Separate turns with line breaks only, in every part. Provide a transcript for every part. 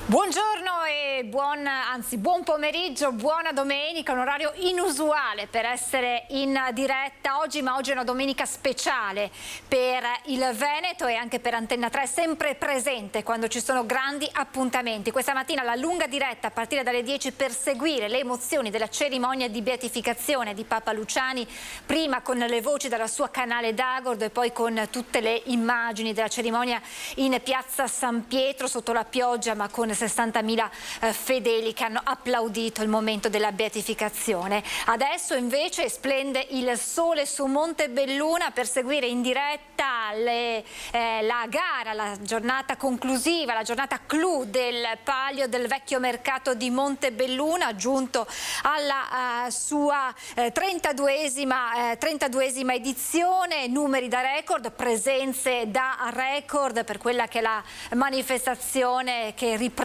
Buongiorno e buon pomeriggio, buona domenica, un orario inusuale per essere in diretta oggi, ma oggi è una domenica speciale per il Veneto e anche per Antenna 3, sempre presente quando ci sono grandi appuntamenti. Questa mattina la lunga diretta a partire dalle 10 per seguire le emozioni della cerimonia di beatificazione di Papa Luciani, prima con le voci dalla sua Canale d'Agordo e poi con tutte le immagini della cerimonia in piazza San Pietro sotto la pioggia, ma con 60.000 fedeli che hanno applaudito il momento della beatificazione. Adesso invece splende il sole su Montebelluna per seguire in diretta la gara, la giornata conclusiva, la giornata clou del Palio del Vecchio Mercato di Montebelluna, giunto alla sua 32esima edizione, numeri da record, presenze da record per quella che è la manifestazione che riprende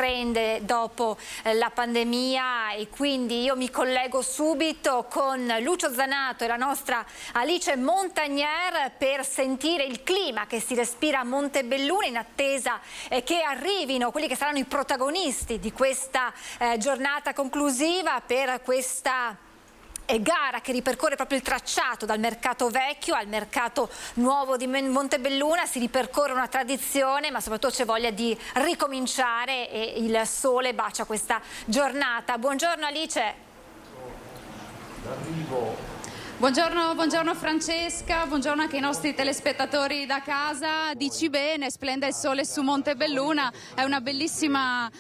dopo la pandemia, e quindi io mi collego subito con Lucio Zanato e la nostra Alice Montagnier per sentire il clima che si respira a Montebelluna in attesa che arrivino quelli che saranno i protagonisti di questa giornata conclusiva per questa gara che ripercorre proprio il tracciato dal mercato vecchio al mercato nuovo di Montebelluna. Si ripercorre una tradizione, ma soprattutto c'è voglia di ricominciare e il sole bacia questa giornata. Buongiorno Alice.
Buongiorno Francesca, buongiorno anche ai nostri telespettatori da casa. Dici bene, splende il sole su Montebelluna, è una bellissima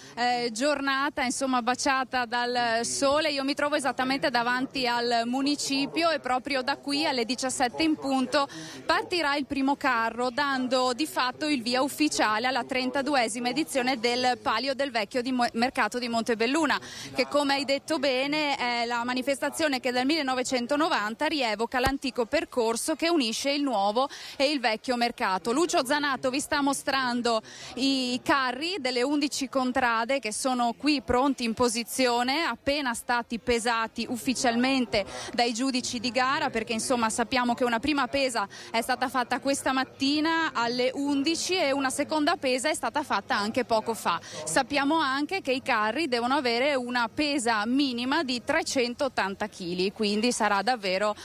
giornata, insomma, baciata dal sole. Io mi trovo esattamente davanti al municipio e proprio da qui alle 17 in punto partirà il primo carro, dando di fatto il via ufficiale alla 32esima edizione del Palio del Vecchio Mercato di Montebelluna, che, come hai detto bene, è la manifestazione che dal 1990 rievoca l'antico percorso che unisce il nuovo e il vecchio mercato. Lucio Zanato vi sta mostrando i carri delle 11 contrade che sono qui pronti in posizione, appena stati pesati ufficialmente dai giudici di gara, perché insomma sappiamo che una prima pesa è stata fatta questa mattina alle 11 e una seconda pesa è stata fatta anche poco fa. Sappiamo anche che i carri devono avere una pesa minima di 380 kg, quindi sarà davvero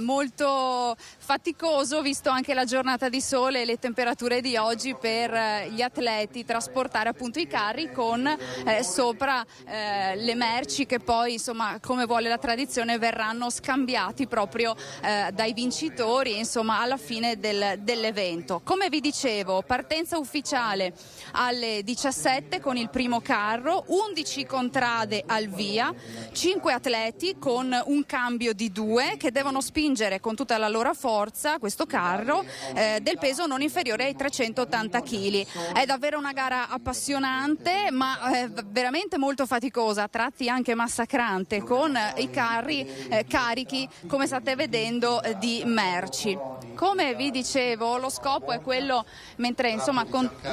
molto faticoso, visto anche la giornata di sole e le temperature di oggi, per gli atleti trasportare appunto i carri con sopra le merci che poi, insomma, come vuole la tradizione, verranno scambiati proprio dai vincitori, insomma, alla fine dell'evento. Come vi dicevo, partenza ufficiale alle 17 con il primo carro, 11 contrade al via, 5 atleti con un cambio di 2 che devono spingere con tutta la loro forza questo carro del peso non inferiore ai 380 kg. È davvero una gara appassionante, ma veramente molto faticosa, a tratti anche massacrante, con i carri carichi, come state vedendo, di merci. Come vi dicevo, lo scopo è quello, mentre insomma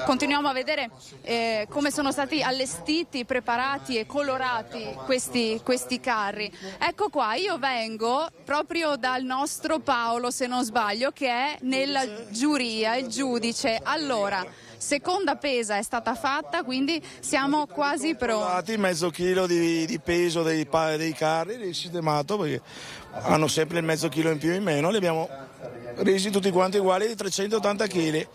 continuiamo a vedere come sono stati allestiti, preparati e colorati questi carri. Ecco qua, io vengo proprio dal nostro Paolo, se non sbaglio, che è nella giuria, il giudice. Allora, seconda pesa è stata fatta, quindi siamo quasi pronti.
Mezzo chilo di peso dei carri risistemato, perché hanno sempre il mezzo chilo in più o in meno, li abbiamo resi tutti quanti uguali di 380 kg.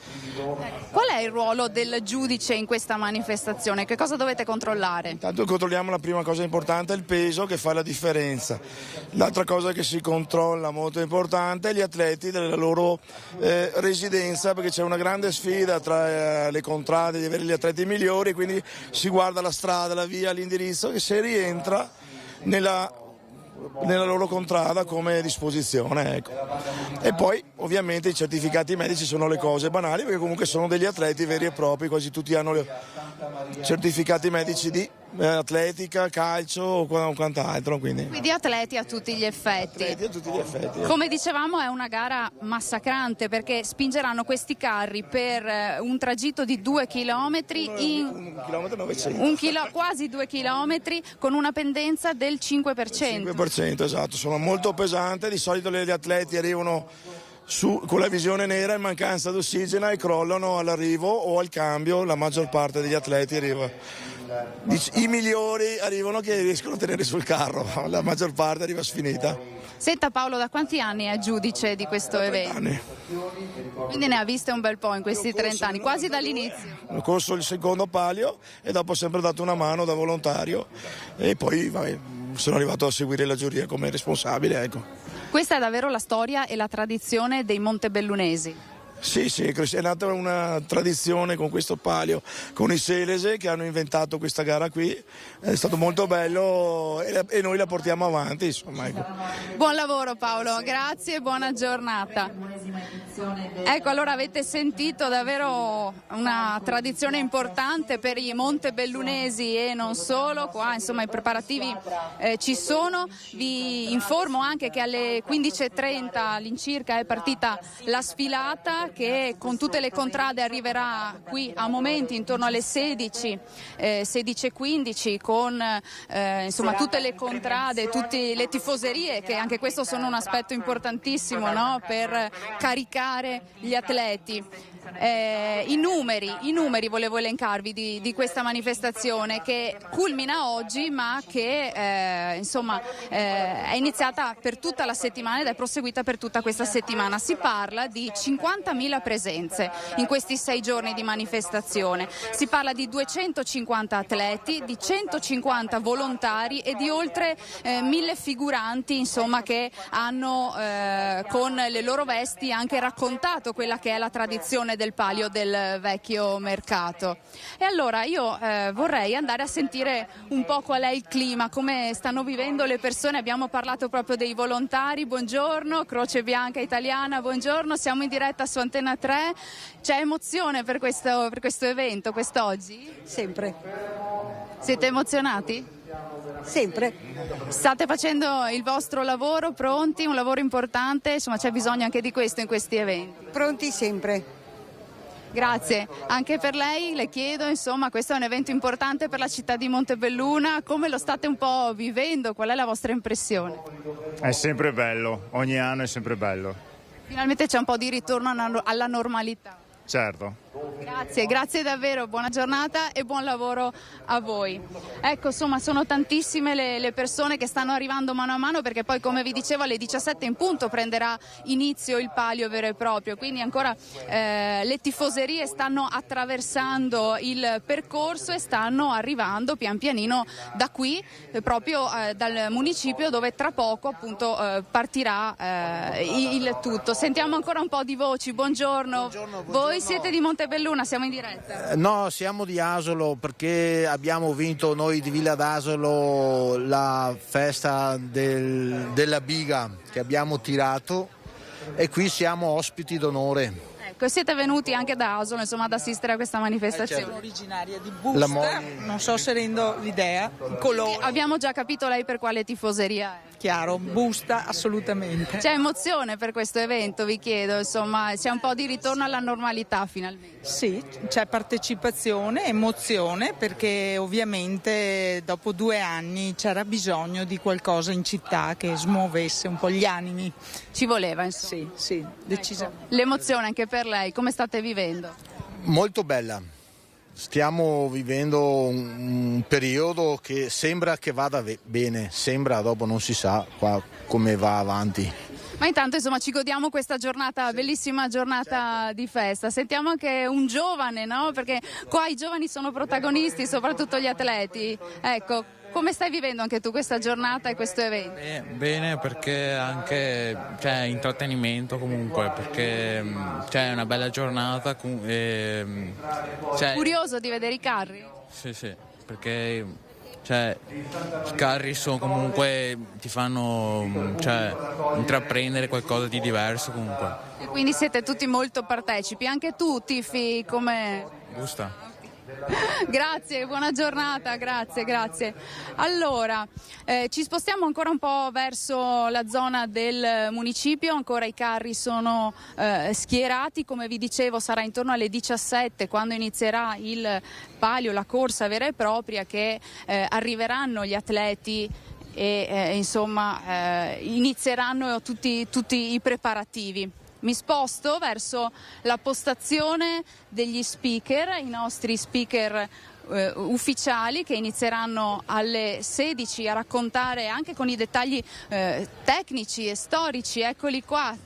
Qual è il ruolo del giudice in questa manifestazione? Che cosa dovete controllare?
Intanto controlliamo, la prima cosa importante, il peso, che fa la differenza. L'altra cosa che si controlla, molto importante, è gli atleti della loro residenza, perché c'è una grande sfida tra le contrade di avere gli atleti migliori, quindi si guarda la strada, la via, l'indirizzo, che se rientra nella loro contrada come disposizione, ecco. E poi ovviamente i certificati medici sono le cose banali, perché comunque sono degli atleti veri e propri, quasi tutti hanno certificati medici di atletica, calcio o quant'altro.
Quindi atleti a tutti gli effetti.
Atleti a tutti gli effetti.
Come dicevamo, è una gara massacrante, perché spingeranno questi carri per un tragitto di 2 chilometri in
1 chilometro 900.
Quasi 2 chilometri, con una pendenza del 5%.
5%, esatto, sono molto pesante. Di solito gli atleti arrivano con la visione nera in mancanza d'ossigeno e crollano all'arrivo o al cambio. La maggior parte degli atleti arriva. I migliori arrivano che riescono a tenere sul carro, la maggior parte arriva sfinita.
Senta Paolo, da quanti anni è giudice di questo evento?
Anni.
Quindi ne ha viste un bel po' in questi 30 anni, quasi dall'inizio.
Ho corso il secondo palio e dopo ho sempre dato una mano da volontario e poi sono arrivato a seguire la giuria come responsabile, ecco.
Questa è davvero la storia e la tradizione dei montebellunesi.
Sì, è nata una tradizione con questo palio, con i Selese che hanno inventato questa gara qui, è stato molto bello e noi la portiamo avanti, insomma. Ecco.
Buon lavoro Paolo, grazie e buona giornata. Ecco, allora avete sentito davvero una tradizione importante per i montebellunesi e non solo, qua insomma i preparativi ci sono. Vi informo anche che alle 15:30 all'incirca è partita la sfilata che con tutte le contrade arriverà qui a momenti intorno alle 16:15 con insomma tutte le contrade, tutte le tifoserie, che anche questo sono un aspetto importantissimo, no? Per caricare gli atleti. I numeri volevo elencarvi di questa manifestazione che culmina oggi ma che è iniziata per tutta la settimana ed è proseguita per tutta questa settimana. Si parla di 50.000 presenze in questi 6 giorni di manifestazione, si parla di 250 atleti, di 150 volontari e di oltre 1.000 figuranti insomma che hanno con le loro vesti anche raccontato quella che è la tradizione del palio del vecchio mercato. E allora io vorrei andare a sentire un po' qual è il clima, come stanno vivendo le persone. Abbiamo parlato proprio dei volontari. Buongiorno, Croce Bianca Italiana, buongiorno, siamo in diretta su Antena 3. C'è emozione per questo evento quest'oggi?
Sempre.
Siete emozionati?
Sempre.
State facendo il vostro lavoro, pronti, un lavoro importante, insomma c'è bisogno anche di questo in questi eventi.
Pronti sempre.
Grazie, anche per lei le chiedo, insomma questo è un evento importante per la città di Montebelluna, come lo state un po' vivendo, qual è la vostra impressione?
È sempre bello, ogni anno è sempre bello.
Finalmente c'è un po' di ritorno alla normalità.
Certo.
Grazie davvero, buona giornata e buon lavoro a voi. Ecco, insomma, sono tantissime le persone che stanno arrivando mano a mano, perché poi, come vi dicevo, alle 17 in punto prenderà inizio il palio vero e proprio, quindi ancora le tifoserie stanno attraversando il percorso e stanno arrivando pian pianino da qui, proprio dal municipio, dove tra poco appunto partirà il tutto. Sentiamo ancora un po' di voci. Buongiorno. Voi siete di Montebelluna, siamo in diretta.
No, siamo di Asolo, perché abbiamo vinto noi di Villa d'Asolo la festa della biga che abbiamo tirato e qui siamo ospiti d'onore.
Ecco, siete venuti anche da Asolo, insomma, ad assistere a questa manifestazione.
Sono originaria di Busta, non so se rendo l'idea, il colore.
Abbiamo già capito lei per quale tifoseria è.
Chiaro, Busta assolutamente.
C'è emozione per questo evento, vi chiedo, insomma, c'è un po' di ritorno alla normalità finalmente.
Sì, c'è partecipazione, emozione, perché ovviamente dopo 2 anni c'era bisogno di qualcosa in città che smuovesse un po' gli animi.
Ci voleva, insomma.
Sì, decisamente.
L'emozione anche per lei, come state vivendo?
Molto bella. Stiamo vivendo un periodo che sembra che vada bene, sembra, dopo non si sa qua come va avanti.
Ma intanto insomma ci godiamo questa giornata, bellissima giornata di festa. Sentiamo anche un giovane, no? Perché qua i giovani sono protagonisti, soprattutto gli atleti. Ecco, come stai vivendo anche tu questa giornata e questo evento?
Bene, perché anche c'è intrattenimento comunque, perché c'è una bella giornata.
Curioso di vedere i carri?
Sì, perché i carri sono comunque ti fanno intraprendere qualcosa di diverso comunque.
E quindi siete tutti molto partecipi, anche tu tifi come...
Busta.
Grazie, buona giornata, grazie. Allora, ci spostiamo ancora un po' verso la zona del municipio, ancora i carri sono schierati, come vi dicevo sarà intorno alle 17 quando inizierà il palio, la corsa vera e propria, che arriveranno gli atleti e inizieranno tutti i preparativi. mi sposto verso la postazione degli speaker, i nostri speaker ufficiali, che inizieranno alle 16 a raccontare anche con i dettagli tecnici e storici. Eccoli qua.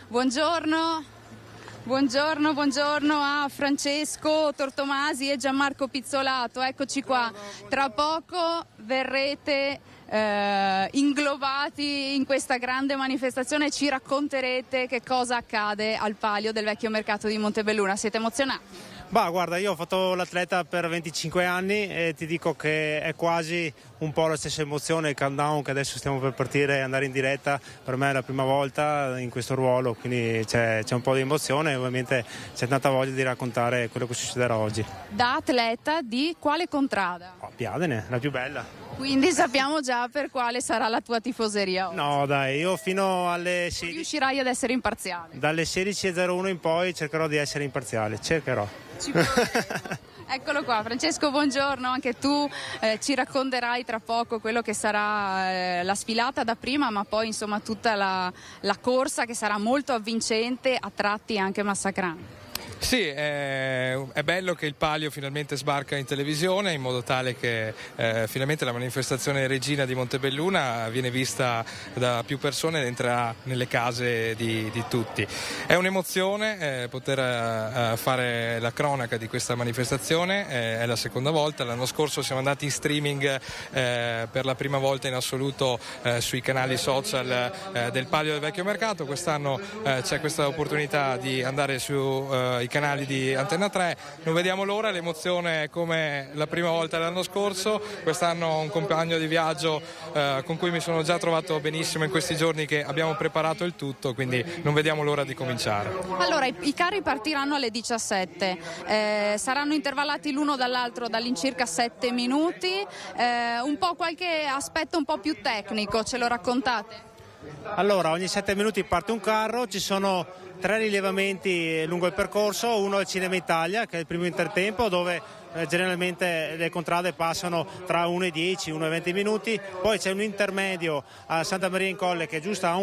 Buongiorno a Francesco Tortomasi e Gianmarco Pizzolato, eccoci qua. Tra poco verrete inglobati in questa grande manifestazione e ci racconterete che cosa accade al palio del vecchio mercato di Montebelluna. Siete emozionati?
Bah, guarda, io ho fatto l'atleta per 25 anni e ti dico che è quasi un po' la stessa emozione, il countdown che adesso stiamo per partire e andare in diretta, per me è la prima volta in questo ruolo, quindi c'è un po' di emozione e ovviamente c'è tanta voglia di raccontare quello che succederà oggi.
Da atleta di quale contrada?
Piadene, la più bella.
Quindi sappiamo già per quale sarà la tua tifoseria oggi.
No dai, io fino alle 16...
Riuscirai ad essere imparziale?
Dalle 16:01 in poi cercherò di essere imparziale, cercherò.
Eccolo qua, Francesco, buongiorno, anche tu ci racconterai tra poco quello che sarà la sfilata da prima, ma poi insomma tutta la corsa che sarà molto avvincente, a tratti anche massacrante.
Sì, è bello che il palio finalmente sbarca in televisione, in modo tale che finalmente la manifestazione regina di Montebelluna viene vista da più persone ed entrerà nelle case di tutti. È un'emozione poter fare la cronaca di questa manifestazione, è la seconda volta. L'anno scorso siamo andati in streaming per la prima volta in assoluto sui canali social del palio del vecchio mercato. Quest'anno c'è questa opportunità di andare sui canali di Antenna 3, non vediamo l'ora, l'emozione è come la prima volta l'anno scorso. Quest'anno ho un compagno di viaggio con cui mi sono già trovato benissimo in questi giorni che abbiamo preparato il tutto, quindi non vediamo l'ora di cominciare.
Allora, i carri partiranno alle 17, saranno intervallati l'uno dall'altro dall'incirca 7 minuti, un po' qualche aspetto un po' più tecnico, ce lo raccontate?
Allora, ogni 7 minuti parte un carro, ci sono 3 rilevamenti lungo il percorso, uno al Cinema Italia, che è il primo intertempo, dove generalmente le contrade passano tra 1 e 10, 1 e 20 minuti, poi c'è un intermedio a Santa Maria in Colle che è giusto a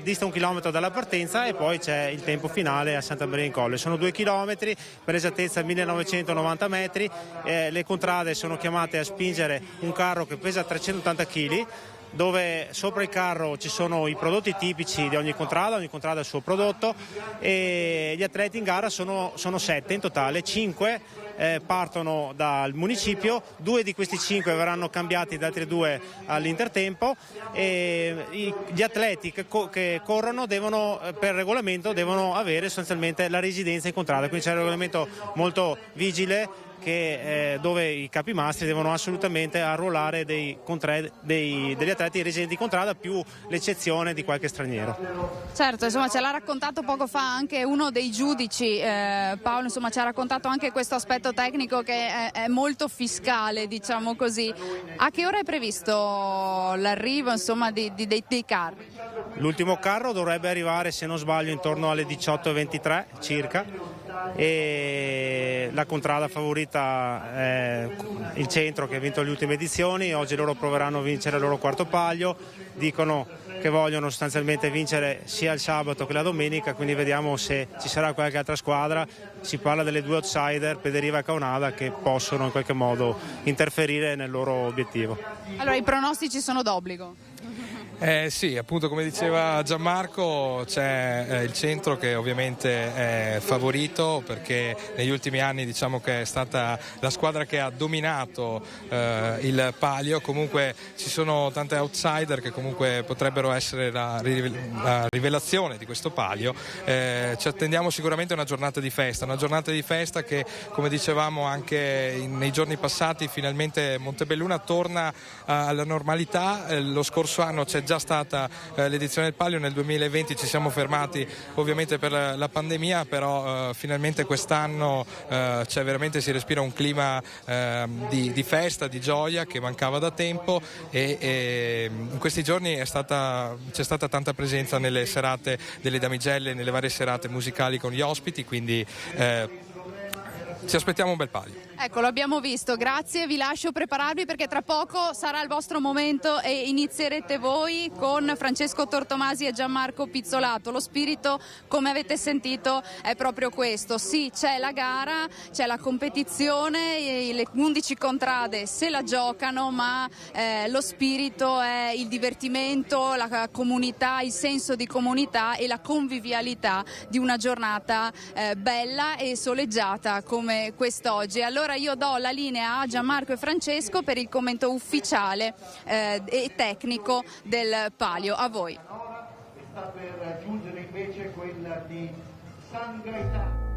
dista 1 chilometro dalla partenza, e poi c'è il tempo finale a Santa Maria in Colle. Sono 2 chilometri, per esattezza 1990 metri, le contrade sono chiamate a spingere un carro che pesa 380 kg, dove sopra il carro ci sono i prodotti tipici di ogni contrada ha il suo prodotto, e gli atleti in gara sono 7 in totale, 5 partono dal municipio, 2 di questi 5 verranno cambiati da altri 2 all'intertempo, e gli atleti che corrono per regolamento devono avere sostanzialmente la residenza in contrada, quindi c'è un regolamento molto vigile dove i capimastri devono assolutamente arruolare degli atleti residenti in contrada, più l'eccezione di qualche straniero.
Certo, insomma ce l'ha raccontato poco fa anche uno dei giudici, Paolo, insomma ci ha raccontato anche questo aspetto tecnico che è molto fiscale, diciamo così. A che ora è previsto l'arrivo insomma dei carri?
L'ultimo carro dovrebbe arrivare, se non sbaglio, intorno alle 18:23 circa, e la contrada favorita è il Centro, che ha vinto le ultime edizioni. Oggi loro proveranno a vincere il loro quarto palio, dicono che vogliono sostanzialmente vincere sia il sabato che la domenica, quindi vediamo se ci sarà qualche altra squadra. Si parla delle 2 outsider, Pederiva e Caonada, che possono in qualche modo interferire nel loro obiettivo.
Allora i pronostici sono d'obbligo?
Sì, appunto come diceva Gianmarco, c'è il Centro che ovviamente è favorito, perché negli ultimi anni diciamo che è stata la squadra che ha dominato il palio. Comunque ci sono tante outsider che comunque potrebbero essere la rivelazione di questo palio. Ci attendiamo sicuramente una giornata di festa che, come dicevamo anche nei giorni passati, finalmente Montebelluna torna alla normalità. Lo scorso anno c'è già stata l'edizione del palio, nel 2020 ci siamo fermati ovviamente per la pandemia, però finalmente quest'anno si respira un clima di festa, di gioia che mancava da tempo, e in questi giorni c'è stata tanta presenza nelle serate delle damigelle, nelle varie serate musicali con gli ospiti, quindi ci aspettiamo un bel palio.
Ecco, lo abbiamo visto, grazie, vi lascio prepararvi perché tra poco sarà il vostro momento e inizierete voi con Francesco Tortomasi e Gianmarco Pizzolato. Lo spirito, come avete sentito, è proprio questo. Sì, c'è la gara, c'è la competizione, le 11 contrade se la giocano, ma lo spirito è il divertimento, la comunità, il senso di comunità e la convivialità di una giornata bella e soleggiata come quest'oggi. Allora io do la linea a Gianmarco e Francesco per il commento ufficiale e tecnico del palio. A voi.
Sta per raggiungere invece quella di San Gaetano.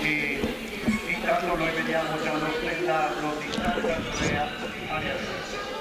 e intanto noi vediamo già lo stendardo di Sant'Andrea Ariasese.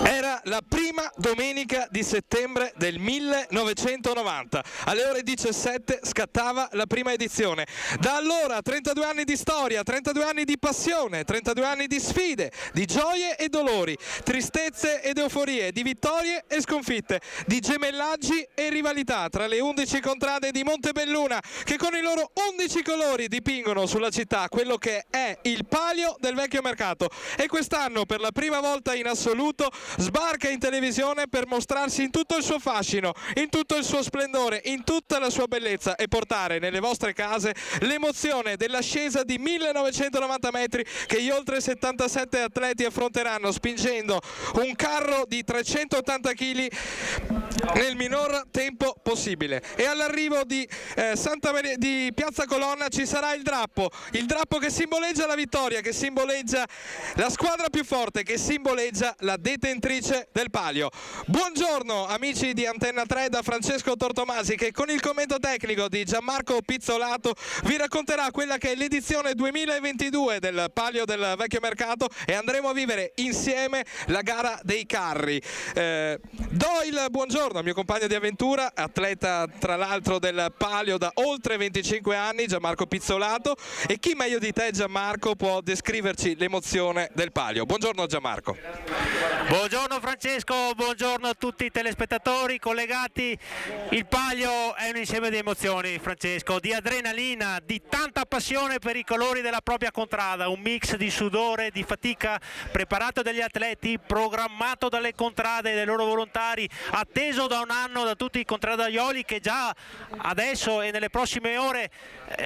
Era la prima domenica di settembre del 1990. Alle ore 17 scattava la prima edizione. Da allora 32 anni di storia, 32 anni di passione, 32 anni di sfide, di gioie e dolori, tristezze ed euforie, di vittorie e sconfitte, di gemellaggi e rivalità tra le 11 contrade di Montebelluna che con i loro 11 colori dipingono sulla città quello che è il palio del vecchio mercato. E quest'anno per la prima volta in assoluto sbarca sbarca in televisione per mostrarsi in tutto il suo fascino, in tutto il suo splendore, in tutta la sua bellezza e portare nelle vostre case l'emozione dell'ascesa di 1990 metri che gli oltre 77 atleti affronteranno spingendo un carro di 380 kg nel minor tempo possibile. E all'arrivo di Piazza Colonna ci sarà il drappo che simboleggia la vittoria, che simboleggia la squadra più forte, che simboleggia la detentrice del palio. Buongiorno amici di Antenna 3 da Francesco Tortomasi, che con il commento tecnico di Gianmarco Pizzolato vi racconterà quella che è l'edizione 2022 del palio del Vecchio Mercato e andremo a vivere insieme la gara dei carri. Do il buongiorno al mio compagno di avventura, atleta tra l'altro del palio da oltre 25 anni, Gianmarco Pizzolato. E chi meglio di te, Gianmarco, può descriverci l'emozione del palio? Buongiorno Gianmarco.
Buongiorno Francesco, buongiorno a tutti i telespettatori collegati. Il palio è un insieme di emozioni, Francesco, di adrenalina, di tanta passione per i colori della propria contrada, un mix di sudore, di fatica, preparato dagli atleti, programmato dalle contrade e dai loro volontari, atteso da un anno da tutti i contradaioli che già adesso e nelle prossime ore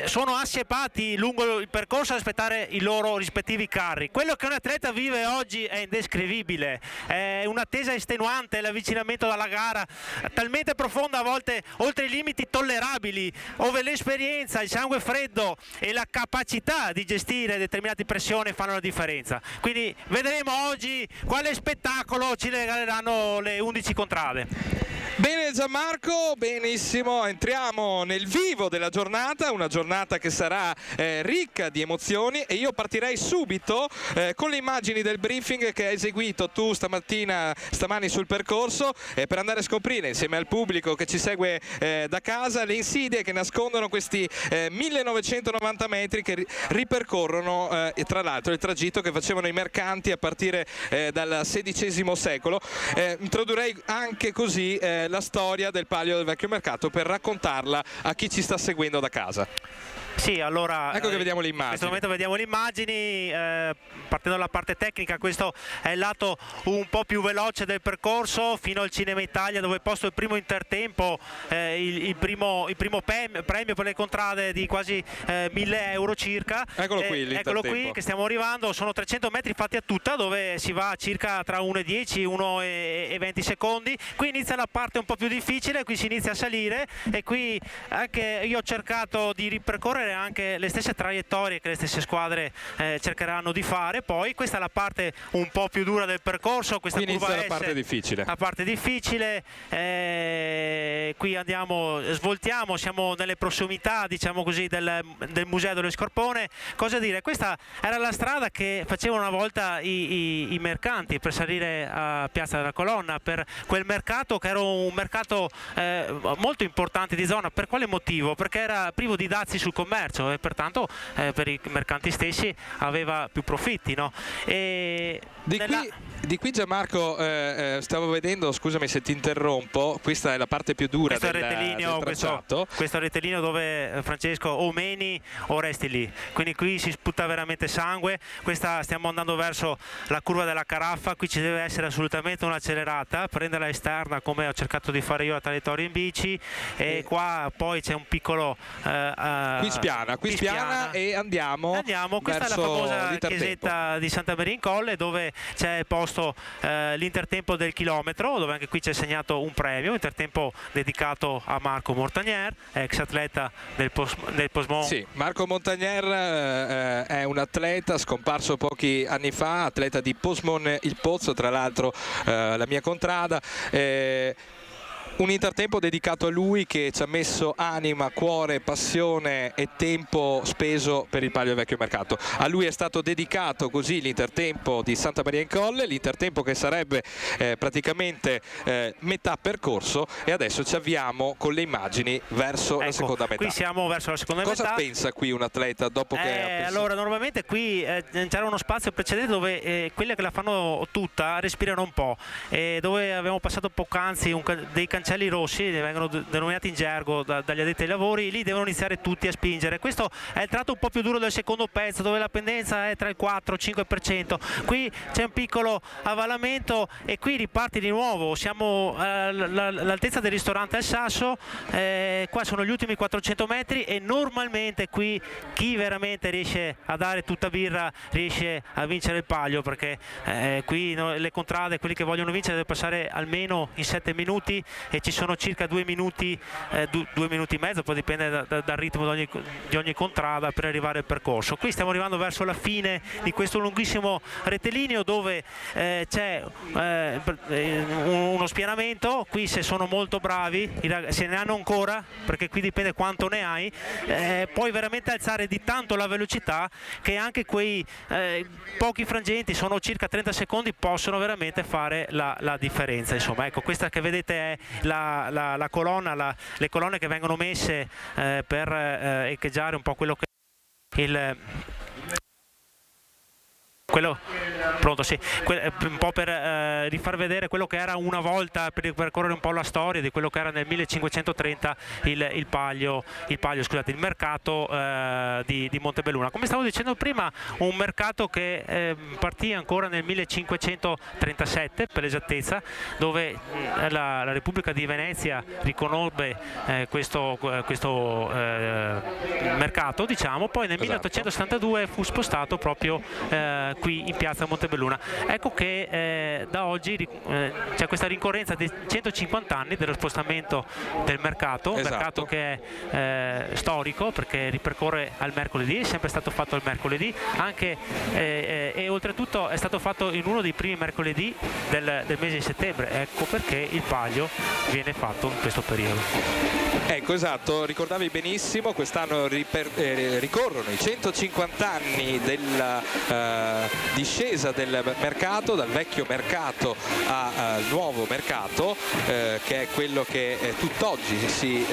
sono assiepati lungo il percorso ad aspettare i loro rispettivi carri. Quello che un atleta vive oggi è indescrivibile, è un'attesa estenuante, l'avvicinamento dalla gara talmente profonda, a volte oltre i limiti tollerabili, ove l'esperienza, il sangue freddo e la capacità di gestire determinate pressioni fanno la differenza. Quindi vedremo oggi quale spettacolo ci regaleranno le 11 contrade.
Bene Gianmarco, benissimo, entriamo nel vivo della giornata, una giornata che sarà ricca di emozioni, e io partirei subito con le immagini del briefing che hai eseguito tu stamani sul percorso, per andare a scoprire insieme al pubblico che ci segue da casa le insidie che nascondono questi 1990 metri che ripercorrono tra l'altro il tragitto che facevano i mercanti a partire dal XVI secolo. Introdurrei anche così la storia del palio del Vecchio Mercato per raccontarla a chi ci sta seguendo da casa.
Sì, allora
ecco che vediamo le immagini.
In questo momento vediamo le immagini, partendo dalla parte tecnica. Questo è il lato un po' più veloce del percorso fino al Cinema Italia, dove è posto il primo intertempo, il primo premio per le contrade di quasi 1.000 euro circa.
Eccolo qui
che stiamo arrivando, sono 300 metri fatti a tutta, dove si va circa tra 1,10 e 1,20 secondi. Qui inizia la parte un po' più difficile, qui si inizia a salire, e qui anche io ho cercato di ripercorrere anche le stesse traiettorie che le stesse squadre cercheranno di fare. Poi questa è la parte un po' più dura del percorso, questa
qui
curva
inizia la parte difficile. Qui svoltiamo, siamo nelle prossimità, diciamo così, del Museo dello Scorpone. Cosa dire? Questa era la strada che facevano una volta i mercanti per salire a Piazza della Colonna, per quel mercato che era un mercato molto importante di zona. Per quale motivo? Perché era privo di dazi sul commercio e pertanto per i mercanti stessi aveva più profitti, no? Di qui Gianmarco, stavo vedendo, scusami se ti interrompo, questa è la parte più dura del tracciato.
Questo è il rettilineo dove, Francesco, o meni o resti lì, quindi qui si sputa veramente sangue. Stiamo andando verso la curva della Caraffa, qui ci deve essere assolutamente un'accelerata, prenderla esterna come ho cercato di fare io a traiettoria in bici, e qua poi c'è un piccolo
qui spiana e andiamo
questa è la famosa chiesetta di Santa Maria in Colle, dove c'è posto l'intertempo del chilometro, dove anche qui c'è segnato un premio, intertempo dedicato a Marco Montagnier, ex atleta del Poismont.
Sì, Marco Montagnier è un atleta scomparso pochi anni fa, atleta di Poismont il Pozzo, tra l'altro la mia contrada. Un intertempo dedicato a lui, che ci ha messo anima, cuore, passione e tempo speso per il palio del Vecchio Mercato. A lui è stato dedicato così l'intertempo di Santa Maria in Colle, l'intertempo che sarebbe praticamente metà percorso, e adesso ci avviamo con le immagini verso la seconda metà.
Qui siamo verso la seconda metà.
Cosa pensa qui un atleta dopo che
allora, normalmente qui c'era uno spazio precedente dove quelle che la fanno tutta respirano un po', dove abbiamo passato poc'anzi dei cancelli cancelli rossi, vengono denominati in gergo dagli addetti ai lavori, lì devono iniziare tutti a spingere. Questo è il tratto un po' più duro del secondo pezzo, dove la pendenza è tra il 4-5%. Qui c'è un piccolo avvallamento e qui riparti di nuovo. Siamo all'altezza del ristorante al Sasso, qua sono gli ultimi 400 metri e normalmente qui chi veramente riesce a dare tutta birra riesce a vincere il Palio, perché qui le contrade, quelli che vogliono vincere, deve passare almeno in 7 minuti e ci sono circa 2 minuti, 2 minuti e mezzo, poi dipende dal ritmo di ogni contrada per arrivare al percorso. Qui stiamo arrivando verso la fine di questo lunghissimo rettilineo dove c'è uno spianamento. Qui se sono molto bravi, se ne hanno ancora, perché qui dipende quanto ne hai, puoi veramente alzare di tanto la velocità che anche quei pochi frangenti, sono circa 30 secondi, possono veramente fare la differenza. Insomma, ecco, questa che vedete è la colonna, le colonne che vengono messe per echeggiare un po' quello che pronto, sì, un po' per rifar vedere quello che era una volta, per percorrere un po' la storia di quello che era nel 1530 il mercato di Montebelluna. Come stavo dicendo prima, un mercato che partì ancora nel 1537 per l'esattezza, dove la Repubblica di Venezia riconobbe questo mercato, diciamo. Poi nel 1872 fu spostato proprio qui in piazza Montebelluna. Ecco che da oggi c'è questa rincorrenza di 150 anni dello spostamento del mercato, mercato che è storico perché ripercorre al mercoledì, è sempre stato fatto al mercoledì, anche e oltretutto è stato fatto in uno dei primi mercoledì del mese di settembre. Ecco perché il Palio viene fatto in questo periodo.
Ecco, esatto, ricordavi benissimo, quest'anno ricorrono i 150 anni della discesa del mercato, dal vecchio mercato al nuovo mercato, che è quello che tutt'oggi si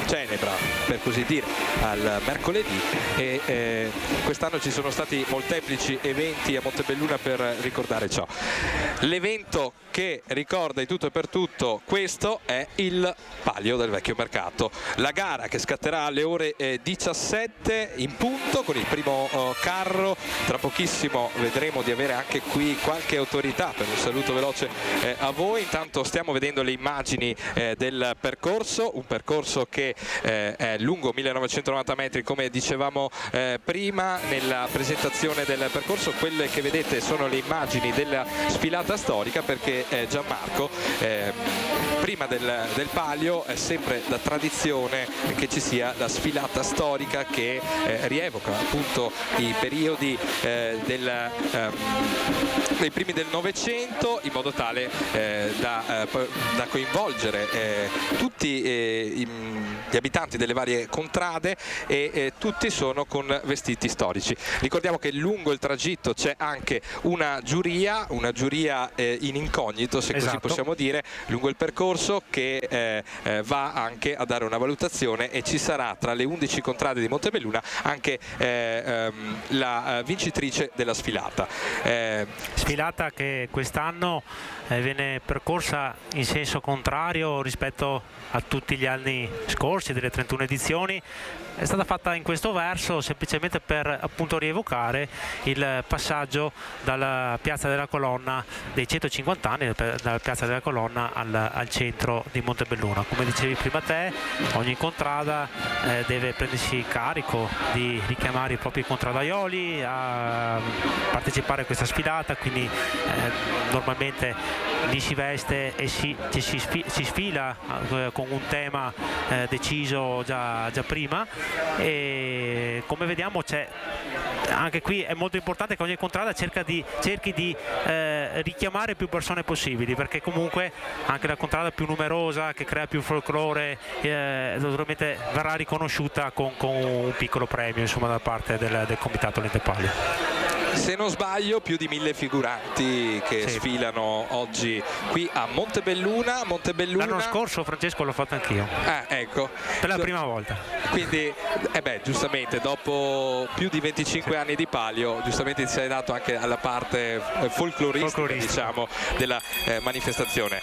celebra, per così dire, al mercoledì, e quest'anno ci sono stati molteplici eventi a Montebelluna per ricordare ciò. L'evento che ricorda in tutto e per tutto questo è il Palio del vecchio mercato, la gara che scatterà alle ore 17 in punto con il primo carro. Tra pochissimo vedremo di avere anche qui qualche autorità per un saluto veloce a voi. Intanto stiamo vedendo le immagini del percorso, un percorso che è lungo 1990 metri, come dicevamo prima nella presentazione del percorso. Quelle che vedete sono le immagini della sfilata storica, perché Gianmarco, prima del Palio è sempre la tradizione che ci sia la sfilata storica che rievoca appunto i periodi dei primi del Novecento, in modo tale da coinvolgere tutti gli abitanti delle varie contrade, e tutti sono con vestiti storici. Ricordiamo che lungo il tragitto c'è anche una giuria in incognito, se così possiamo dire, lungo il percorso, che va anche a dare una valutazione, e ci sarà tra le 11 contrade di Montebelluna anche la vincitrice della sfilata.
Sfilata che quest'anno viene percorsa in senso contrario rispetto a tutti gli anni scorsi delle 31 edizioni. È stata fatta in questo verso semplicemente per appunto rievocare il passaggio dalla Piazza della Colonna dei 150 anni, dalla Piazza della Colonna al centro di Montebelluna. Come dicevi prima te, ogni contrada deve prendersi carico di richiamare i propri contradaioli a partecipare a questa sfilata, quindi normalmente lì si veste e si sfila con un tema deciso già prima, e come vediamo anche qui è molto importante che ogni contrada cerchi di richiamare più persone possibili, perché comunque anche la contrada più numerosa, che crea più folklore, naturalmente verrà riconosciuta con un piccolo premio, insomma, da parte del Comitato Lente Palio.
Se non sbaglio più di 1000 figuranti che sfilano oggi qui a Montebelluna.
L'anno scorso, Francesco, l'ho fatto anch'io.
Ecco.
Per la prima volta.
Quindi, giustamente, dopo più di 25 25 anni di palio, giustamente ti sei dato anche alla parte folcloristica diciamo, della manifestazione.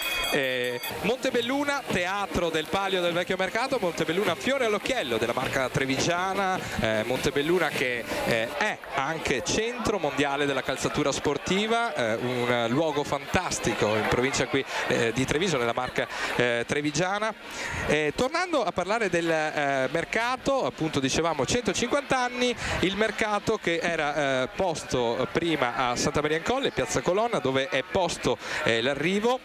Montebelluna, teatro del palio del vecchio mercato, Montebelluna fiore all'occhiello della marca trevigiana, Montebelluna che è anche centro mondiale della calzatura sportiva, un luogo fantastico in provincia qui di Treviso, nella marca trevigiana. Tornando a parlare del mercato, appunto dicevamo 150 anni, il mercato che era posto prima a Santa Maria in Colle, Piazza Colonna, dove è posto l'arrivo.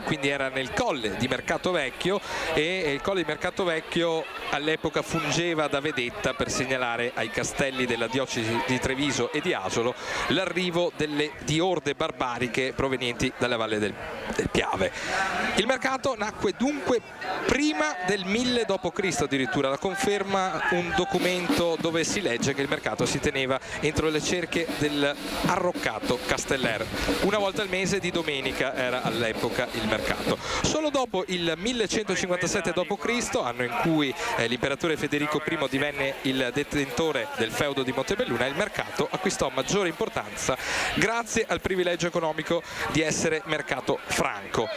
Quindi era nel colle di Mercato Vecchio, e il colle di Mercato Vecchio all'epoca fungeva da vedetta per segnalare ai castelli della diocesi di Treviso e di Asolo l'arrivo di orde barbariche provenienti dalla valle del Piave. Il mercato nacque dunque prima del 1000 d.C. addirittura, la conferma un documento dove si legge che il mercato si teneva entro le cerche del Arroccato Casteller. Una volta al mese di domenica era all'epoca il mercato. Solo dopo il 1157 d.C., anno in cui l'imperatore Federico I divenne il detentore del feudo di Montebelluna, il mercato acquistò maggiore importanza grazie al privilegio economico di essere mercato franco.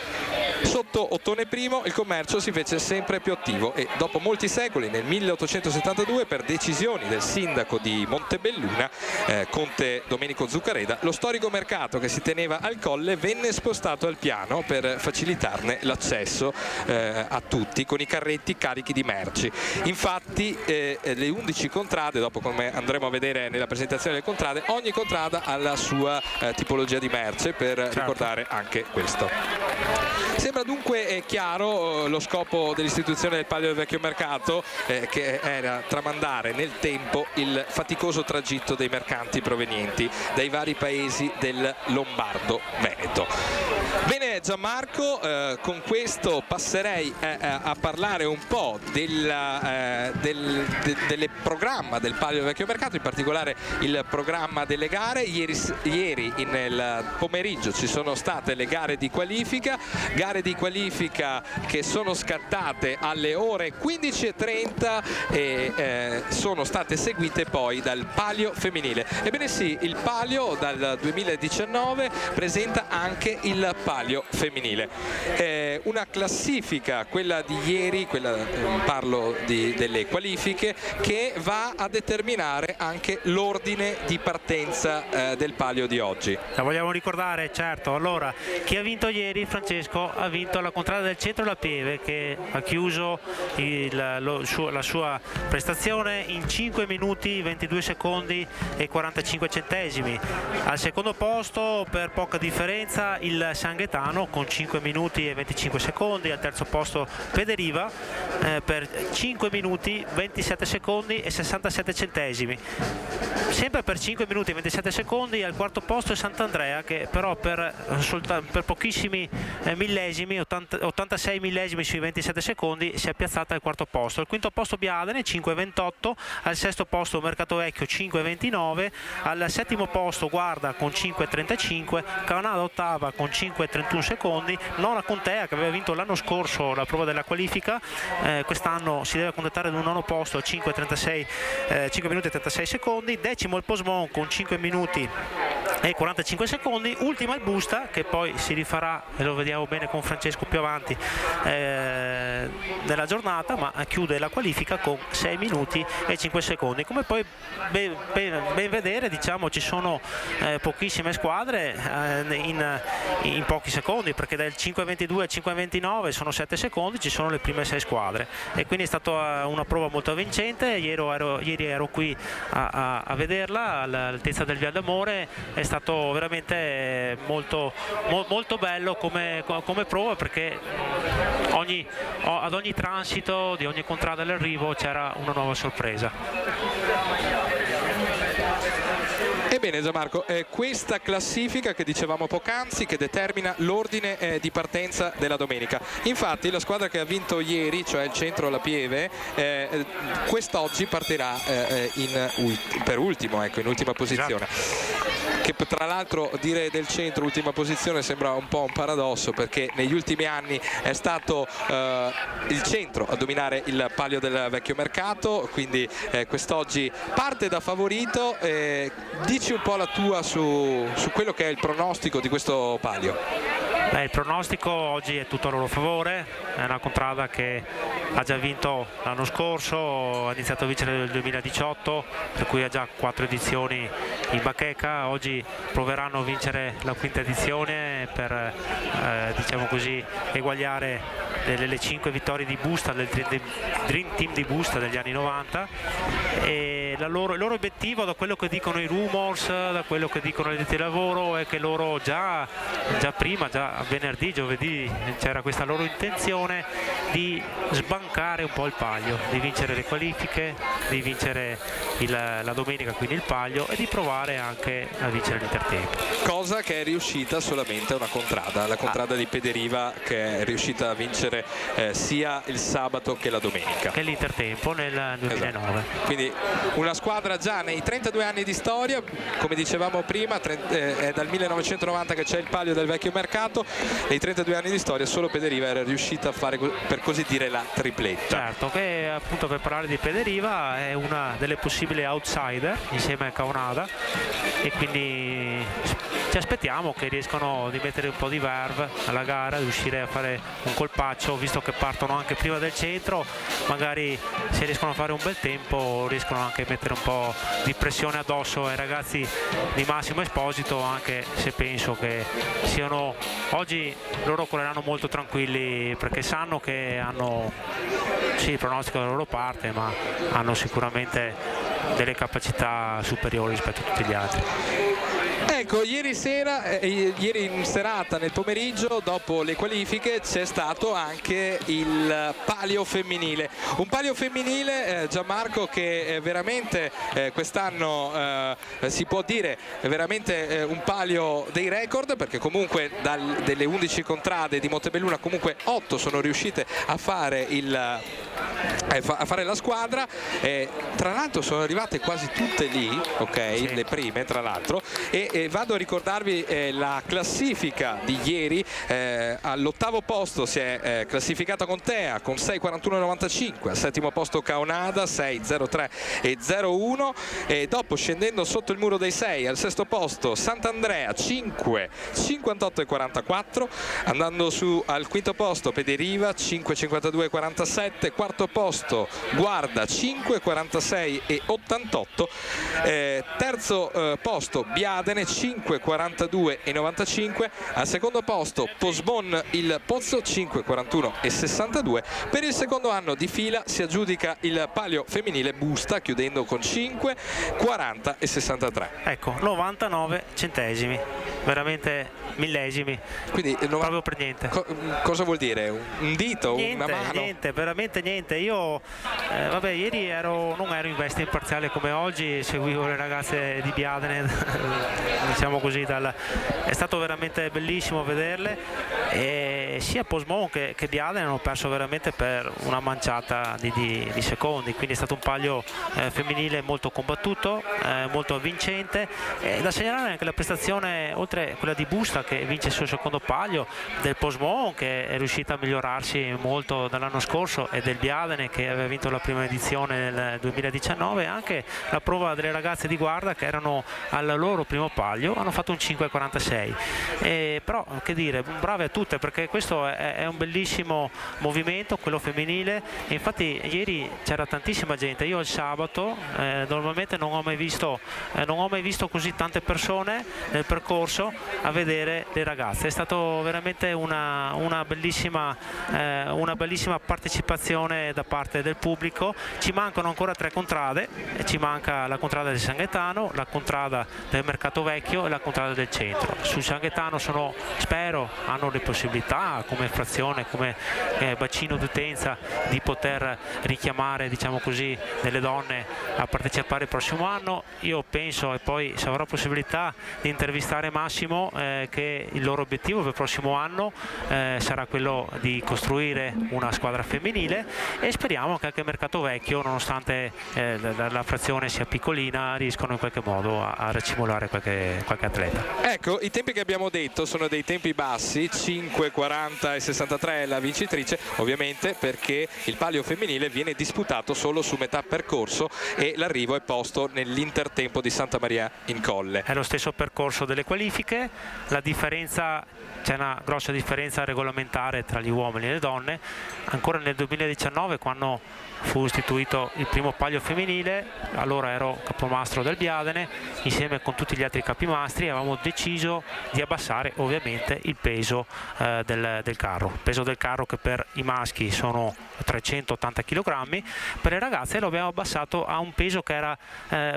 Sotto Ottone I il commercio si fece sempre più attivo e dopo molti secoli, nel 1872, per decisioni del sindaco di Montebelluna, conte Domenico Zuccareda, lo storico mercato che si teneva al colle venne spostato al piano per facilitarne l'accesso a tutti con i carretti carichi di merci. Infatti le 11 contrade, dopo come andremo a vedere nella presentazione delle contrade, ogni contrada ha la sua tipologia di merce per ricordare anche questo. Sembra dunque chiaro lo scopo dell'istituzione del palio del vecchio mercato, che era tramandare nel tempo il faticoso tragitto dei mercanti provenienti dai vari paesi del Lombardo-Veneto. Bene Gianmarco, con questo passerei a parlare un po' del programma del palio del vecchio mercato, in particolare il programma delle gare. Ieri nel pomeriggio ci sono state le gare di qualifica che sono scattate alle ore 15:30 e sono state seguite poi dal palio femminile. Ebbene sì, il palio dal 2019 presenta anche il palio femminile. Una classifica, quella di ieri, parlo delle qualifiche, che va a determinare anche l'ordine di partenza del palio di oggi.
La vogliamo ricordare, certo. Allora, chi ha vinto ieri, Francesco, ha vinto la contrada del centro La Pieve, che ha chiuso la sua prestazione in 5 minuti 22 secondi e 45 centesimi. Al secondo posto, per poca differenza, il Sanghetano con 5 minuti e 25 secondi. Al terzo posto Pederiva per 5 minuti 27 secondi e 67 centesimi. Sempre per 5 minuti e 27 secondi al quarto posto è Sant'Andrea, che però per pochissimi millesimi, 86 millesimi sui 27 secondi, si è piazzata al quarto posto. Al quinto posto Biadene 5,28, al sesto posto Mercato Vecchio 5,29, al settimo posto Guarda con 5,35, Cavanada ottava con 5,31 secondi, nona Contea, che aveva vinto l'anno scorso la prova della qualifica, quest'anno si deve accontentare di un nono posto, 5 minuti e 36 secondi, decimo il Posmon con 5 minuti e 45 secondi, ultima il Busta, che poi si rifarà, e lo vediamo bene con Francesco più avanti nella giornata, ma chiude la qualifica con 6 minuti e 5 secondi. Come poi ben vedere, diciamo, ci sono pochissime squadre in pochi secondi, perché dal 5,22 al 5,29 sono 7 secondi, ci sono le prime 6 squadre, e quindi è stata una prova molto vincente. Ieri ero qui a vederla all'altezza del Viale d'Amore. È stato veramente molto bello come prova, perché ad ogni transito di ogni contrada all'arrivo c'era una nuova sorpresa.
Ebbene Gianmarco, questa classifica che dicevamo poc'anzi, che determina l'ordine di partenza della domenica. Infatti la squadra che ha vinto ieri, cioè il centro La Pieve, quest'oggi partirà per ultimo, in ultima posizione. che tra l'altro dire del centro ultima posizione sembra un po' un paradosso, perché negli ultimi anni è stato il centro a dominare il palio del vecchio mercato, quindi quest'oggi parte da favorito. Dici un po' la tua su quello che è il pronostico di questo palio.
Il pronostico oggi è tutto a loro favore, è una contrada che ha già vinto l'anno scorso, ha iniziato a vincere nel 2018, per cui ha già 4 edizioni in bacheca. Oggi proveranno a vincere la 5ª edizione per diciamo così eguagliare le 5 vittorie di Busta, del Dream Team di Busta degli anni 90, e il loro obiettivo, da quello che dicono i rumors, da quello che dicono le dette di lavoro, è che loro già prima, già venerdì, giovedì, c'era questa loro intenzione di sbancare un po' il palio, di vincere le qualifiche, di vincere la domenica quindi il palio, e di provare anche a vincere l'intertempo.
Cosa che è riuscita solamente una contrada, la contrada di Pederiva, che è riuscita a vincere sia il sabato che la domenica.
Che l'intertempo nel 2009.
Esatto. Quindi una squadra già nei 32 anni di storia, come dicevamo prima, è dal 1990 che c'è il palio del vecchio mercato. Nei 32 anni di storia solo Pederiva era riuscita a fare, per così dire, la tripletta.
Certo, che appunto, per parlare di Pederiva, è una delle possibili outsider insieme a Caonada, e quindi ci aspettiamo che riescano a mettere un po' di verve alla gara, riuscire a fare un colpaccio, visto che partono anche prima del centro. Magari se riescono a fare un bel tempo riescono anche a mettere un po' di pressione addosso ai ragazzi di Massimo Esposito, anche se penso che siano oggi, loro correranno molto tranquilli, perché sanno che hanno il pronostico dalla loro parte, ma hanno sicuramente delle capacità superiori rispetto a tutti gli altri.
Ecco, ieri in serata, nel pomeriggio, dopo le qualifiche, c'è stato anche il palio femminile. Un palio femminile, Gianmarco, che veramente quest'anno si può dire è veramente un palio dei record, perché comunque delle 11 contrade di Montebelluna comunque 8 sono riuscite a fare la squadra. Tra l'altro sono arrivate quasi tutte lì, ok, sì, le prime tra l'altro, e vado a ricordarvi la classifica di ieri. All'8° posto si è classificata Contea con 6,41,95, al 7° posto Caonada 6,03 e 0,1, e dopo, scendendo sotto il muro dei 6, al 6° posto Sant'Andrea 5,58 e 44, andando su al 5° posto Pederiva 5,52 e 47, 4° posto Guarda 5,46 e 88, 3° posto Biadene 5,42 e 95, al 2° posto Posbon il Pozzo 5,41 e 62. Per il secondo anno di fila si aggiudica il palio femminile Busta, chiudendo con 5,40 e 63.
Ecco, 99 centesimi, veramente millesimi,
quindi
proprio per niente.
Cosa vuol dire? Un dito?
Niente,
una mano?
Niente, veramente niente. Io vabbè, ieri non ero in veste imparziale come oggi, seguivo le ragazze di Biadene diciamo così, è stato veramente bellissimo vederle, e sia Posmon che Biadene hanno perso veramente per una manciata di secondi, quindi è stato un palio femminile molto combattuto, molto vincente. Da segnalare anche la prestazione, oltre quella di Busta che vince il suo secondo palio, del Posmon che è riuscita a migliorarsi molto dall'anno scorso, e del Biadene che aveva vinto la prima edizione nel 2019, anche la prova delle ragazze di Guarda che erano al loro primo palio, hanno fatto un 5,46, però che dire, brave a tutte, perché questo è un bellissimo movimento, quello femminile, e infatti ieri c'era tantissima gente. Io il sabato normalmente non ho mai visto così tante persone nel percorso a vedere le ragazze. È stato veramente una bellissima partecipazione da parte del pubblico. Ci mancano ancora 3 contrade, ci manca la contrada di San Gaetano, la contrada del Mercato Vecchio e la contrada del centro. Sul San Gaetano spero hanno le possibilità come frazione, come bacino d'utenza di poter richiamare, diciamo così, delle donne a partecipare il prossimo anno. Io penso, e poi se avrò possibilità di intervistare Massimo, che il loro obiettivo per il prossimo anno sarà quello di costruire una squadra femminile, e speriamo che anche il Mercato Vecchio, nonostante la frazione sia piccolina, riescano in qualche modo a racimolare qualche atleta.
Ecco, i tempi che abbiamo detto sono dei tempi bassi, 5, 40 e 63 la vincitrice, ovviamente perché il palio femminile viene disputato solo su metà percorso e l'arrivo è posto nell'intertempo di Santa Maria in Colle.
È lo stesso percorso delle qualifiche, la differenza, c'è una grossa differenza regolamentare tra gli uomini e le donne. Ancora nel 2019, quando fu istituito il primo palio femminile, allora ero capomastro del Biadene, insieme con tutti gli altri capimastri avevamo deciso di abbassare ovviamente il peso del carro. Il peso del carro, che per i maschi sono 380 kg, per le ragazze lo abbiamo abbassato a un peso che era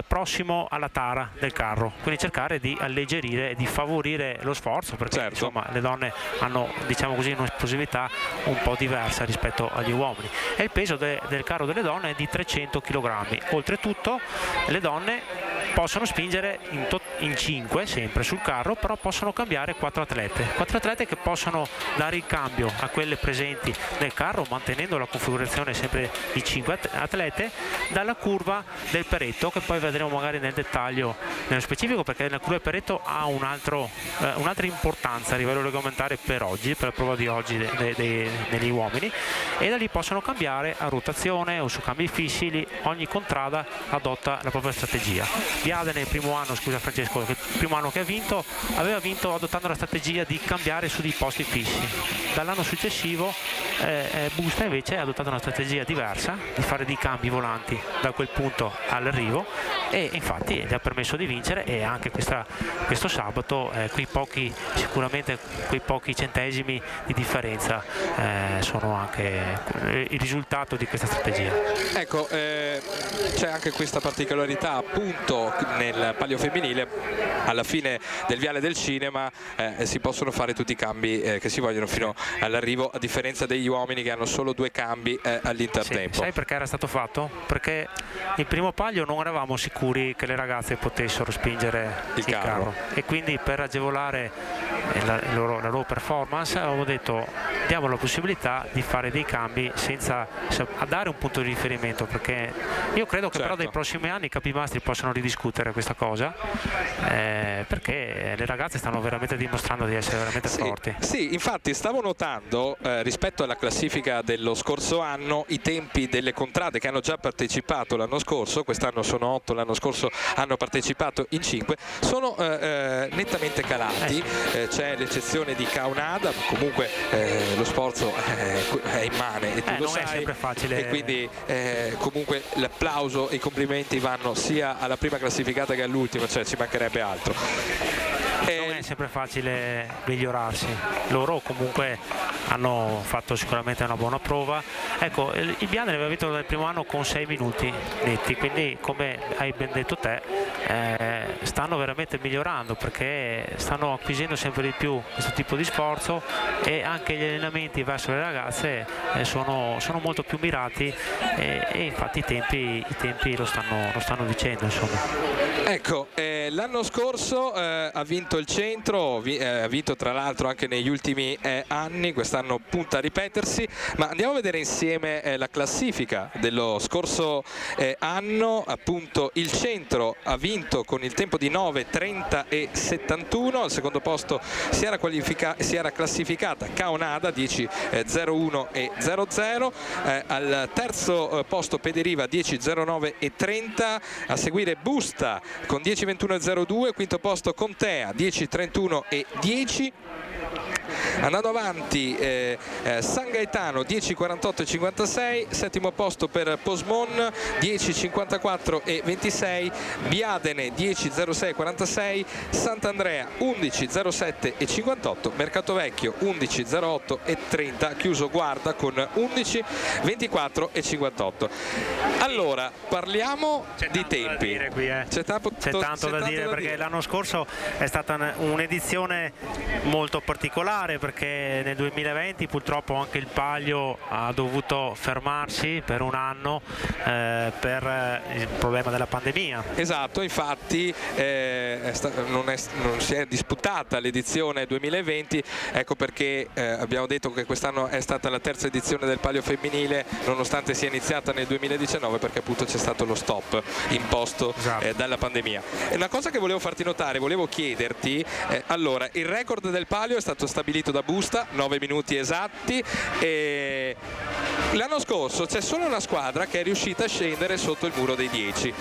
prossimo alla tara del carro, quindi cercare di alleggerire e di favorire lo sforzo, perché insomma le donne hanno, diciamo così, un'esplosività un po' diversa rispetto agli uomini, e il peso del carro delle donne è di 300 kg. Oltretutto le donne possono spingere in 5 sempre sul carro, però possono cambiare 4 atlete che possono dare il cambio a quelle presenti nel carro, mantenendo la configurazione sempre di 5 atlete, dalla curva del Peretto, che poi vedremo magari nel dettaglio, nello specifico, perché la curva del Peretto ha un'altra importanza a livello regolamentare per oggi, per la prova di oggi degli uomini, e da lì possono cambiare a rotazione o su cambi fissi. Ogni contrada adotta la propria strategia. Biadene il primo anno, scusa Francesco, il primo anno che aveva vinto adottando la strategia di cambiare su dei posti fissi. Dall'anno successivo Busta invece ha adottato una strategia diversa, di fare dei cambi volanti da quel punto all'arrivo, e infatti gli ha permesso di vincere. E anche questo sabato sicuramente quei pochi centesimi di differenza sono anche il risultato di questa strategia.
Ecco, c'è anche questa particolarità appunto nel palio femminile: alla fine del Viale del Cinema si possono fare tutti i cambi che si vogliono fino all'arrivo, a differenza degli uomini che hanno solo 2 cambi all'intertempo.
Sì, sai perché era stato fatto? Perché il primo palio non eravamo sicuri che le ragazze potessero spingere il carro, e quindi per agevolare la loro performance avevamo detto: diamo la possibilità di fare dei cambi senza dare un punto di riferimento, perché io credo che però dai prossimi anni i capimastri possano ridiscutere questa cosa, perché le ragazze stanno veramente dimostrando di essere veramente forti.
Sì, infatti stavo notando rispetto alla classifica dello scorso anno i tempi delle contrade che hanno già partecipato l'anno scorso, quest'anno sono 8, l'anno scorso hanno partecipato in 5, sono nettamente calati. C'è l'eccezione di Caunada, comunque lo sforzo è immane e tu lo sai,
è sempre facile,
e quindi comunque l'applauso e i complimenti vanno sia alla prima classificata che all'ultima, cioè ci mancherebbe altro.
Non è sempre facile migliorarsi, loro comunque hanno fatto sicuramente una buona prova. Ecco, il Biadene aveva vinto nel primo anno con 6 minuti netti, quindi come hai ben detto te stanno veramente migliorando, perché stanno acquisendo sempre di più questo tipo di sforzo, e anche gli allenamenti verso le ragazze sono molto più mirati, e infatti i tempi lo stanno dicendo, insomma.
Ecco, l'anno scorso ha vinto il centro, ha vinto tra l'altro anche negli ultimi anni, quest'anno punta a ripetersi, ma andiamo a vedere insieme la classifica dello scorso anno. Appunto il centro ha vinto con il tempo di 9:30 e 71, al secondo posto si era classificata Caunada 10:01 e 00, al terzo posto Pederiva 10:09 e 30, a seguire Busta con 10:21 e 02, quinto posto Contea 10:31 e 10. Andando avanti San Gaetano 10:48 e 56, settimo posto per Posmon 10:54 e 26, Biadene 10:06 e 46, Sant'Andrea 11:07 e 58, Mercato Vecchio 11:08 e 30, chiuso Guarda con 11:24 e 58. Allora parliamo di tempi.
C'è tanto da dire, perché l'anno scorso è stata un'edizione molto particolare, particolare perché nel 2020 purtroppo anche il palio ha dovuto fermarsi per un anno per il problema della pandemia.
Esatto, infatti non si è disputata l'edizione 2020, ecco perché abbiamo detto che quest'anno è stata la terza edizione del palio femminile, nonostante sia iniziata nel 2019, perché appunto c'è stato lo stop imposto dalla pandemia. E una cosa che volevo farti notare, volevo chiederti, allora il record del palio è stato stabilito da Busta, 9 minuti esatti, e l'anno scorso c'è solo una squadra che è riuscita a scendere sotto il muro dei 10.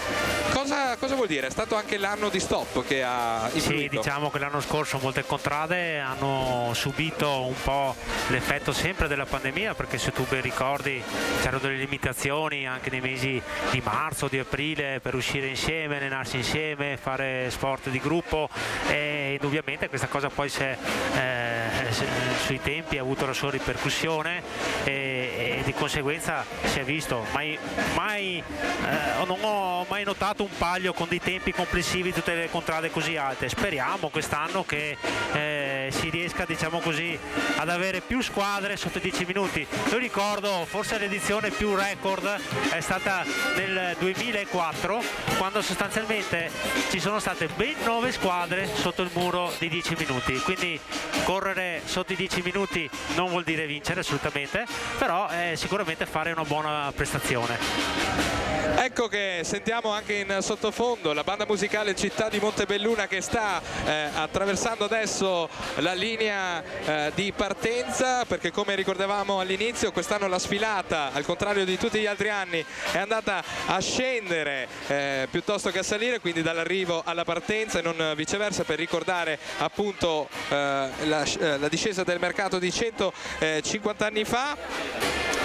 Cosa vuol dire? È stato anche l'anno di stop che ha influito?
Sì, diciamo che l'anno scorso molte contrade hanno subito un po' l'effetto sempre della pandemia, perché se tu ben ricordi c'erano delle limitazioni anche nei mesi di marzo, di aprile, per uscire insieme, allenarsi insieme, fare sport di gruppo, e indubbiamente questa cosa poi sui tempi ha avuto la sua ripercussione e di conseguenza si è visto. Non ho mai notato un palio con dei tempi complessivi tutte le contrade così alte. Speriamo quest'anno che si riesca, diciamo così, ad avere più squadre sotto i 10 minuti. Io ricordo forse l'edizione più record è stata nel 2004, quando sostanzialmente ci sono state ben 9 squadre sotto il muro di 10 minuti, quindi correre sotto i 10 minuti non vuol dire vincere assolutamente, però sicuramente fare una buona prestazione.
Ecco che sentiamo anche in sottofondo la banda musicale Città di Montebelluna che sta attraversando adesso la linea di partenza, perché come ricordavamo all'inizio quest'anno la sfilata, al contrario di tutti gli altri anni, è andata a scendere piuttosto che a salire, quindi dall'arrivo alla partenza e non viceversa, per ricordare appunto la discesa del mercato di 150 anni fa.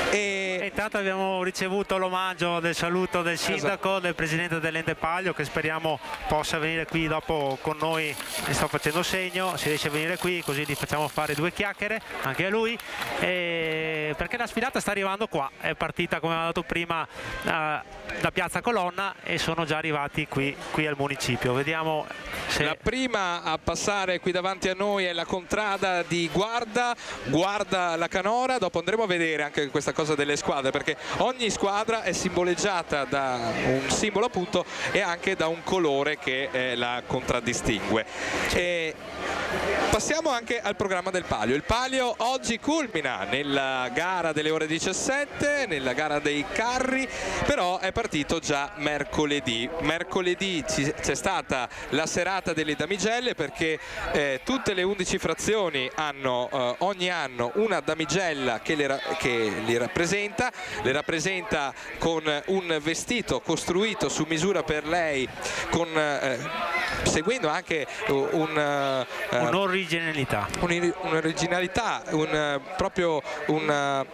E intanto abbiamo ricevuto l'omaggio del saluto del sindaco, del presidente dell'Ente Palio, che speriamo possa venire qui dopo con noi. Mi sto facendo segno, si riesce a venire qui così gli facciamo fare due chiacchiere anche a lui, perché la sfilata sta arrivando qua, è partita come abbiamo detto prima da Piazza Colonna e sono già arrivati qui al municipio. Vediamo se...
La prima a passare qui davanti a noi è la contrada di Guarda la Canora. Dopo andremo a vedere anche questa cosa delle squadre, perché ogni squadra è simboleggiata da un simbolo appunto e anche da un colore che la contraddistingue. E passiamo anche al programma del palio. Il palio oggi culmina nella gara delle ore 17, nella gara dei carri, però è partito già mercoledì. Mercoledì c'è stata la serata delle damigelle, perché tutte le 11 frazioni hanno ogni anno una damigella che li rappresenta, con un vestito costruito su misura per lei, seguendo anche
un'originalità,
proprio un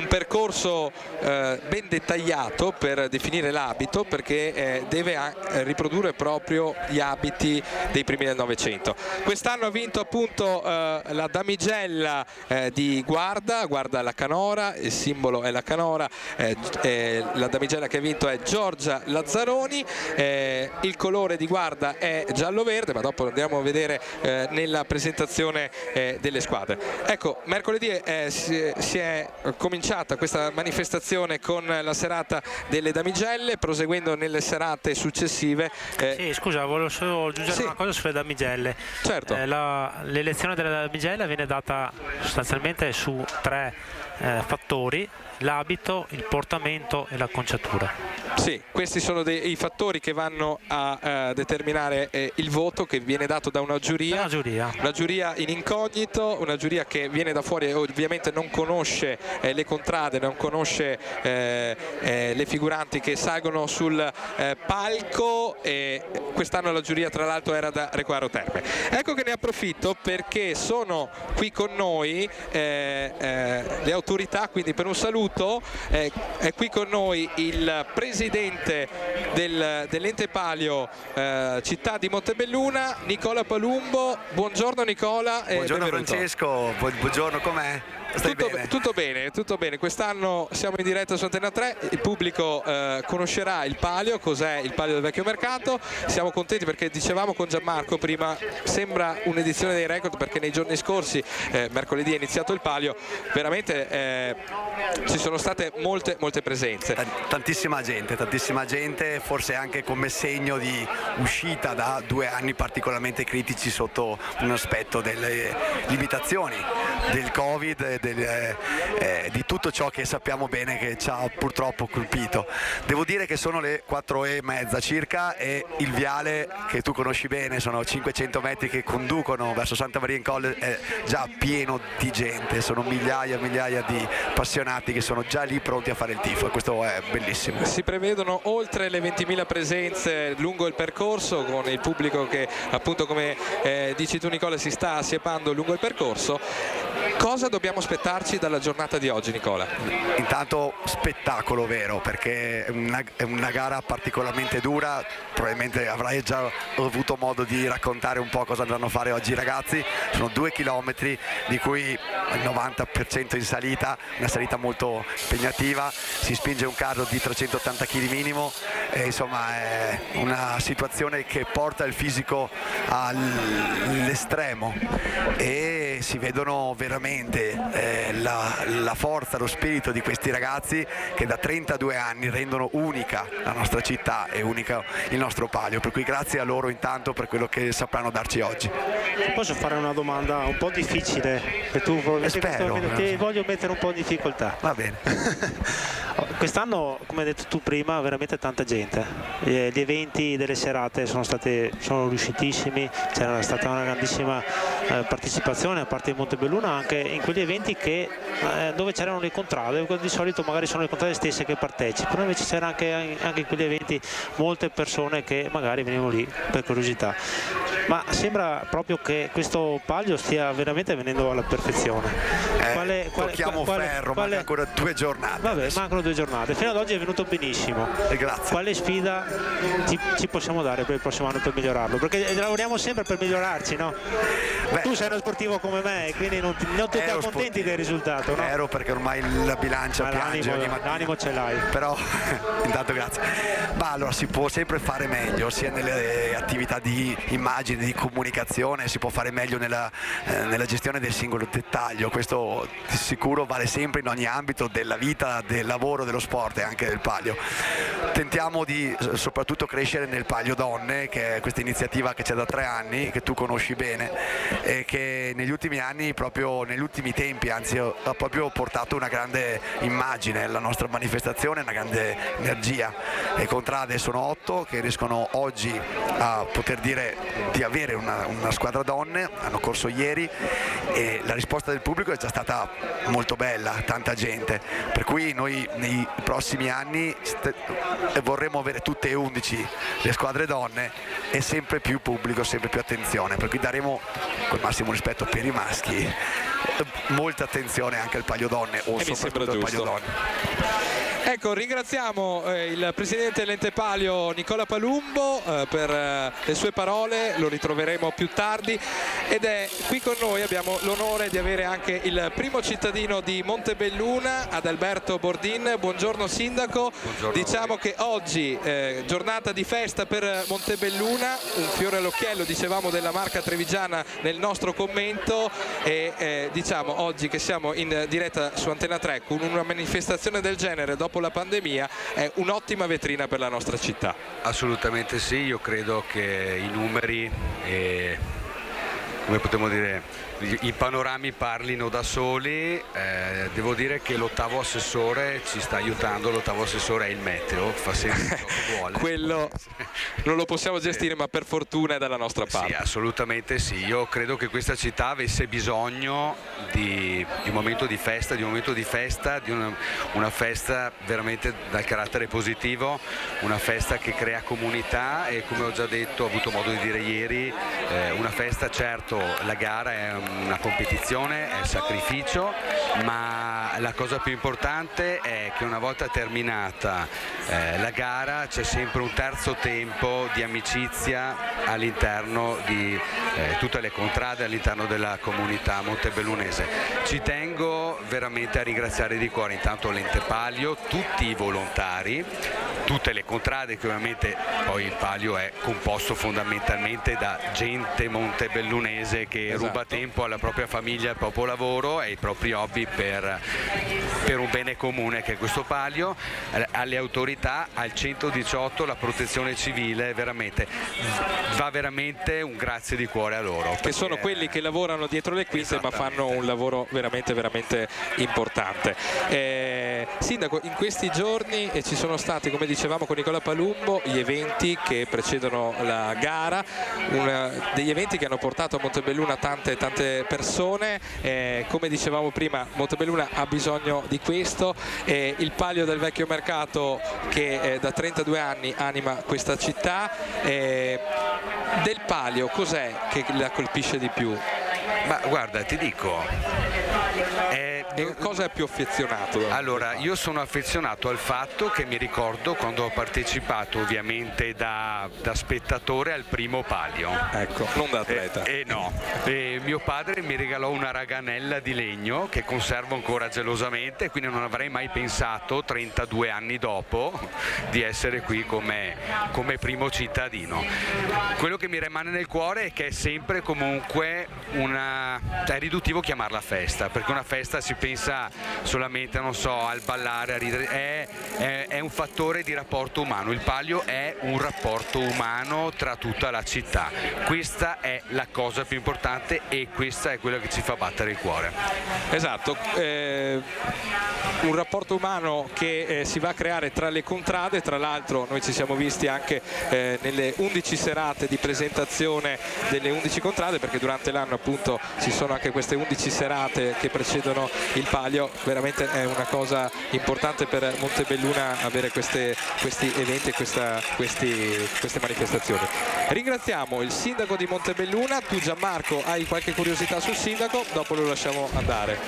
percorso ben dettagliato per definire l'abito, perché deve riprodurre proprio gli abiti dei primi del Novecento. Quest'anno ha vinto appunto la damigella di Guarda la Canora, il simbolo è la Canora, la damigella che ha vinto è Giorgia Lazzaroni, il colore di Guarda è giallo-verde, ma dopo andiamo a vedere nella presentazione delle squadre. Ecco, mercoledì si è cominciata questa manifestazione con la serata delle damigelle, proseguendo nelle serate successive.
Sì, scusa, volevo solo aggiungere una cosa sulle damigelle.
Certo.
L'elezione della damigella viene data sostanzialmente su 3 fattori: l'abito, il portamento e l'acconciatura.
Sì, questi sono i fattori che vanno a determinare il voto, che viene dato da una giuria. Una giuria in incognito, una giuria che viene da fuori e ovviamente non conosce le contrade, non conosce le figuranti che salgono sul palco, e quest'anno la giuria tra l'altro era da Requaro Terme. Ecco che ne approfitto perché sono qui con noi le autorità, quindi per un saluto saluto, è qui con noi il presidente dell'Ente Palio città di Montebelluna, Nicola Palumbo. Buongiorno Nicola.
Buongiorno Francesco, buongiorno, com'è?
Tutto bene. Quest'anno siamo in diretta su Antena 3, il pubblico conoscerà il Palio, cos'è il Palio del Vecchio Mercato. Siamo contenti perché dicevamo con Gianmarco prima, sembra un'edizione dei record, perché nei giorni scorsi, mercoledì è iniziato il Palio, veramente ci sono state molte presenze.
Tantissima gente, forse anche come segno di uscita da 2 anni particolarmente critici sotto un aspetto delle limitazioni del Covid e di tutto ciò che sappiamo bene che ci ha purtroppo colpito. Devo dire che sono le 4:30 circa e il viale che tu conosci bene, sono 500 metri che conducono verso Santa Maria in Colle, è già pieno di gente, sono migliaia di appassionati che sono già lì pronti a fare il tifo, questo è bellissimo.
Si prevedono oltre le 20.000 presenze lungo il percorso, con il pubblico che appunto, come dici tu Nicola, si sta assiepando lungo il percorso. Cosa dobbiamo aspettarci dalla giornata di oggi, Nicola?
Intanto spettacolo vero, perché è una gara particolarmente dura, probabilmente avrai già avuto modo di raccontare un po' cosa andranno a fare oggi i ragazzi. Sono 2 chilometri di cui il 90% in salita, una salita molto impegnativa, si spinge un carro di 380 kg minimo e insomma è una situazione che porta il fisico all'estremo e si vedono veramente la forza, lo spirito di questi ragazzi che da 32 anni rendono unica la nostra città e unica il nostro Palio, per cui grazie a loro intanto per quello che sapranno darci oggi.
Posso fare una domanda un po' difficile che tu ti voglio mettere un po' in difficoltà.
Va bene.
Quest'anno, come hai detto tu prima, veramente tanta gente, gli eventi delle serate sono riuscitissimi, c'era stata una grandissima partecipazione a parte di Montebelluna anche in quegli eventi dove c'erano le contrade, di solito magari sono le contrade stesse che partecipano, invece c'era anche in quegli eventi molte persone che magari venivano lì per curiosità, ma sembra proprio che questo Palio stia veramente venendo alla perfezione.
Tocchiamo ferro, manca ancora 2 giornate.
Vabbè, mancano 2 giornate, fino ad oggi è venuto benissimo.
Grazie.
Quale sfida ci possiamo dare per il prossimo anno per migliorarlo? Perché lavoriamo sempre per migliorarci, no? Tu sei uno sportivo come me, quindi non ti accontenti del risultato, no?
Vero, perché ormai la bilancia piange ogni mattina.
L'animo ce l'hai.
Però, intanto grazie. Ma allora si può sempre fare meglio, sia nelle attività di immagine, di comunicazione, si può fare meglio nella gestione del singolo dettaglio, questo di sicuro vale sempre in ogni ambito della vita, del lavoro, dello sport e anche del Palio. Tentiamo di soprattutto crescere nel Palio Donne, che è questa iniziativa che c'è da 3 anni, che tu conosci bene e che negli ultimi anni, proprio negli ultimi tempi anzi, ha proprio portato una grande immagine, la nostra manifestazione, una grande energia. Le contrade sono 8 che riescono oggi a poter dire di avere una squadra donne, hanno corso ieri e la risposta del pubblico è già stata molto bella, tanta gente, per cui noi nei prossimi anni vorremmo avere tutte e 11 le squadre donne e sempre più pubblico, sempre più attenzione, per cui daremo, col massimo rispetto per i maschi, molta attenzione anche al Palio Donne o soprattutto al Palio Donne.
Ecco, ringraziamo il presidente dell'Ente Palio Nicola Palumbo per le sue parole, lo ritroveremo più tardi, ed è qui con noi, abbiamo l'onore di avere anche il primo cittadino di Montebelluna, Adalberto Bordin. Buongiorno sindaco. Buongiorno. Diciamo che oggi giornata di festa per Montebelluna, un fiore all'occhiello dicevamo della marca trevigiana nel nostro commento, e diciamo oggi che siamo in diretta su Antena 3 con una manifestazione del genere dopo la pandemia è un'ottima vetrina per la nostra città.
Assolutamente sì, io credo che i numeri come potremmo dire, i panorami parlino da soli. Devo dire che l'8º assessore ci sta aiutando, l'8º assessore è il meteo, fa sempre ciò che vuole.
Quello non lo possiamo gestire, ma per fortuna è dalla nostra parte.
Sì, assolutamente sì, io credo che questa città avesse bisogno di un momento di festa, di una festa veramente dal carattere positivo, una festa che crea comunità e, come ho già detto, ho avuto modo di dire ieri, una festa certo certo la gara è una competizione, è un sacrificio, ma la cosa più importante è che una volta terminata la gara c'è sempre un terzo tempo di amicizia all'interno di tutte le contrade, all'interno della comunità montebellunese. Ci tengo veramente a ringraziare di cuore intanto l'Ente Palio, tutti i volontari, tutte le contrade, che ovviamente poi il Palio è composto fondamentalmente da gente montebellunese che ruba tempo alla propria famiglia, al proprio lavoro e ai propri hobby per un bene comune che è questo Palio, alle autorità, al 118, la protezione civile, veramente va veramente un grazie di cuore a loro.
Che sono quelli che lavorano dietro le quinte ma fanno un lavoro veramente importante. Sindaco, in questi giorni ci sono stati, come dicevamo con Nicola Palumbo, gli eventi che precedono la gara, degli eventi che hanno portato a Montebelluna tante persone, come dicevamo prima Montebelluna ha bisogno di questo, il Palio del Vecchio Mercato che da 32 anni anima questa città. Del Palio cos'è che la colpisce di più?
Ma guarda, ti dico,
cosa è più affezionato?
Allora, io sono affezionato al fatto che mi ricordo quando ho partecipato ovviamente da spettatore al primo Palio.
Ecco, non da atleta.
No, mio padre mi regalò una raganella di legno che conservo ancora gelosamente, quindi non avrei mai pensato 32 anni dopo di essere qui come primo cittadino. Quello che mi rimane nel cuore è che è sempre comunque è riduttivo chiamarla festa, perché una festa si pensa solamente, non so, al ballare, a ridere, è un fattore di rapporto umano. Il Palio è un rapporto umano tra tutta la città, questa è la cosa più importante e questa è quella che ci fa battere il cuore.
Esatto, un rapporto umano che si va a creare tra le contrade. Tra l'altro noi ci siamo visti anche nelle 11 serate di presentazione delle 11 contrade, perché durante l'anno appunto ci sono anche queste 11 serate che precedono il Palio. Veramente è una cosa importante per Montebelluna avere questi eventi e queste manifestazioni. Ringraziamo il sindaco di Montebelluna. Tu, Gianmarco, hai qualche curiosità sul sindaco? Dopo lo lasciamo andare.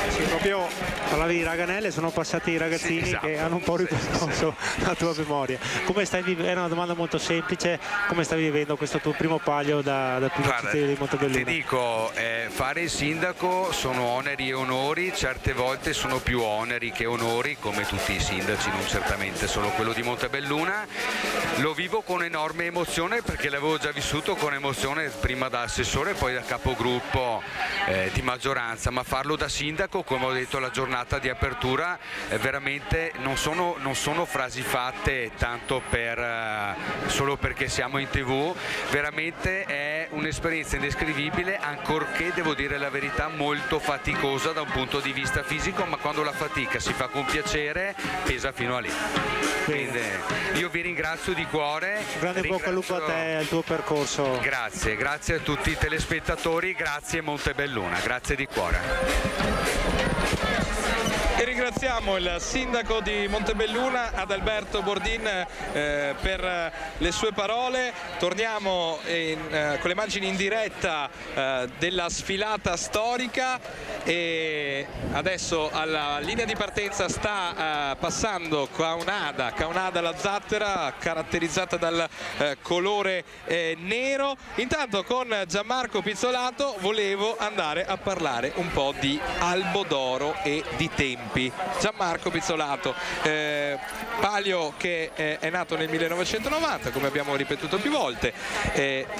Sì, proprio parlavi di raganelle, sono passati i ragazzini, sì, esatto, che hanno un po' ripercorso la tua memoria. Come stai vivendo? È una domanda molto semplice, come stai vivendo questo tuo primo Palio da primo cittadino di Montebelluna?
Ti dico, fare il sindaco sono oneri e onori, certe volte sono più oneri che onori, come tutti i sindaci, non certamente solo quello di Montebelluna. Lo vivo con enorme emozione perché l'avevo già vissuto con emozione prima da assessore e poi da capogruppo di maggioranza, ma farlo da sindaco, come ho detto la giornata di apertura, veramente non sono frasi fatte tanto solo perché siamo in TV, veramente è un'esperienza indescrivibile, ancorché, devo dire la verità, molto faticosa da un punto di vista fisico, ma quando la fatica si fa con piacere pesa fino a lì. Quindi io vi ringrazio di cuore.
Grande bocca al lupo a te e al tuo percorso.
Grazie a tutti i telespettatori, grazie Montebelluna, grazie di cuore.
E ringraziamo il sindaco di Montebelluna, Adalberto Bordin, per le sue parole. Torniamo con le immagini in diretta della sfilata storica e adesso alla linea di partenza sta passando Caunada la zattera, caratterizzata dal colore nero. Intanto con Gianmarco Pizzolato volevo andare a parlare un po' di Albo d'Oro e di tempi. Gianmarco Pizzolato, Palio che è nato nel 1990, come abbiamo ripetuto più volte,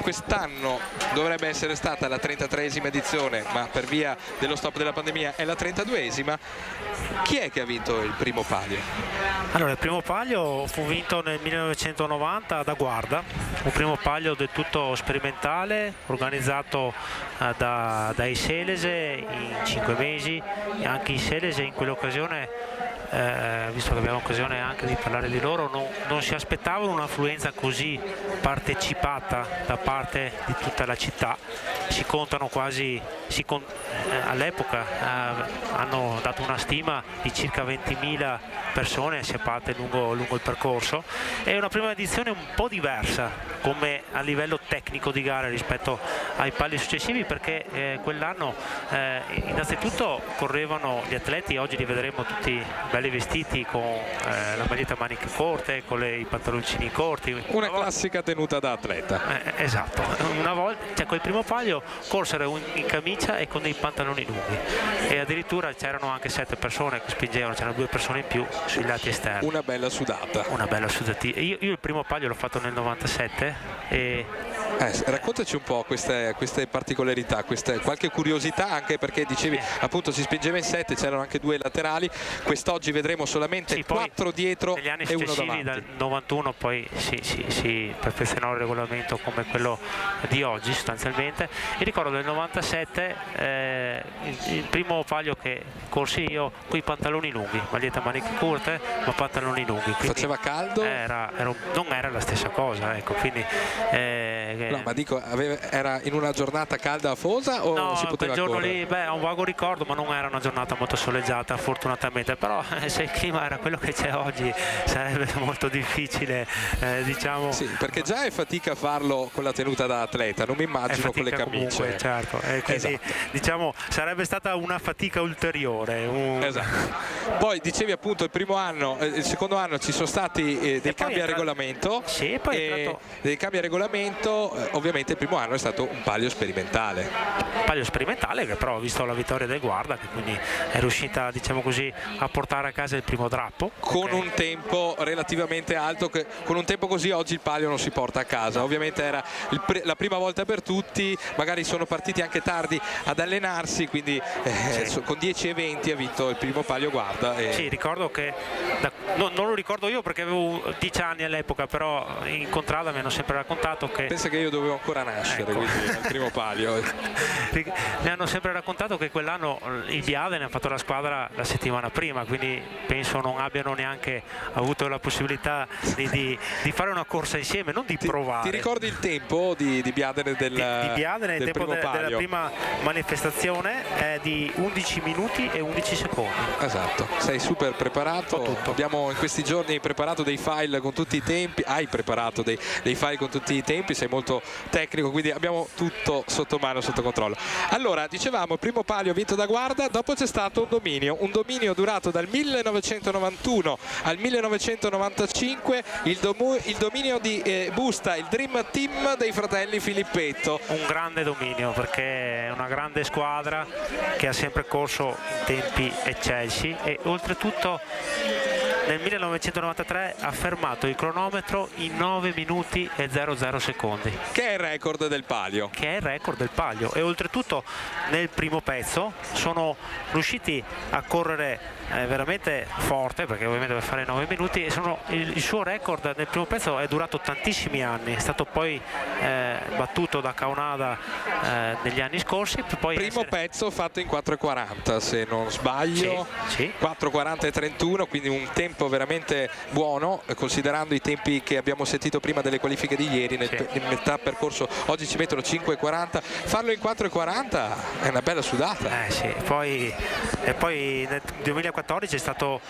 quest'anno dovrebbe essere stata la 33esima edizione, ma per via dello stop della pandemia è la 32esima. Chi è che ha vinto il primo Palio?
Allora, il primo Palio fu vinto nel 1990 da Guarda, un primo Palio del tutto sperimentale, organizzato dai Selese in 5 mesi, e anche i Selese in quell'occasione visto che abbiamo occasione anche di parlare di loro, non si aspettavano un'affluenza così partecipata da parte di tutta la città. Si contano quasi, all'epoca hanno dato una stima di circa 20.000 persone assiepate lungo il percorso. È una prima edizione un po' diversa come a livello tecnico di gara rispetto ai palli successivi, perché quell'anno innanzitutto correvano gli atleti, oggi li vedremo tutti belli vestiti con la maglietta a maniche corte, con i pantaloncini corti.
Una classica tenuta da atleta.
Esatto, una volta, cioè, col primo palio corsero in camicia e con dei pantaloni lunghi, e addirittura c'erano anche 7 persone che spingevano, c'erano 2 persone in più sui lati esterni.
Una bella sudata.
Una bella sudatina. Io il primo palio l'ho fatto nel 97 e...
raccontaci un po' queste particolarità, qualche curiosità, anche perché dicevi appunto si spingeva in 7, c'erano anche 2 laterali, quest'oggi vedremo solamente 4 dietro
negli anni
e 1
successivi,
davanti.
dal 91 poi si perfezionò il regolamento come quello di oggi sostanzialmente, e ricordo del 97 il primo palio che corsi io con i pantaloni lunghi, maglietta a maniche corte ma pantaloni lunghi.
Faceva caldo?
Non era la stessa cosa, ecco, quindi
no, ma dico, era in una giornata calda afosa o
no,
si poteva
quel giorno
correre?
lì, ho un vago ricordo, ma non era una giornata molto soleggiata fortunatamente, però se il clima era quello che c'è oggi sarebbe molto difficile, diciamo.
Sì, perché già è fatica farlo con la tenuta da atleta, non mi immagino con le camicie.
Comunque, certo, quindi
esatto.
diciamo sarebbe stata una fatica ulteriore.
Esatto. Poi dicevi appunto il primo anno, il secondo anno ci sono stati dei cambi a regolamento.
Sì, poi
dei cambi a regolamento, ovviamente il primo anno è stato un palio sperimentale.
Palio sperimentale che però ha visto la vittoria del Guarda, che quindi è riuscita, diciamo così, a portare a casa il primo drappo.
Con un tempo relativamente alto, che con un tempo così oggi il palio non si porta a casa. Ovviamente era la prima volta per tutti, magari sono partiti anche tardi ad allenarsi, quindi con 10 eventi ha vinto il primo palio Guarda.
Sì, ricordo che, non lo ricordo io perché avevo 10 anni all'epoca, però in contrada mi hanno sempre raccontato che...
Pensa che io dovevo ancora nascere,
ecco.
Quindi al primo palio.
Mi hanno sempre raccontato che quell'anno il Biadene ha fatto la squadra la settimana prima, quindi penso non abbiano neanche avuto la possibilità di fare una corsa insieme, non di provare.
Ti ricordi il tempo di Biadene
di Biadene, il tempo della prima manifestazione è di 11 minuti e 11 secondi.
Esatto, sei super preparato. Abbiamo in questi giorni preparato dei file con tutti i tempi, hai preparato dei file con tutti i tempi, sei molto tecnico, quindi abbiamo tutto sotto mano, sotto controllo. Allora, dicevamo, il primo palio vinto da Guarda, dopo c'è stato un dominio durato dal 1991 al 1995, il dominio di Busta, il Dream Team dei fratelli Filippetto.
Un grande dominio, perché è una grande squadra che ha sempre corso in tempi eccelsi e oltretutto nel 1993 ha fermato il cronometro in 9 minuti e 00 secondi.
Che è il record del palio.
Che è il record del palio, e oltretutto nel primo pezzo sono riusciti a correre veramente forte, perché ovviamente deve fare 9 minuti, e il suo record nel primo pezzo è durato tantissimi anni, è stato poi battuto da Caonada negli anni scorsi.
Primo pezzo fatto in 4,40 se non sbaglio,
sì.
4,40 e 31, quindi un tempo veramente buono, considerando i tempi che abbiamo sentito prima delle qualifiche di ieri, in metà percorso oggi ci mettono 5,40, farlo in 4,40 è una bella sudata.
Sì. Poi nel 2014 è stato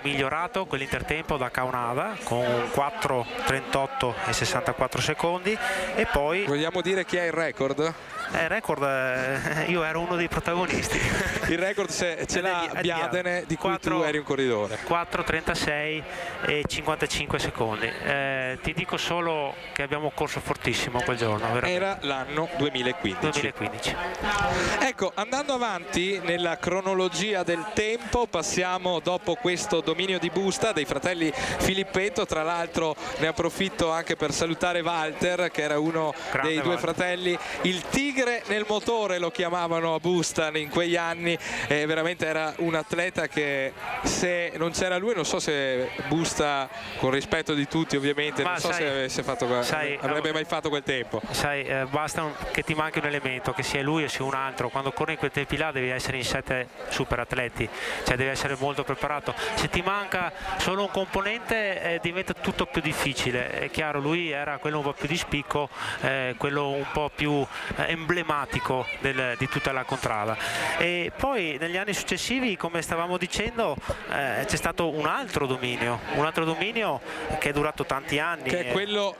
migliorato quell'intertempo da Caonada con 4,38 e 64 secondi, e poi...
Vogliamo dire chi ha il record?
Il record, io ero uno dei protagonisti.
Il record ce l'ha Biadene, di cui tu eri un corridore.
4,36 e 55 secondi. Ti dico solo che abbiamo corso fortissimo quel giorno. Veramente.
Era l'anno 2015. Ecco, andando avanti nella cronologia del tempo, passiamo dopo questo dominio di Busta dei fratelli Filippetto. Tra l'altro ne approfitto anche per salutare Walter, che era uno dei due fratelli, il Tigre tigre nel motore lo chiamavano a Busta in quegli anni, e veramente era un atleta che, se non c'era lui, non so se Busta, con rispetto di tutti ovviamente, non so se avesse fatto, avrebbe mai fatto quel tempo.
Sai, basta che ti manchi un elemento, che sia lui o sia un altro. Quando corri in quei tempi là devi essere in 7 super atleti, cioè devi essere molto preparato. Se ti manca solo un componente diventa tutto più difficile. È chiaro, lui era quello un po' più di spicco, quello un po' più emblematico di tutta la contrada. E poi negli anni successivi, come stavamo dicendo, c'è stato un altro dominio che è durato tanti anni,
che è quello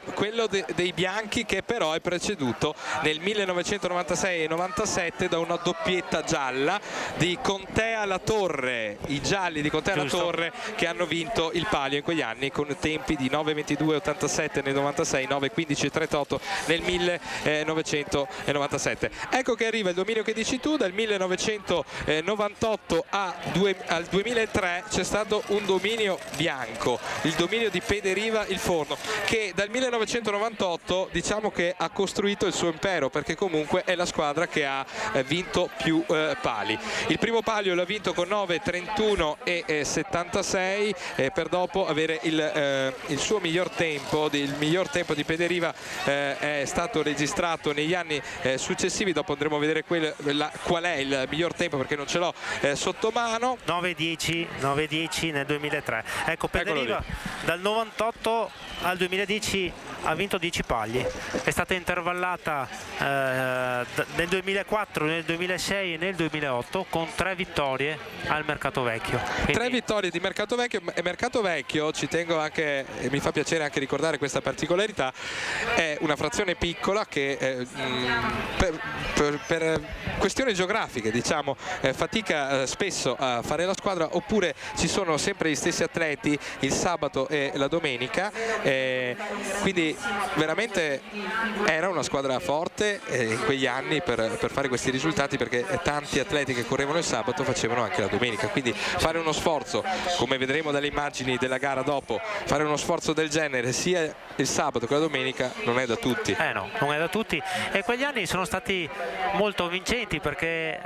dei bianchi, che però è preceduto nel 1996 e 97 da una doppietta gialla di Contea La Torre, i gialli di Contea La Torre, che hanno vinto il palio in quegli anni con tempi di 9:22,87 nel 96, 9:15,38 nel 1997. Ecco che arriva il dominio che dici tu. Dal 1998 al 2003 c'è stato un dominio bianco, il dominio di Pederiva il Forno, che dal 1998 diciamo che ha costruito il suo impero, perché comunque è la squadra che ha vinto più pali. Il primo palio l'ha vinto con 9:31,76 per dopo avere il suo miglior tempo. Il miglior tempo di Pederiva è stato registrato negli anni successivi. Dopo andremo a vedere qual è il miglior tempo, perché non ce l'ho sotto mano.
9:10 nel 2003. Ecco, Pederiva dal 98 al 2010 ha vinto 10 pagli, è stata intervallata nel 2004, nel 2006 e nel 2008 con 3 vittorie al Mercato Vecchio. Quindi... 3
vittorie di Mercato Vecchio. E Mercato Vecchio, ci tengo anche, e mi fa piacere anche ricordare questa particolarità, è una frazione piccola che per questioni geografiche, diciamo, fatica spesso a fare la squadra, oppure ci sono sempre gli stessi atleti il sabato e la domenica, quindi veramente era una squadra forte in quegli anni per fare questi risultati, perché tanti atleti che correvano il sabato facevano anche la domenica. Quindi fare uno sforzo, come vedremo dalle immagini della gara dopo, fare uno sforzo del genere sia il sabato che la domenica non è da tutti.
No, non è da tutti, e quegli anni sono stati molto vincenti, perché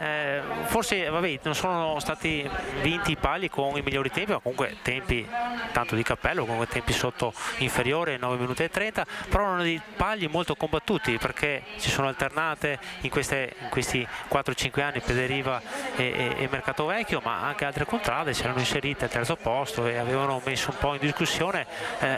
forse non sono stati vinti i pali con i migliori tempi, ma comunque tempi tanto di cappello, comunque tempi sotto inferiore, 9 minuti e 30, però erano dei pagli molto combattuti, perché si sono alternate in questi 4-5 anni Pederiva e Mercato Vecchio, ma anche altre contrade si erano inserite al terzo posto e avevano messo un po' in discussione cioè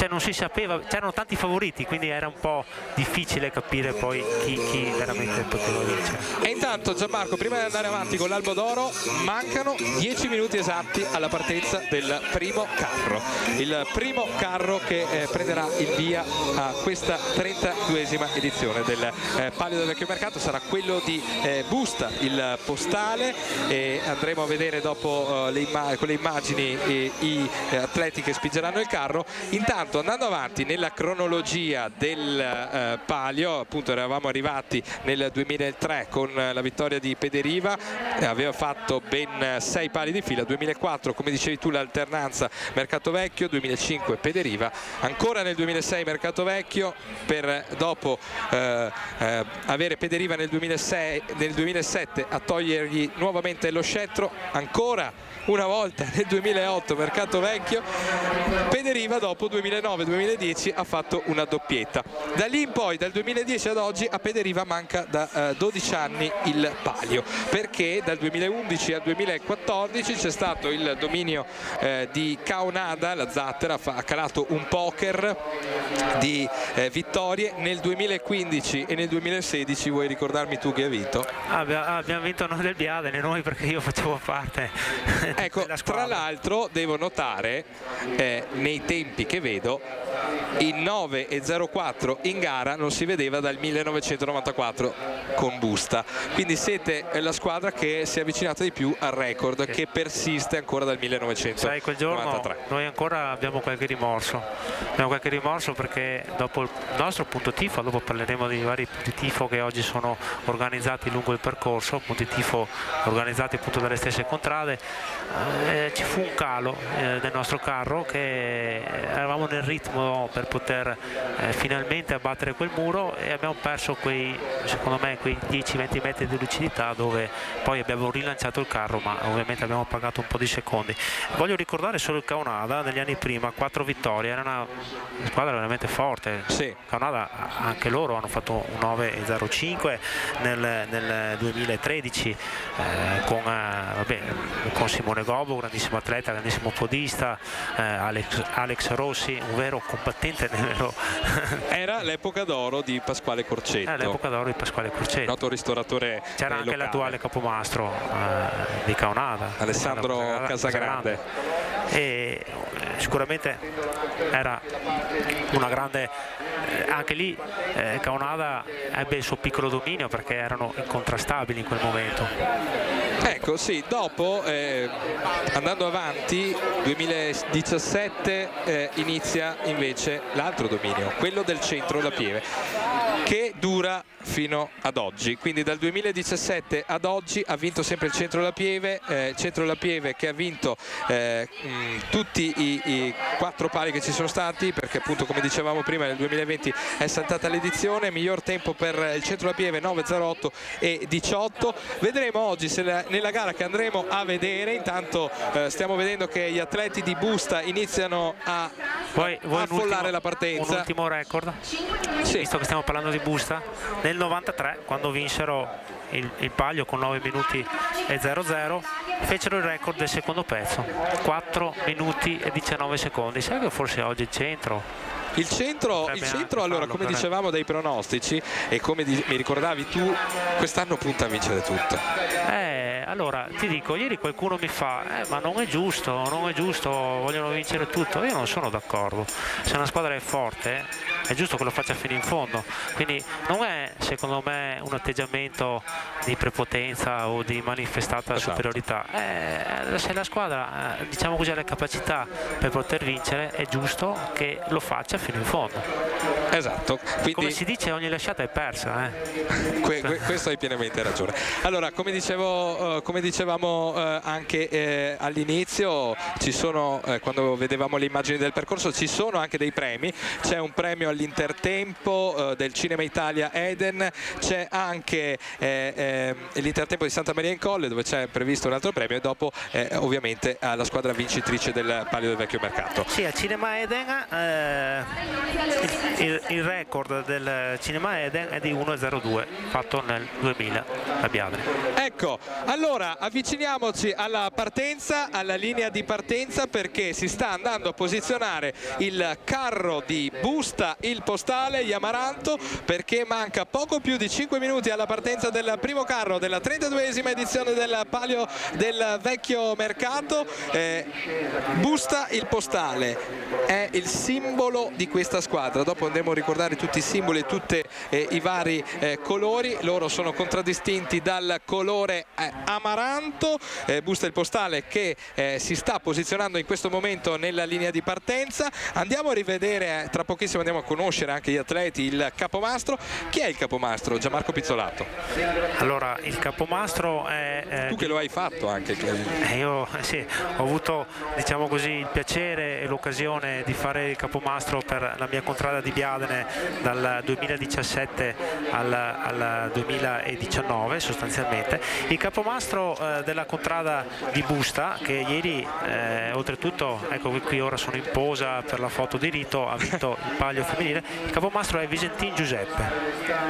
non si sapeva, c'erano tanti favoriti, quindi era un po' difficile capire poi chi veramente poteva vincere.
E intanto, Gianmarco, prima di andare avanti con l'Albo d'Oro, mancano 10 minuti esatti alla partenza del primo carro, il primo carro che prenderà il via a questa 32esima edizione del Palio del Vecchio Mercato. Sarà quello di Busta, il postale, e andremo a vedere dopo con le immagini i atleti che spingeranno il carro. Intanto, andando avanti nella cronologia del palio, appunto eravamo arrivati nel 2003 con la vittoria di Pederiva, aveva fatto ben 6 pali di fila. 2004, come dicevi tu, l'alternanza Mercato Vecchio, 2005 Pederiva, ancora nel 2006 Mercato Vecchio, per dopo avere Pederiva nel 2007 a togliergli nuovamente lo scettro, ancora una volta nel 2008 Mercato Vecchio. Pederiva dopo 2009-2010 ha fatto una doppietta. Da lì in poi, dal 2010 ad oggi, a Pederiva manca da 12 anni il palio, perché dal 2011 al 2014 c'è stato il dominio di Caonada, la zattera ha calato un poker di vittorie. Nel 2015 e nel 2016 vuoi ricordarmi tu chi ha vinto?
Abbiamo vinto noi del Biadene, noi, perché io facevo parte.
Ecco, tra l'altro devo notare nei tempi che vedo, in 9:04 in gara non si vedeva dal 1994 con Busta, quindi siete la squadra che si è avvicinata di più al record, che persiste ancora dal 1993.
Sai, quel giorno noi ancora abbiamo qualche rimorso, perché dopo il nostro punto tifo, dopo parleremo dei vari punti tifo che oggi sono organizzati lungo il percorso, punti tifo organizzati appunto dalle stesse contrade, ci fu un calo nel nostro carro, che eravamo nel ritmo per poter finalmente abbattere quel muro, e abbiamo perso secondo me quei 10-20 metri di lucidità, dove poi abbiamo rilanciato il carro, ma ovviamente abbiamo pagato un po' di secondi. Voglio ricordare solo il Caonada negli anni prima, 4 vittorie, era una squadra veramente forte.
Sì.
Caonada, anche loro hanno fatto un 9,05 nel 2013 con Simone Gobbo, grandissimo atleta, grandissimo podista, Alex Rossi, un vero combattente
Era l'epoca d'oro di Pasquale Corcetto.
L'epoca d'oro di Pasquale Corcetto.
Noto ristoratore
C'era anche
locale.
l'attuale capomastro di Caonada,
Alessandro Casagrande.
E sicuramente era una grande, anche lì Caonada ebbe il suo piccolo dominio perché erano incontrastabili in quel momento.
Ecco, sì, dopo andando avanti 2017 inizia invece l'altro dominio, quello del centro La Pieve, che dura fino ad oggi. Quindi dal 2017 ad oggi ha vinto sempre il centro La Pieve, che ha vinto tutti i 4 pali che ci sono stati, perché appunto, come dicevamo prima, nel 2020 è saltata l'edizione. Miglior tempo per il centro La Pieve 9:08 e 18. Vedremo oggi se nella gara che andremo a vedere, intanto stiamo vedendo che gli atleti di Busta iniziano a affollare la partenza.
Un ultimo record,
sì.
Visto che stiamo parlando di Busta, nel 93, quando vinsero il Palio con 9 minuti e 00, fecero il record del secondo pezzo, 4 minuti e 19 secondi. Sai che forse oggi il centro allora, come dicevamo dai pronostici e come mi ricordavi tu, quest'anno punta a vincere tutto. Allora ti dico, ieri qualcuno mi fa ma non è giusto, vogliono vincere tutto. Io non sono d'accordo. Se una squadra è forte è giusto che lo faccia fino in fondo, quindi non è, secondo me, un atteggiamento di prepotenza o di manifestata superiorità. Se la squadra, diciamo così, ha le capacità per poter vincere, è giusto che lo faccia fino in fondo.
Esatto. Quindi,
come si dice, ogni lasciata è persa.
Questo hai pienamente ragione. Allora, come dicevamo anche all'inizio, ci sono, quando vedevamo le immagini del percorso, ci sono anche dei premi. C'è un premio all'Intertempo del Cinema Italia Eden, c'è anche l'Intertempo di Santa Maria in Colle, dove c'è previsto un altro premio, e dopo ovviamente alla squadra vincitrice del Palio del Vecchio Mercato.
Sì, al Cinema Eden il record del Cinema Eden è di 1,02 fatto nel 2000 a Biadri.
Ecco, allora avviciniamoci alla partenza, alla linea di partenza, perché si sta andando a posizionare il carro di Busta, il Postale, gli Amaranto, perché manca poco più di 5 minuti alla partenza del primo carro della 32esima edizione del Palio del Vecchio Mercato. Busta, il Postale è il simbolo di questa squadra. Dopo andremo a ricordare tutti i simboli e tutti i vari colori. Loro sono contraddistinti dal colore amaranto. Busta, il Postale, che si sta posizionando in questo momento nella linea di partenza. Andiamo a rivedere, tra pochissimo andiamo a conoscere anche gli atleti, il capomastro. Chi è il capomastro? Gianmarco Pizzolato.
Allora, il capomastro è...
tu che lo hai fatto anche.
Io sì, ho avuto, diciamo così, il piacere e l'occasione di fare il capomastro per la mia contrada di Biadene dal 2017 al 2019 sostanzialmente. Il capomastro della contrada di Busta, che ieri oltretutto, ecco qui ora sono in posa per la foto di rito, ha vinto il Palio femminile. Il capomastro è Visentin Giuseppe.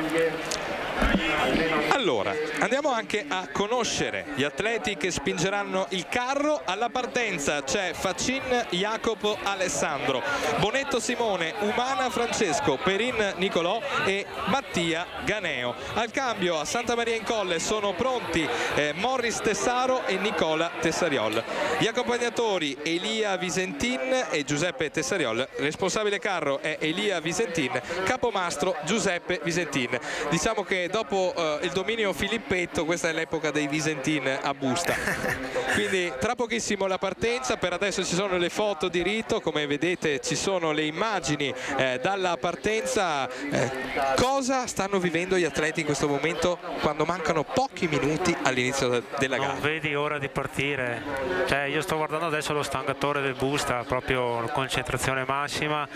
Allora, andiamo anche a conoscere gli atleti che spingeranno il carro. Alla partenza c'è Facin Jacopo Alessandro, Bonetto Simone, Umana Francesco, Perin Nicolò e Mattia Ganeo. Al cambio a Santa Maria in Colle sono pronti Morris Tessaro e Nicola Tessariol. Gli accompagnatori Elia Visentin e Giuseppe Tessariol. Responsabile carro è Elia Visentin, capomastro Giuseppe Visentin. Diciamo che dopo il dominio Filippetto questa è l'epoca dei Visentin a Busta. Quindi tra pochissimo la partenza, per adesso ci sono le foto di rito, come vedete ci sono le immagini dalla partenza. Cosa stanno vivendo gli atleti in questo momento quando mancano pochi minuti all'inizio della gara?
Non vedi ora di partire, cioè io sto guardando adesso lo stangatore del Busta, proprio concentrazione massima,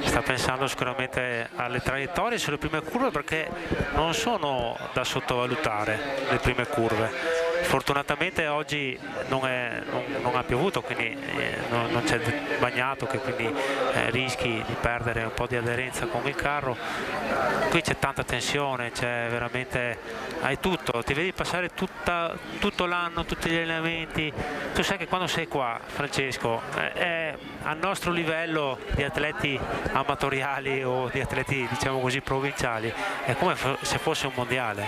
sta pensando sicuramente alle traiettorie sulle prime curve, perché non sono da sottovalutare le prime curve. Fortunatamente oggi non ha piovuto, quindi non c'è bagnato, che quindi rischi di perdere un po' di aderenza con il carro. Qui c'è tanta tensione, c'è veramente, hai tutto, ti vedi passare tutto l'anno, tutti gli allenamenti. Tu sai che quando sei qua, Francesco, è al nostro livello di atleti amatoriali o di atleti, diciamo così, provinciali, è come se fosse un mondiale,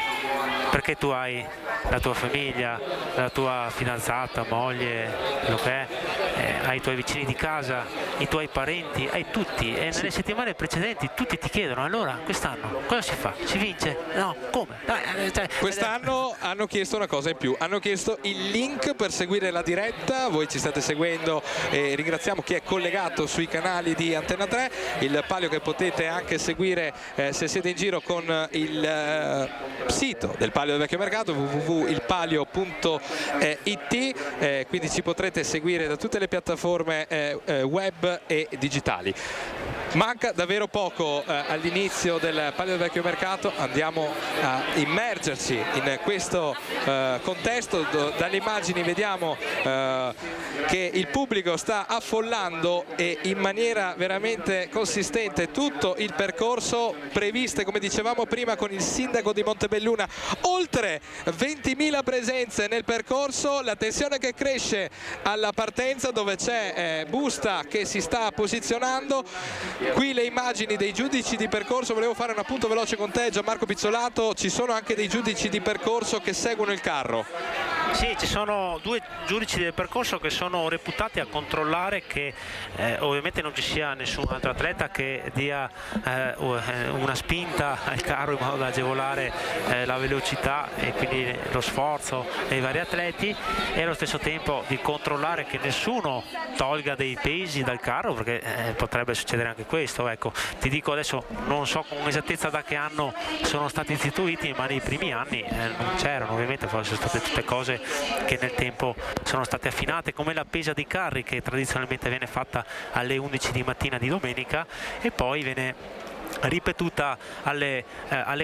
perché tu hai la tua famiglia, la tua fidanzata, moglie, quello che è, hai i tuoi vicini di casa, i tuoi parenti, hai tutti, e nelle settimane precedenti tutti ti chiedono: allora quest'anno cosa si fa? Si vince? No, come?
Quest'anno hanno chiesto una cosa in più, hanno chiesto il link per seguire la diretta. Voi ci state seguendo e ringraziamo chi è collegato sui canali di Antenna 3, il palio che potete anche seguire se siete in giro con il sito del Palio del Vecchio Mercato, www.ilpalio.it, quindi ci potrete seguire da tutte le piattaforme web e digitali. Manca davvero poco all'inizio del Palio del Vecchio Mercato, andiamo a immergerci in questo contesto. Dalle immagini vediamo che il pubblico sta affollando e in maniera veramente consistente tutto il percorso, previste come dicevamo prima con il sindaco di Montebelluna oltre 20.000 presenze nel percorso, la tensione che cresce alla partenza dove c'è Busta che si sta posizionando. Qui le immagini dei giudici di percorso, volevo fare un appunto veloce con te Gianmarco Pizzolato, ci sono anche dei giudici di percorso che seguono il carro.
Sì, ci sono due giudici del percorso che sono reputati a controllare che ovviamente non ci sia nessun altro atleta che dia una spinta al carro in modo da agevolare la velocità e quindi lo sforzo dei vari atleti, e allo stesso tempo di controllare che nessuno tolga dei pesi dal carro, perché potrebbe succedere anche questo. Ecco, ti dico adesso, non so con esattezza da che anno sono stati istituiti, ma nei primi anni non c'erano, ovviamente sono state tutte cose che nel tempo sono state affinate, come la pesa dei carri che tradizionalmente viene fatta alle 11 di mattina di domenica e poi viene ripetuta alle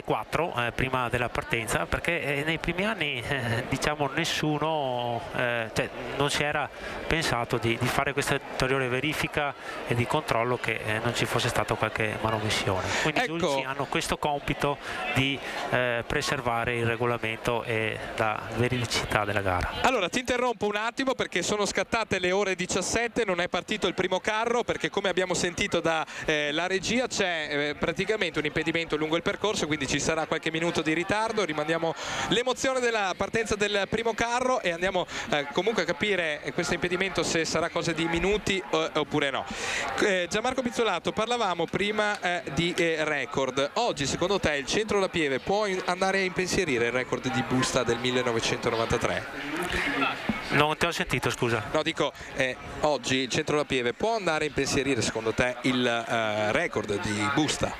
4 prima della partenza, perché nei primi anni diciamo nessuno, cioè non si era pensato di fare questa ulteriore verifica e di controllo, che non ci fosse stata qualche manomissione. Quindi ecco, i giudici hanno questo compito di preservare il regolamento e la veridicità della gara.
Allora ti interrompo un attimo perché sono scattate le ore 17, non è partito il primo carro perché, come abbiamo sentito da la regia, c'è praticamente un impedimento lungo il percorso, quindi ci sarà qualche minuto di ritardo. Rimandiamo l'emozione della partenza del primo carro e andiamo comunque a capire questo impedimento se sarà cosa di minuti oppure no. Gianmarco Pizzolato, parlavamo prima di record. Oggi secondo te il Centro La Pieve può andare a impensierire il record di Busta del 1993?
Non ti ho sentito, scusa.
No, dico, oggi il Centro La Pieve può andare a impensierire secondo te il record di Busta?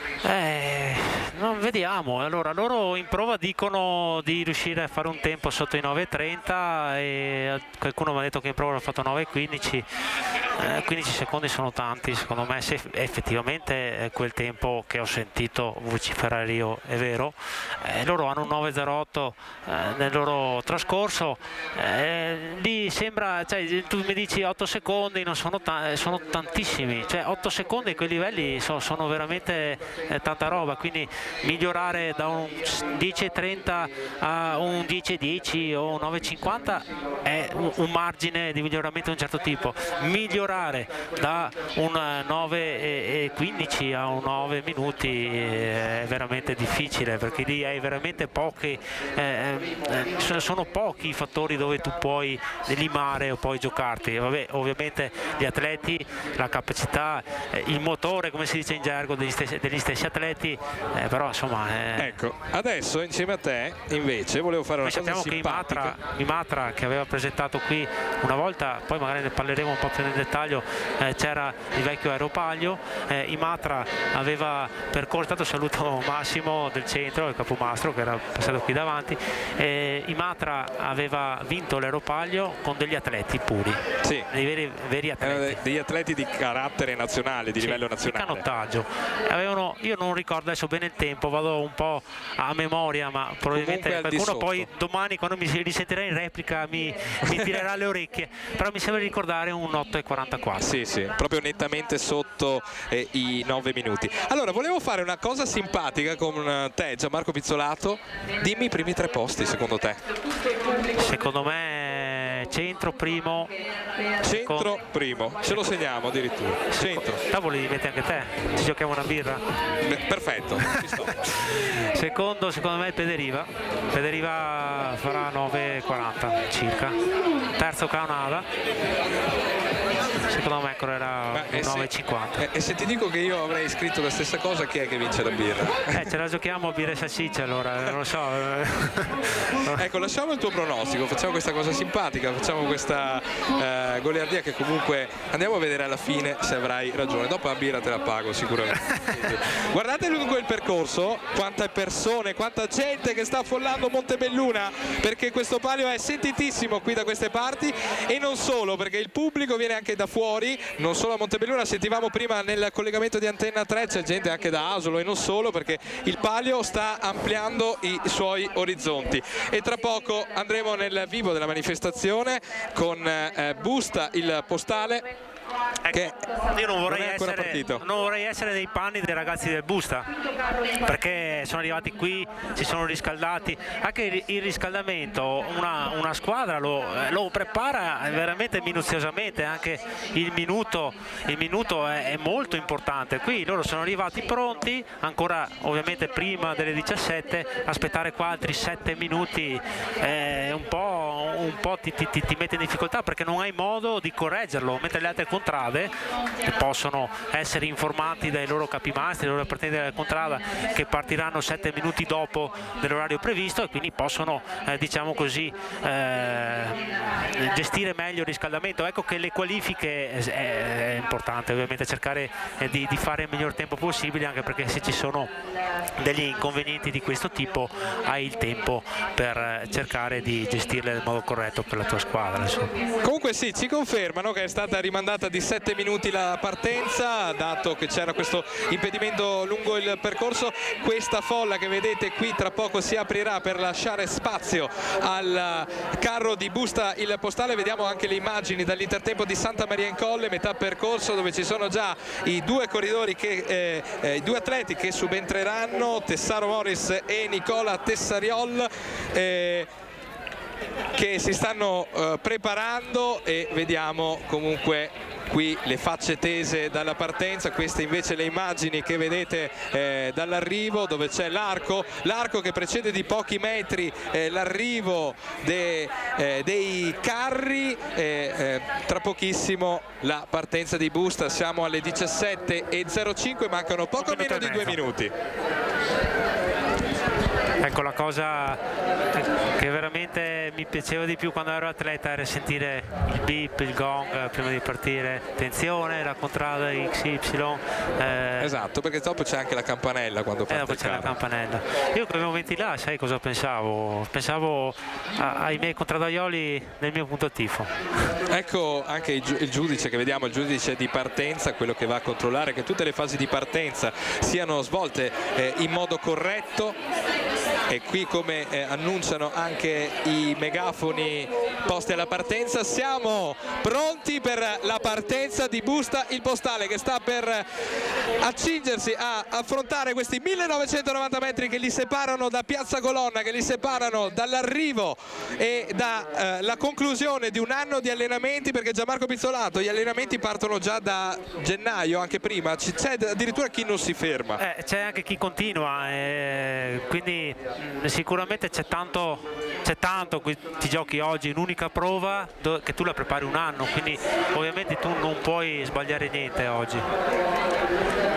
Non vediamo. Allora, loro in prova dicono di riuscire a fare un tempo sotto i 9.30 e qualcuno mi ha detto che in prova hanno fatto 9.15. 15 secondi sono tanti, secondo me, se effettivamente quel tempo che ho sentito vociferare io è vero. Loro hanno un 9.08 nel loro trascorso. Lì sembra, cioè, tu mi dici 8 secondi, non sono, sono tantissimi, cioè 8 secondi a quei livelli sono veramente tanta roba, quindi migliorare da un 10.30 a un 10.10 o un 9.50 è un margine di miglioramento di un certo tipo. Migliorare migliorare da un 9,15 a un 9 minuti è veramente difficile, perché lì hai veramente pochi, sono pochi i fattori dove tu puoi limare o puoi giocarti. Vabbè, ovviamente gli atleti, la capacità, il motore, come si dice in gergo, degli stessi atleti, però insomma...
Ecco, adesso insieme a te invece volevo fare una cosa
sappiamo
simpatica.
Che Imatra, che aveva presentato qui una volta, poi magari ne parleremo un po' più nel dettaglio, c'era il vecchio Aeropaglio, Imatra aveva percorso, tanto saluto Massimo del centro, il capomastro che era passato qui davanti, Imatra aveva vinto l'Aeropaglio con degli atleti puri,
sì,
dei veri atleti.
Degli atleti di carattere nazionale, di livello nazionale.
Di canottaggio. Io non ricordo adesso bene il tempo, vado un po' a memoria, ma probabilmente qualcuno poi domani quando mi risentirà in replica mi tirerà le orecchie, però mi sembra di ricordare un 8,44.
Sì, sì, proprio nettamente sotto i 9 minuti. Allora, volevo fare una cosa simpatica con te, Gianmarco Pizzolato. Dimmi i primi 3 posti, secondo te.
Secondo me centro primo.
Centro primo, ce lo segniamo addirittura. Centro.
Tavoli metti anche te, ci giochiamo una birra.
Perfetto, ci sto.
Secondo me Pederiva farà 9,40 circa. Terzo Caonada, secondo me era 9,50.
E se ti dico che io avrei scritto la stessa cosa, chi è che vince la birra?
Ce la giochiamo a birra e salsiccia, allora non lo so.
Ecco, lasciamo il tuo pronostico, facciamo questa cosa simpatica, facciamo questa goliardia che comunque andiamo a vedere alla fine se avrai ragione. Dopo la birra te la pago sicuramente. Guardate lungo il percorso, quante persone, quanta gente che sta affollando Montebelluna, perché questo palio è sentitissimo qui da queste parti, e non solo, perché il pubblico viene anche da fuori, non solo a Montebelluna. Sentivamo prima nel collegamento di Antenna 3 c'è gente anche da Asolo e non solo, perché il palio sta ampliando i suoi orizzonti, e tra poco andremo nel vivo della manifestazione con Busta il postale. Che
io non vorrei essere nei panni dei ragazzi del Busta, perché sono arrivati qui, si sono riscaldati. Anche il riscaldamento una squadra lo prepara veramente minuziosamente, anche il minuto è molto importante. Qui loro sono arrivati pronti, ancora ovviamente prima delle 17, aspettare qua altri 7 minuti un po' ti mette in difficoltà, perché non hai modo di correggerlo, mentre le altre contrade possono essere informati dai loro capimastri, dai loro appartenenti della contrada, che partiranno 7 minuti dopo dell'orario previsto, e quindi possono diciamo così gestire meglio il riscaldamento. Ecco che le qualifiche è importante ovviamente cercare di fare il miglior tempo possibile, anche perché se ci sono degli inconvenienti di questo tipo hai il tempo per cercare di gestirle nel modo corretto per la tua squadra, insomma.
Comunque sì, ci confermano che è stata rimandata di 7 minuti la partenza, dato che c'era questo impedimento lungo il percorso. Questa folla che vedete qui tra poco si aprirà per lasciare spazio al carro di Busta il postale. Vediamo anche le immagini dall'intertempo di Santa Maria in Colle, metà percorso, dove ci sono già i 2 corridori i 2 atleti che subentreranno, Tessaro Morris e Nicola Tessariol, che si stanno preparando, e vediamo comunque qui le facce tese dalla partenza. Queste invece le immagini che vedete dall'arrivo, dove c'è l'arco che precede di pochi metri l'arrivo dei carri, tra pochissimo la partenza di Busta. Siamo alle 17:05, mancano poco meno di 2 minuti.
Ecco, la cosa che veramente mi piaceva di più quando ero atleta era sentire il beep, il gong prima di partire. Attenzione, la contrada XY.
Esatto, perché dopo c'è anche la campanella quando parte
dopo
il
c'è
carro.
la campanella. Io in quei momenti là, sai cosa pensavo? Pensavo ai miei contradaioli nel mio punto tifo.
Ecco anche il giudice che vediamo, il giudice di partenza, quello che va a controllare che tutte le fasi di partenza siano svolte in modo corretto. e qui come annunciano anche i megafoni posti alla partenza, siamo pronti per la partenza di Busta il Postale, che sta per accingersi a affrontare questi 1990 metri che li separano da Piazza Colonna, che li separano dall'arrivo e dalla conclusione di un anno di allenamenti, perché Gianmarco Pizzolato, gli allenamenti partono già da gennaio, anche prima, c'è addirittura chi non si ferma.
C'è anche chi continua, quindi sicuramente c'è tanto, ti giochi oggi in unica prova che tu la prepari un anno, quindi ovviamente tu non puoi sbagliare niente oggi.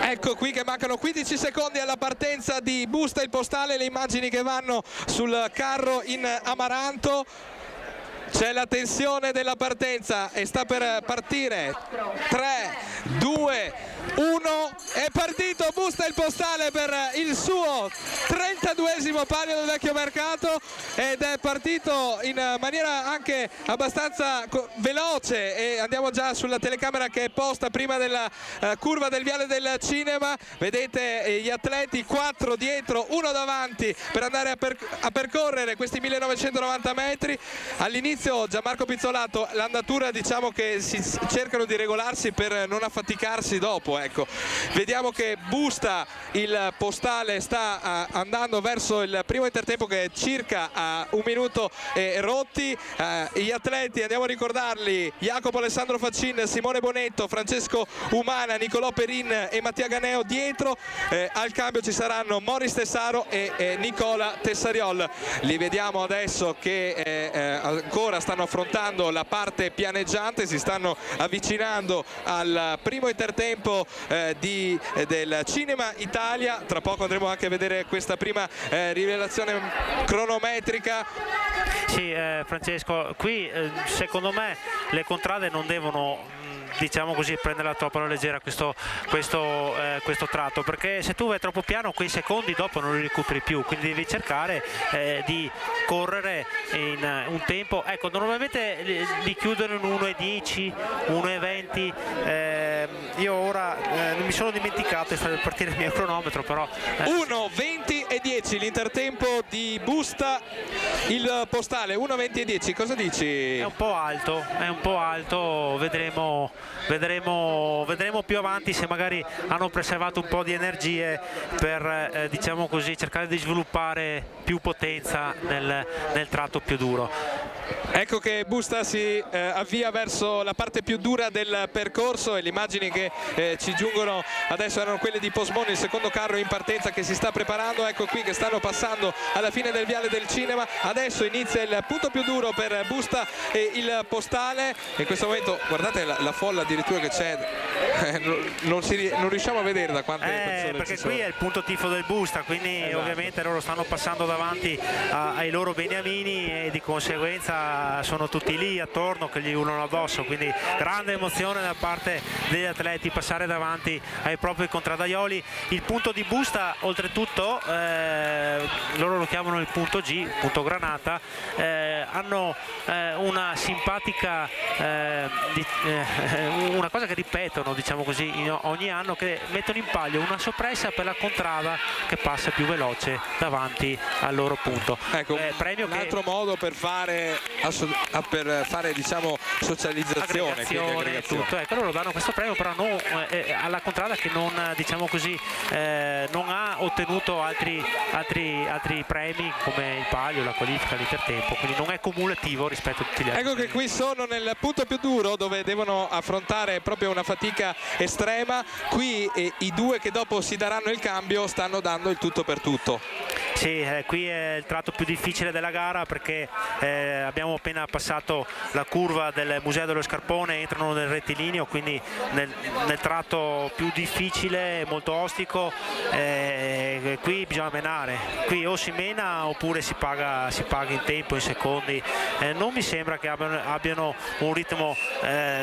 Ecco qui che mancano 15 secondi alla partenza di Busta il Postale, le immagini che vanno sul carro in amaranto. C'è la tensione della partenza e sta per partire. 3, 2, 1, è partito Busta il Postale per il suo 32esimo palio del vecchio mercato, ed è partito in maniera anche abbastanza veloce, e andiamo già sulla telecamera che è posta prima della curva del Viale del Cinema. Vedete gli atleti, 4 dietro, 1 davanti, per andare a percorrere questi 1990 metri. All'inizio Gianmarco Pizzolato, l'andatura diciamo che si cercano di regolarsi per non affaticarsi dopo, ecco. Vediamo che Busta il Postale sta andando verso il primo intertempo, che è circa a 1 minuto e rotti. Gli atleti, andiamo a ricordarli: Jacopo Alessandro Faccin, Simone Bonetto, Francesco Umana, Nicolò Perin e Mattia Ganeo dietro. Al cambio ci saranno Morris Tessaro e Nicola Tessariol. Li vediamo adesso che ancora stanno affrontando la parte pianeggiante, si stanno avvicinando al primo intertempo del Cinema Italia. Tra poco andremo anche a vedere questa prima rivelazione cronometrica.
Sì, Francesco, qui secondo me le contrade non devono, diciamo così, prenderla troppo alla leggera questo tratto, perché se tu vai troppo piano quei secondi dopo non li recuperi più, quindi devi cercare di correre in un tempo, ecco, normalmente li chiudono in 1,10, 1,20. Io ora non mi sono dimenticato di far partire il mio cronometro, però
1,20 e 10 l'intertempo di Busta il Postale, 1,20 e 10. Cosa dici?
È un po' alto, vedremo più avanti se magari hanno preservato un po' di energie per diciamo così cercare di sviluppare più potenza nel tratto più duro.
Ecco che Busta si avvia verso la parte più dura del percorso, e le immagini che ci giungono adesso erano quelle di Posmoni, il secondo carro in partenza che si sta preparando. Ecco qui che stanno passando alla fine del Viale del Cinema. Adesso inizia il punto più duro per Busta e il Postale. In questo momento guardate la folla addirittura che c'è, non riusciamo a vedere da quante persone
perché
ci sono.
Qui è il punto tifo del Busta, quindi esatto. Ovviamente loro stanno passando davanti ai loro beniamini e di conseguenza sono tutti lì attorno che gli urlano addosso, quindi grande emozione da parte degli atleti passare davanti ai propri contradaioli. Il punto di Busta oltretutto loro lo chiamano il punto G, punto granata, hanno una simpatica una cosa che ripetono, diciamo così, ogni anno, che mettono in palio una sorpresa per la contrada che passa più veloce davanti al loro punto.
Ecco,
premio
un altro modo per fare diciamo socializzazione,
aggregazione. Tutto. Ecco, loro danno questo premio però non, alla contrada che non, diciamo così, non ha ottenuto altri premi come il palio, la qualifica, l'intertempo, quindi non è cumulativo rispetto a tutti gli altri.
Ecco che qui sono nel punto più duro, dove devono affrontare proprio una fatica estrema. Qui i due che dopo si daranno il cambio stanno dando il tutto per tutto.
Sì, qui è il tratto più difficile della gara, perché abbiamo appena passato la curva del Museo dello Scarpone, entrano nel rettilineo, quindi nel tratto più difficile, molto ostico. Qui bisogna menare, qui o si mena oppure si paga in tempo, in secondi. Non mi sembra che abbiano un ritmo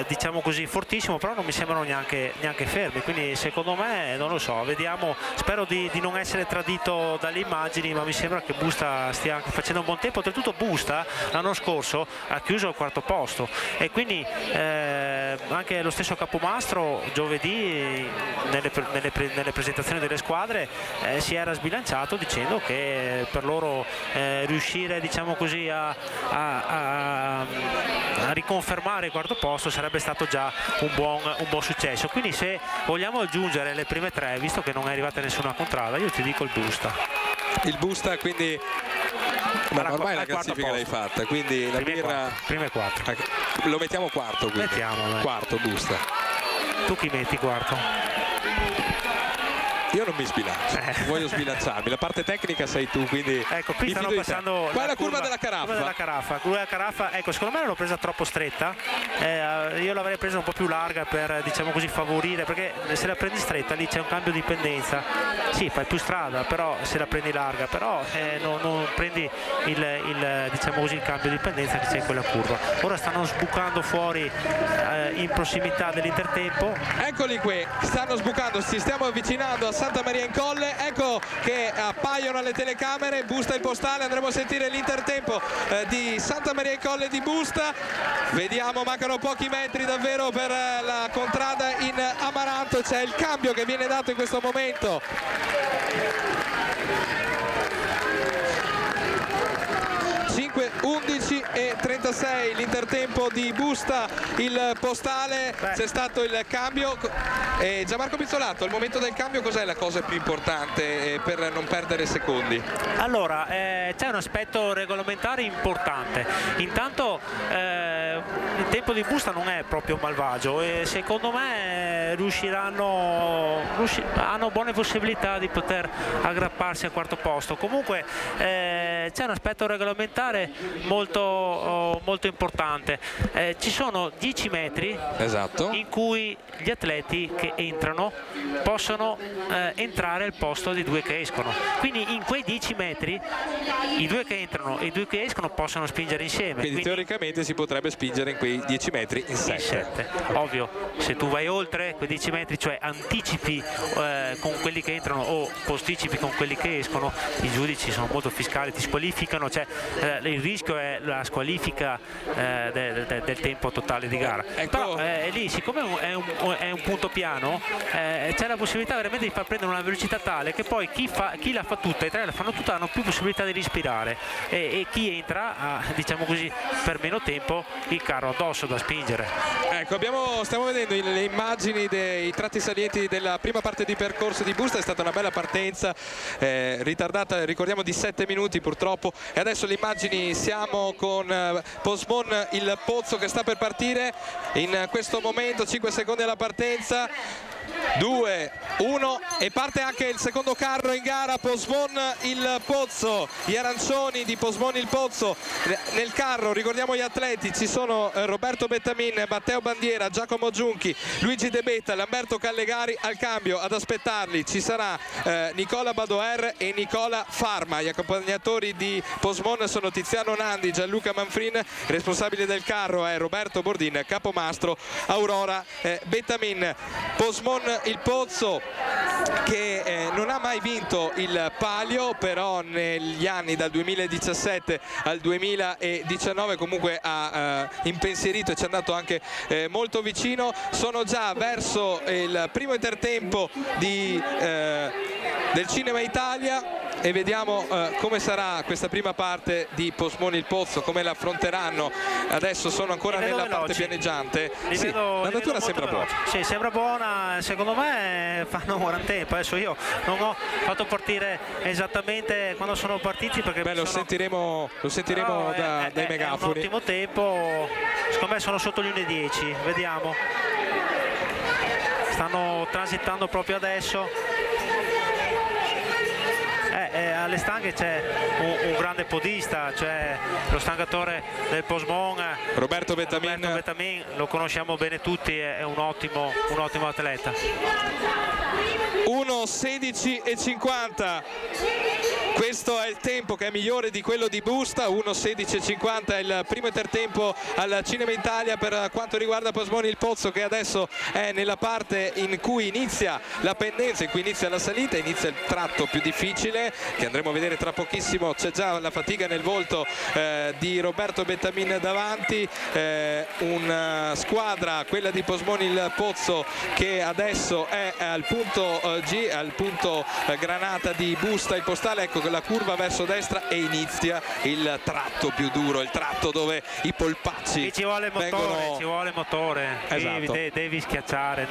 diciamo così fortissimo, però non mi sembrano neanche fermi, quindi secondo me, non lo so, vediamo, spero di non essere tradito dalle immagini, ma mi sembra che Busta stia anche facendo un buon tempo. Oltretutto Busta l'anno scorso ha chiuso al 4° posto, e quindi anche lo stesso capomastro giovedì nelle presentazioni delle squadre si era sbilanciato dicendo che per loro riuscire, diciamo così, a riconfermare il quarto posto sarebbe stato già un buon successo. Quindi se vogliamo aggiungere le prime tre, visto che non è arrivata nessuna contrada, io ti dico il Busta.
Il Busta, quindi ormai la classifica l'hai fatta, quindi la birra
prime quattro.
Lo mettiamo quarto, quindi. Quarto Busta.
Tu chi metti quarto?
Io non mi sbilancio, voglio sbilanciarmi, la parte tecnica sei tu, quindi
ecco, qui stanno passando
qua è la curva della
Caraffa. Curva della Caraffa, ecco, secondo me l'ho presa troppo stretta, io l'avrei presa un po' più larga per, diciamo così, favorire, perché se la prendi stretta lì c'è un cambio di dipendenza, sì, fai più strada, però se la prendi larga, però non prendi diciamo così, il cambio di dipendenza che c'è in quella curva. Ora stanno sbucando fuori in prossimità dell'intertempo.
Eccoli qui, stanno sbucando, ci stiamo avvicinando a Santa Maria in Colle, ecco che appaiono alle telecamere. Busta il Postale, andremo a sentire l'intertempo di Santa Maria in Colle di Busta. Vediamo, mancano pochi metri davvero per la contrada in Amaranto, c'è il cambio che viene dato in questo momento. 11 e 36 l'intertempo di Busta il Postale. C'è stato il cambio. Gianmarco Pizzolato, al momento del cambio cos'è la cosa più importante per non perdere secondi?
Allora, c'è un aspetto regolamentare importante. Intanto il tempo di Busta non è proprio malvagio e secondo me hanno buone possibilità di poter aggrapparsi al quarto posto. Comunque c'è un aspetto regolamentare molto importante. Ci sono 10 metri in cui gli atleti che entrano possono entrare al posto dei due che escono. Quindi in quei 10 metri i due che entrano e i due che escono possono spingere insieme.
Quindi teoricamente si potrebbe spingere in quei 10 metri in 7.
Ovvio, se tu vai oltre quei 10 metri, cioè anticipi con quelli che entrano o posticipi con quelli che escono, i giudici sono molto fiscali, ti squalificano, cioè il rischio è la squalifica del tempo totale di gara. Però lì, siccome è un punto piano, c'è la possibilità veramente di far prendere una velocità tale che poi chi la fa tutta, i tre la fanno tutta, hanno più possibilità di respirare e chi entra ha, diciamo così, per meno tempo il carro addosso da spingere.
Ecco, stiamo vedendo le immagini dei tratti salienti della prima parte di percorso di Busta. È stata una bella partenza, ritardata, ricordiamo, di 7 minuti purtroppo, e adesso le immagini, siamo con Pozzmon il Pozzo che sta per partire in questo momento. 5 secondi alla partenza, 2, 1 e parte anche il secondo carro in gara. Pozzmon il Pozzo, gli arancioni di Pozzmon il Pozzo nel carro. Ricordiamo gli atleti, ci sono Roberto Bettamin, Matteo Bandiera, Giacomo Giunchi, Luigi De Betta, Lamberto Callegari al cambio. Ad aspettarli ci sarà Nicola Badoer e Nicola Farma. Gli accompagnatori di Pozzmon sono Tiziano Nandi, Gianluca Manfrin, responsabile del carro è Roberto Bordin, capomastro Aurora Bettamin. Pozzmon il Pozzo che non ha mai vinto il palio, però negli anni dal 2017 al 2019 comunque ha impensierito e ci è andato anche molto vicino. Sono già verso il primo intertempo del Cinema Italia e vediamo come sarà questa prima parte di Pozzmon il Pozzo, come la affronteranno. Adesso sono ancora nella parte pianeggiante. La natura sembra buona.
Sì, sembra buona, secondo me fanno un gran tempo. Adesso io non ho fatto partire esattamente quando sono partiti, perché
lo sentiremo dai megafoni.
È un ottimo tempo, secondo me sono sotto gli 1:10, vediamo. Stanno transitando proprio adesso. Alle stanghe c'è un grande podista, cioè lo stangatore del Pozzmon,
Roberto Bettamin.
Lo conosciamo bene tutti, è un ottimo atleta.
1:16:50 Questo è il tempo che è migliore di quello di Busta, 1:16:50 è il primo intertempo al Cinema Italia per quanto riguarda Posmoni il Pozzo, che adesso è nella parte in cui inizia la pendenza, in cui inizia la salita, inizia il tratto più difficile che andremo a vedere tra pochissimo. C'è già la fatica nel volto di Roberto Bettamin davanti, una squadra, quella di Posmoni il Pozzo, che adesso è al punto G, al punto granata di Busta il Postale. Ecco la curva verso destra e inizia il tratto più duro, il tratto dove i polpacci
ci vuole motore,
vengono...
ci vuole motore.
Esatto.
Devi schiacciare,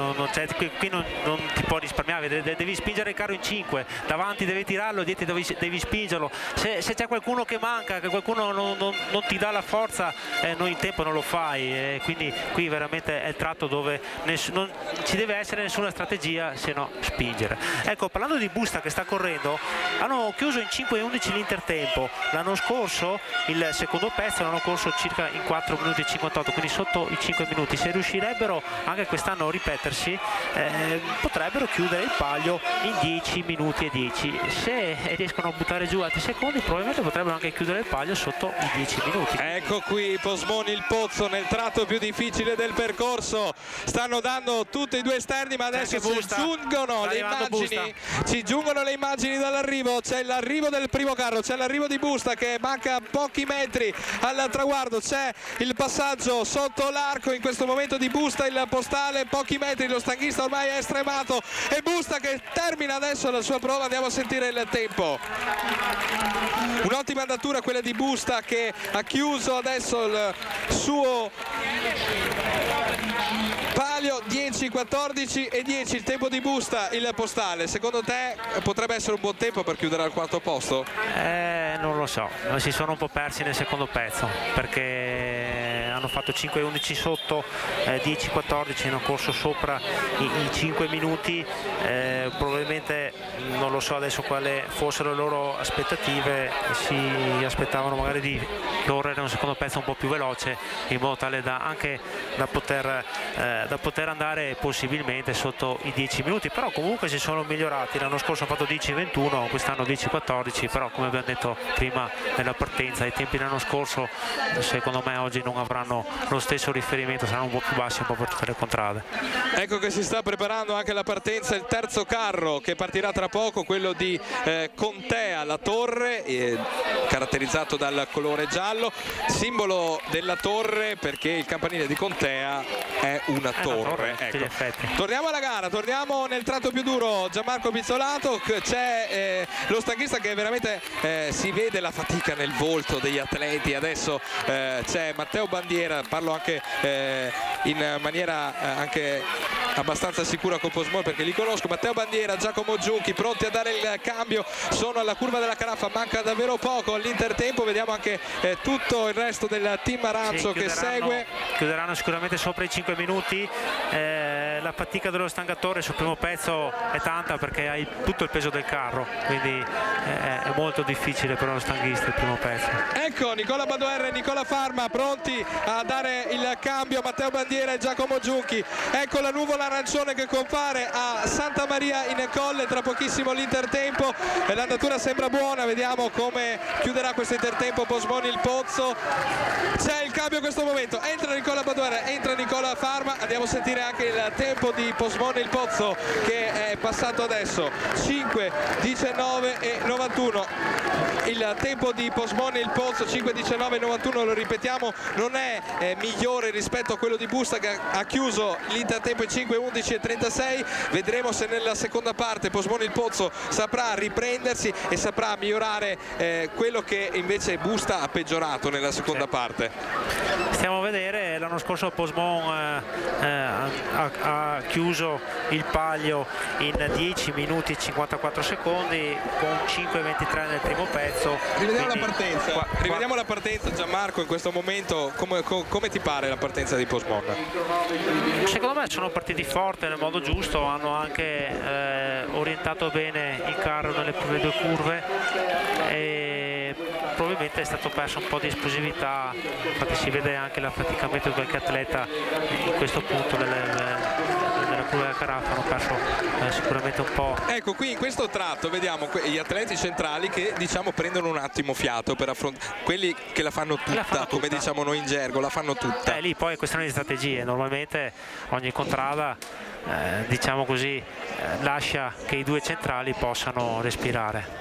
qui non ti può risparmiare, devi spingere il carro in 5, davanti devi tirarlo, dietro devi spingerlo. Se c'è qualcuno che manca, che qualcuno non ti dà la forza, in tempo non lo fai, quindi qui veramente è il tratto dove non ci deve essere nessuna strategia se no spingere. Ecco, parlando di Busta che sta correndo, hanno chiuso in 5:11 l'intertempo. L'anno scorso il secondo pezzo l'hanno corso circa in 4 minuti e 58, quindi sotto i 5 minuti. Se riuscirebbero anche quest'anno a ripetersi, potrebbero chiudere il palio in 10 minuti e 10. Se riescono a buttare giù altri secondi, probabilmente potrebbero anche chiudere il palio sotto i 10 minuti.
Ecco qui Posmoni il Pozzo nel tratto più difficile del percorso. Stanno dando tutti e due esterni, ma adesso ci giungono le immagini dall'arrivo. C'è l'arrivo del primo carro, c'è l'arrivo di Busta che manca pochi metri al traguardo, c'è il passaggio sotto l'arco in questo momento di Busta il Postale, pochi metri, lo stanghista ormai è stremato e Busta che termina adesso la sua prova. Andiamo a sentire il tempo. Un'ottima andatura quella di Busta, che ha chiuso adesso il suo palio, 10:14 e 10 il tempo di Busta il Postale. Secondo te potrebbe essere un buon tempo per chiudere al quarto posto?
Non lo so, si sono un po' persi nel secondo pezzo perché hanno fatto 5:11 sotto, 10:14, hanno corso sopra i 5 minuti. Probabilmente non lo so adesso quali fossero le loro aspettative, si aspettavano magari di correre un secondo pezzo un po' più veloce in modo tale da poter andare possibilmente sotto i 10 minuti, però comunque si sono migliorati. L'anno scorso hanno fatto 10:21, quest'anno 10:14, però come abbiamo detto prima nella partenza, i tempi dell'anno scorso secondo me oggi non avranno lo stesso riferimento, saranno un po' più bassi un po' per tutte le contrade.
Ecco che si sta preparando anche la partenza, il terzo carro che partirà tra poco, quello di Contea La Torre, caratterizzato dal colore giallo, simbolo della torre perché il campanile di Contea è una torre. Ecco. Torniamo alla gara, torniamo nel tratto più duro. Gianmarco Pizzolato, c'è lo stanghista che veramente si vede la fatica nel volto degli atleti. Adesso c'è Matteo Bandiera, parlo anche in maniera anche abbastanza sicura con Posmoni perché li conosco. Matteo Bandiera, Giacomo Giunchi pronti a dare il cambio, sono alla curva della Caraffa, manca davvero poco all'intertempo. Vediamo anche tutto il resto del team arancio che segue.
Chiuderanno sicuramente sopra i 5 minuti. La fatica dello stangatore sul primo pezzo è tanta perché hai tutto il peso del carro, quindi è molto difficile per lo stanghista il primo pezzo.
Ecco Nicola Badoer e Nicola Farma pronti a dare il cambio, Matteo Bandiera e Giacomo Giunchi. Ecco la nuvola arancione che compare a Santa Maria in Colle, tra pochissimo l'intertempo. L'andatura sembra buona, vediamo come chiuderà questo intertempo Posmoni il Pozzo. C'è il cambio in questo momento, entra Nicola Badoer, entra Nicola Farma. Andiamo a sentire anche il tempo di Posmoni il Pozzo che è passato adesso, 5:19 e 91 il tempo di Posmoni il Pozzo, 5:19 e 91, lo ripetiamo, non è migliore rispetto a quello di Busta che ha chiuso l'intertempo in 5:11 e 36. Vedremo se nella seconda parte Posmoni il Pozzo saprà riprendersi e saprà migliorare quello che invece Busta ha peggiorato nella seconda parte.
Stiamo a vedere, l'anno scorso Posmon ha chiuso il palio in 10 minuti e 54 secondi con 5:23 nel primo pezzo.
Rivediamo la partenza Gianmarco in questo momento, come ti pare la partenza di Posmon?
Secondo me sono partiti forte nel modo giusto, hanno anche orientato bene il carro nelle prime due curve e probabilmente è stato perso un po' di esplosività, infatti si vede anche l'affaticamento di qualche atleta in questo punto della curva della Caraffa hanno perso sicuramente un po'.
Ecco, qui in questo tratto vediamo gli atleti centrali che diciamo prendono un attimo fiato per affrontare quelli che la fanno tutta, come diciamo noi in gergo, la fanno tutta.
Lì poi è questione di strategie, normalmente ogni contrada diciamo così lascia che i due centrali possano respirare.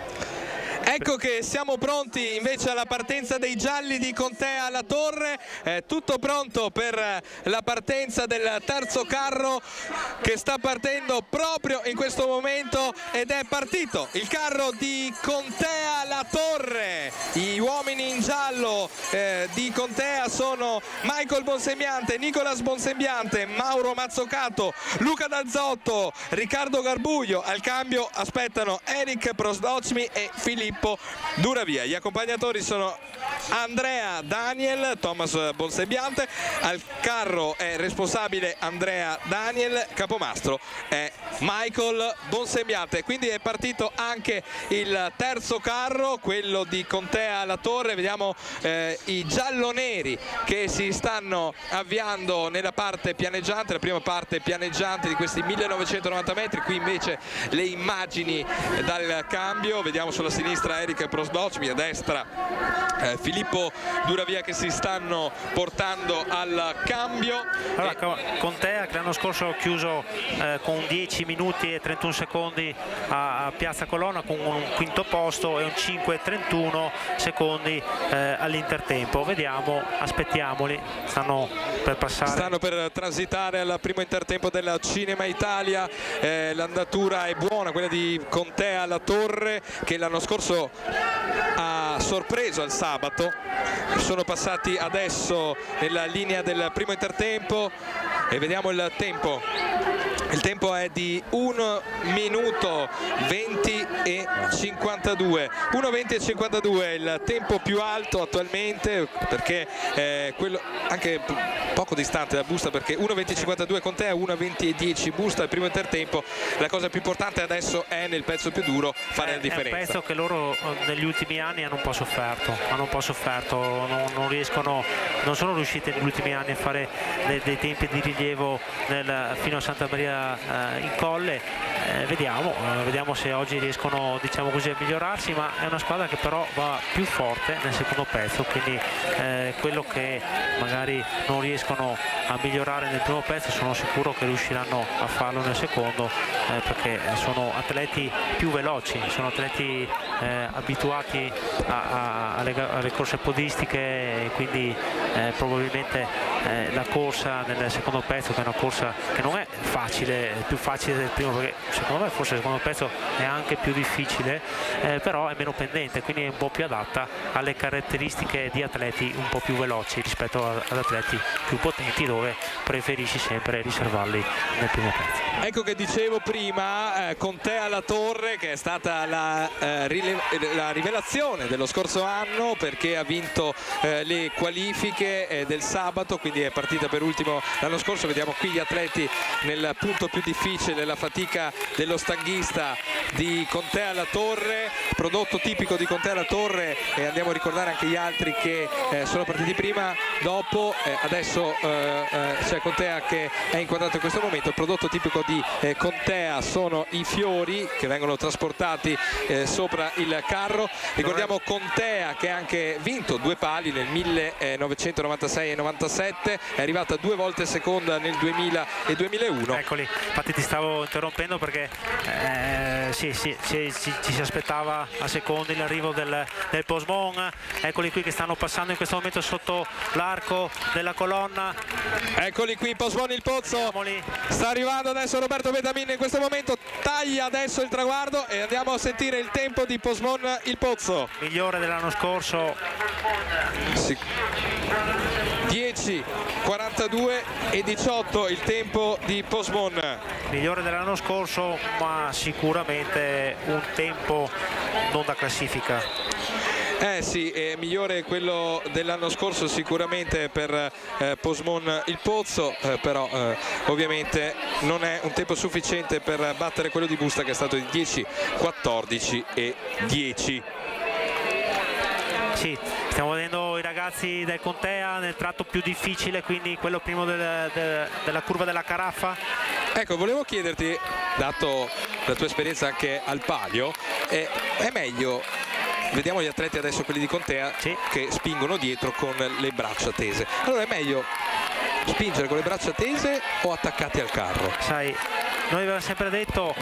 Ecco che siamo pronti invece alla partenza dei gialli di Contea alla Torre, tutto pronto per la partenza del terzo carro che sta partendo proprio in questo momento ed è partito il carro di Contea alla Torre. Gli uomini in giallo di Contea sono Michael Bonsembiante, Nicolas Bonsembiante, Mauro Mazzocato, Luca D'Azzotto, Riccardo Garbuglio. Al cambio aspettano Eric Prosdocmi e Filippo Duravia. Gli accompagnatori sono Andrea Daniel, Thomas Bonsembiante. Al carro è responsabile Andrea Daniel, capomastro è Michael Bonsembiante. Quindi è partito anche il terzo carro, quello di Contea alla Torre. Vediamo i gialloneri che si stanno avviando nella parte pianeggiante, la prima parte pianeggiante di questi 1990 metri. Qui invece le immagini dal cambio, vediamo sulla sinistra Eric Prosdocmi, a destra Filippo Duravia che si stanno portando al cambio.
Allora, Contea che l'anno scorso ha chiuso con 10 minuti e 31 secondi a Piazza Colonna con un quinto posto e un 5:31 secondi all'intertempo. Vediamo, aspettiamoli, stanno per passare.
Stanno per transitare al primo intertempo della Cinema Italia. L'andatura è buona, quella di Contea alla Torre, che l'anno scorso ha sorpreso al sabato. Sono passati adesso nella linea del primo intertempo e vediamo il tempo. Il tempo è di 1 minuto 20 e 52. 1:20 e 52 il tempo più alto attualmente, perché quello anche poco distante da Busta, perché 1:20 e 52 Contea, 1:20 e 10 Busta il primo intertempo. La cosa più importante adesso è nel pezzo più duro fare la differenza.
È un pezzo che loro negli ultimi anni hanno un po' sofferto, non riescono, non sono riusciti negli ultimi anni a fare dei tempi di rilievo fino a Santa Maria in Colle. Vediamo se oggi riescono, diciamo così, a migliorarsi, ma è una squadra che però va più forte nel secondo pezzo, quindi quello che magari non riescono a migliorare nel primo pezzo sono sicuro che riusciranno a farlo nel secondo, perché sono atleti più veloci, sono atleti abituati alle corse podistiche, e quindi probabilmente la corsa nel secondo pezzo, che è una corsa che non è facile, è più facile del primo, perché secondo me forse il secondo pezzo è anche più difficile, però è meno pendente, quindi è un po' più adatta alle caratteristiche di atleti un po' più veloci rispetto ad atleti più potenti, dove preferisci sempre riservarli nel primo pezzo.
Ecco che dicevo prima, Contea alla Torre, che è stata la rivelazione dello scorso anno, perché ha vinto le qualifiche del sabato, quindi è partita per ultimo l'anno scorso. Vediamo qui gli atleti nel punto più difficile della fatica dello stanghista di Contea alla Torre, prodotto tipico di Contea alla Torre, e andiamo a ricordare anche gli altri che sono partiti prima, dopo, adesso c'è Contea che è inquadrato in questo momento. Il prodotto tipico di Contea sono i fiori che vengono trasportati sopra il carro. Ricordiamo Contea che ha anche vinto 2 pali nel 1996 e 97, è arrivata 2 volte seconda nel 2000 e 2001.
Eccoli, infatti ti stavo interrompendo perché ci si aspettava a secondi l'arrivo del Posemon. Eccoli qui che stanno passando in questo momento sotto l'arco della colonna.
Eccoli qui, Posemon il Pozzo, sta arrivando adesso Roberto Betamin in questo momento, taglia adesso il traguardo e andiamo a sentire il tempo di Posemon il Pozzo.
Migliore dell'anno scorso.
Sì. 10, 42 e 18 il tempo di Posemon.
Migliore dell'anno scorso, ma sicuramente un tempo non da classifica.
Sì, è migliore quello dell'anno scorso sicuramente per Posemon il Pozzo, però ovviamente non è un tempo sufficiente per battere quello di Busta, che è stato di 10, 14 e 10.
Sì, stiamo vedendo i ragazzi del Contea nel tratto più difficile, quindi quello primo della curva della Caraffa,
Ecco, volevo chiederti, dato la tua esperienza anche al palio, è meglio, vediamo gli atleti adesso, quelli di Contea, che spingono dietro con le braccia tese. Allora è meglio spingere con le braccia tese o attaccati al carro?
Sai, noi avevamo sempre detto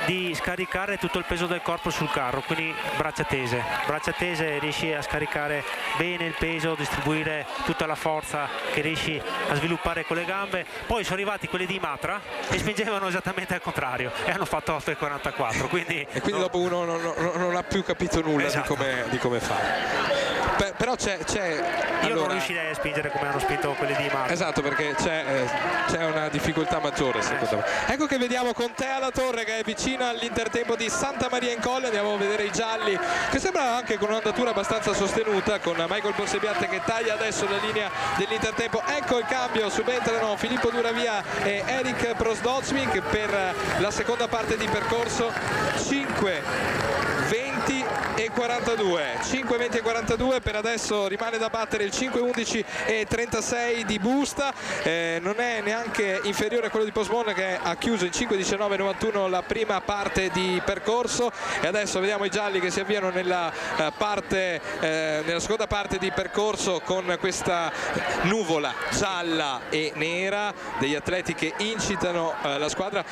di scaricare tutto il peso del corpo sul carro, quindi braccia tese riesci a scaricare bene il peso, distribuire tutta la forza che riesci a sviluppare con le gambe. Poi sono arrivati quelli di Matra e spingevano esattamente al contrario e hanno fatto 8,44, quindi
dopo uno non ha più capito nulla,
esatto,
di come fare. Però c'è
io non riuscirei a spingere come hanno spinto quelli di Matra.
Esatto, perché c'è una difficoltà maggiore secondo me. Ecco che vediamo Contea La Torre che è vicino all'intertempo di Santa Maria in Colle. Andiamo a vedere i gialli, che sembra anche con un'andatura abbastanza sostenuta, con Michael Ponsebiante che taglia adesso la linea dell'intertempo. Ecco il cambio, subentrano Filippo Duravia e Eric Prosdocmik per la seconda parte di percorso. 5:20 e 42, 5:20 e 42. Per adesso rimane da battere il 5:11 e 36 di Busta, non è neanche inferiore a quello di Pozzebon che ha chiuso in 5:19 e 91 la prima parte di percorso. E adesso vediamo i gialli che si avviano nella seconda parte di percorso con questa nuvola gialla e nera degli atleti che incitano la squadra.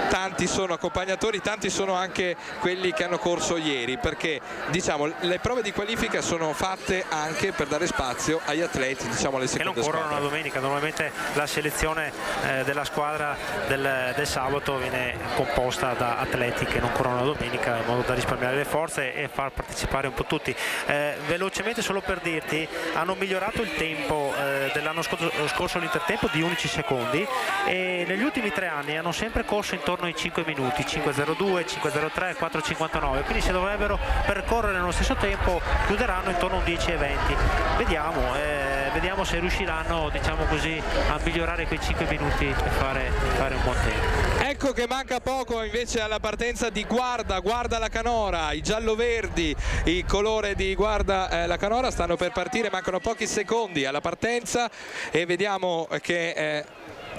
Tanti sono accompagnatori, tanti sono anche quelli che hanno corso ieri, perché diciamo le prove di qualifica sono fatte anche per dare spazio agli atleti, diciamo alle seconde
che non corrono
squadre.
la domenica. Normalmente la selezione della squadra del sabato viene composta da atleti che non corrono la domenica, in modo da risparmiare le forze e far partecipare un po' tutti. Velocemente, solo per dirti, hanno migliorato il tempo dell'anno scorso all'intertempo di 11 secondi e negli ultimi 3 anni hanno sempre corso intorno ai 5 minuti, 5:02, 5:03, 4:59, quindi se dovrebbero percorrere nello stesso tempo chiuderanno intorno a 10:20. Vediamo se riusciranno, diciamo così, a migliorare quei 5 minuti e fare un buon tempo.
Ecco che manca poco invece alla partenza di Guarda La Canora. I giallo-verdi, il colore di Guarda La Canora, stanno per partire, mancano pochi secondi alla partenza e vediamo che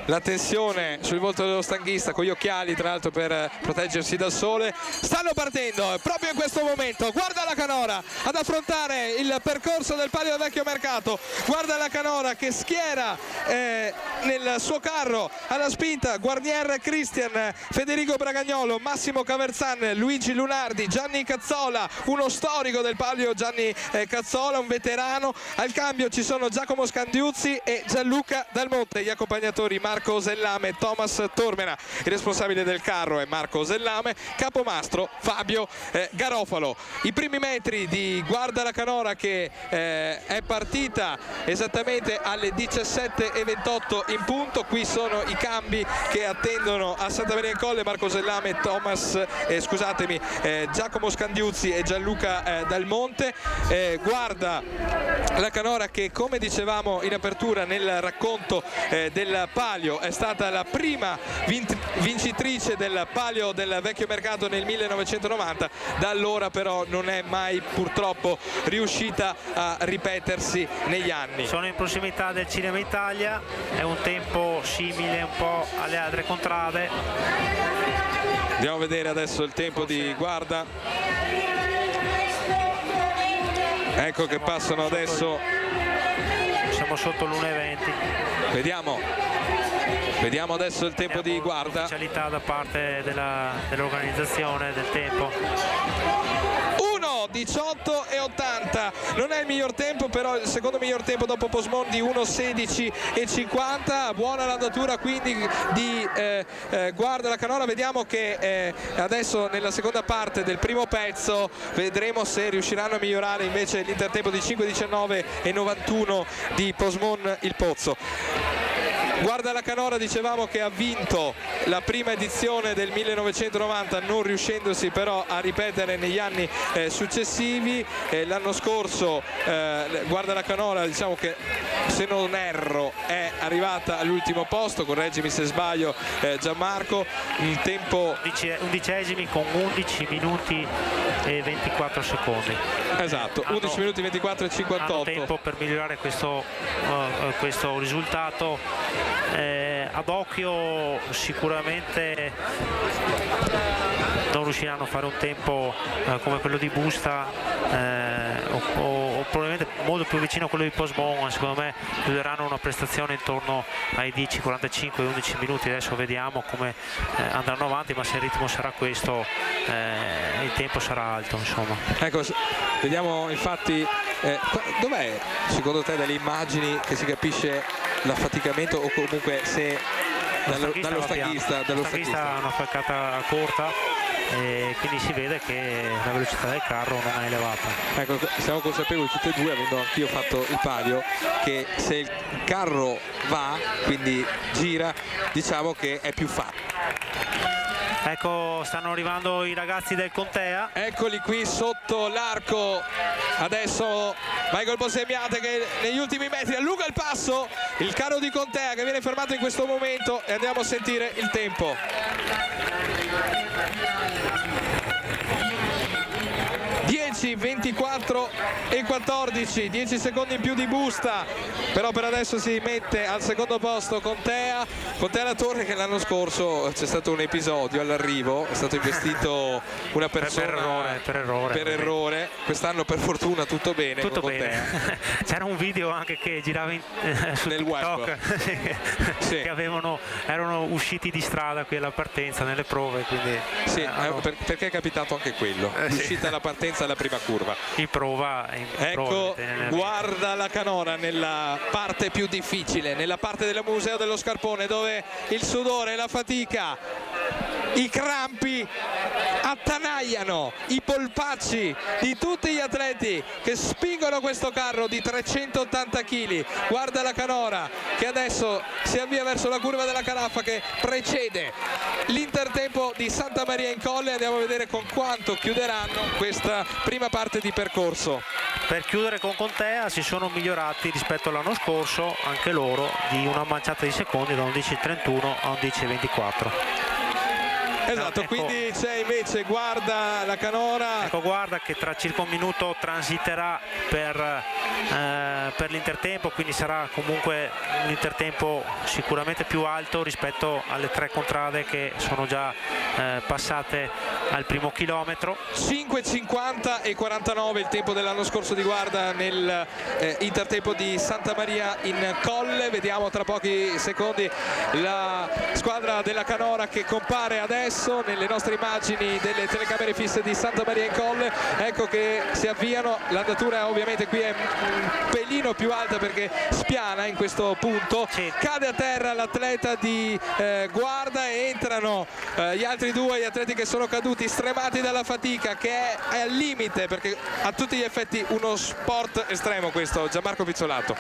la tensione sul volto dello stanghista, con gli occhiali tra l'altro per proteggersi dal sole. Stanno partendo proprio in questo momento. Guarda La Canora ad affrontare il percorso del palio del vecchio mercato. Guarda La Canora che schiera nel suo carro alla spinta Guarnier Christian, Federico Bragagnolo, Massimo Caverzan, Luigi Lunardi, Gianni Cazzola, uno storico del palio Gianni Cazzola, un veterano. Al cambio ci sono Giacomo Scandiuzzi e Gianluca Dalmonte, gli accompagnatori Marco Osellame e Thomas Tormena. Il responsabile del carro è Marco Osellame, capomastro Fabio Garofalo. I primi metri di Guarda La Canora che è partita esattamente alle 17:28 in punto. Qui sono i cambi che attendono a Santa Maria in Colle: Marco Osellame, Giacomo Scandiuzzi e Gianluca Dalmonte. Guarda La Canora che, come dicevamo in apertura nel racconto del palio, è stata la prima vincitrice del palio del vecchio mercato nel 1990. Da allora però non è mai purtroppo riuscita a ripetersi negli anni.
Sono in prossimità del Cinema Italia, è un tempo simile un po' alle altre contrade.
Andiamo a vedere adesso il tempo di Guarda. Ecco che passano adesso.
Siamo sotto l'1:20.
Vediamo adesso il tempo di Guarda.
Ufficialità da parte dell'organizzazione del tempo.
1:18,80, non è il miglior tempo, però il secondo miglior tempo dopo Pozzebon di 1:16,50. Buona l'andatura quindi di Guarda La Canora. Vediamo che adesso nella seconda parte del primo pezzo vedremo se riusciranno a migliorare invece l'intertempo di 5:19,91 di Pozzebon il Pozzo. Guarda La Canora, dicevamo che ha vinto la prima edizione del 1990, non riuscendosi però a ripetere negli anni successivi. L'anno scorso Guarda La Canora, diciamo che se non erro è arrivata all'ultimo posto, correggimi se sbaglio Gianmarco, il tempo
11esimi con 11 minuti e 24 secondi.
Esatto, 11 minuti 24 e 58.
Hanno tempo per migliorare questo risultato. Ad occhio sicuramente non riusciranno a fare un tempo come quello di Busta o probabilmente molto più vicino a quello di Postbon. Secondo me chiuderanno una prestazione intorno ai 10, 45, 11 minuti. Adesso vediamo come andranno avanti, ma se il ritmo sarà questo il tempo sarà alto, insomma.
Ecco, vediamo infatti dov'è secondo te dalle immagini che si capisce l'affaticamento o comunque se dallo staghista
ha una falcata corta e quindi si vede che la velocità del carro non è elevata.
Ecco, siamo consapevoli tutti e due, avendo anch'io fatto il palio, che se il carro va, quindi gira, diciamo che è più facile.
Ecco, stanno arrivando i ragazzi del Contea.
Eccoli qui sotto l'arco. Adesso Michael Bosemiate che negli ultimi metri allunga il passo. Il carro di Contea che viene fermato in questo momento e andiamo a sentire il tempo. 10, 24 e 14, 10 secondi in più di Busta, però per adesso si mette al secondo posto Contea La Torre, che l'anno scorso c'è stato un episodio all'arrivo, è stato investito una persona
per errore.
Quest'anno per fortuna tutto bene.
C'era un video anche che girava su
nel
TikTok
web
che erano usciti di strada qui alla partenza nelle prove, quindi
perché è capitato anche quello, l'uscita alla partenza alla prima curva
in prova.
Ecco, guarda la Canora nella parte più difficile, nella parte del Museo dello Scarpone, dove il sudore, la fatica, i crampi attanagliano i polpacci di tutti gli atleti che spingono questo carro di 380 kg. Guarda la Canora che adesso si avvia verso la curva della Caraffa che precede l'intertempo di Santa Maria in Colle. Andiamo a vedere con quanto chiuderanno questa prima parte di percorso.
Per chiudere con Contea si sono migliorati rispetto all'anno scorso anche loro di una manciata di secondi, da 11.31 a 11.24.
Esatto,
ecco,
quindi c'è invece, guarda la Canora.
Ecco, guarda che tra circa un minuto transiterà per l'intertempo, quindi sarà comunque un intertempo sicuramente più alto rispetto alle tre contrade che sono già passate al primo chilometro.
5.50 e 49 il tempo dell'anno scorso di Guarda nel intertempo di Santa Maria in Colle. Vediamo tra pochi secondi la squadra della Canora che compare adesso nelle nostre immagini delle telecamere fisse di Santa Maria in Colle. Ecco che si avviano, l'andatura ovviamente qui è un pelino più alta perché spiana in questo punto, cade a terra l'atleta di Guarda e entrano gli altri due, gli atleti che sono caduti stremati dalla fatica, che è al limite perché a tutti gli effetti uno sport estremo questo. Gianmarco Pizzolato.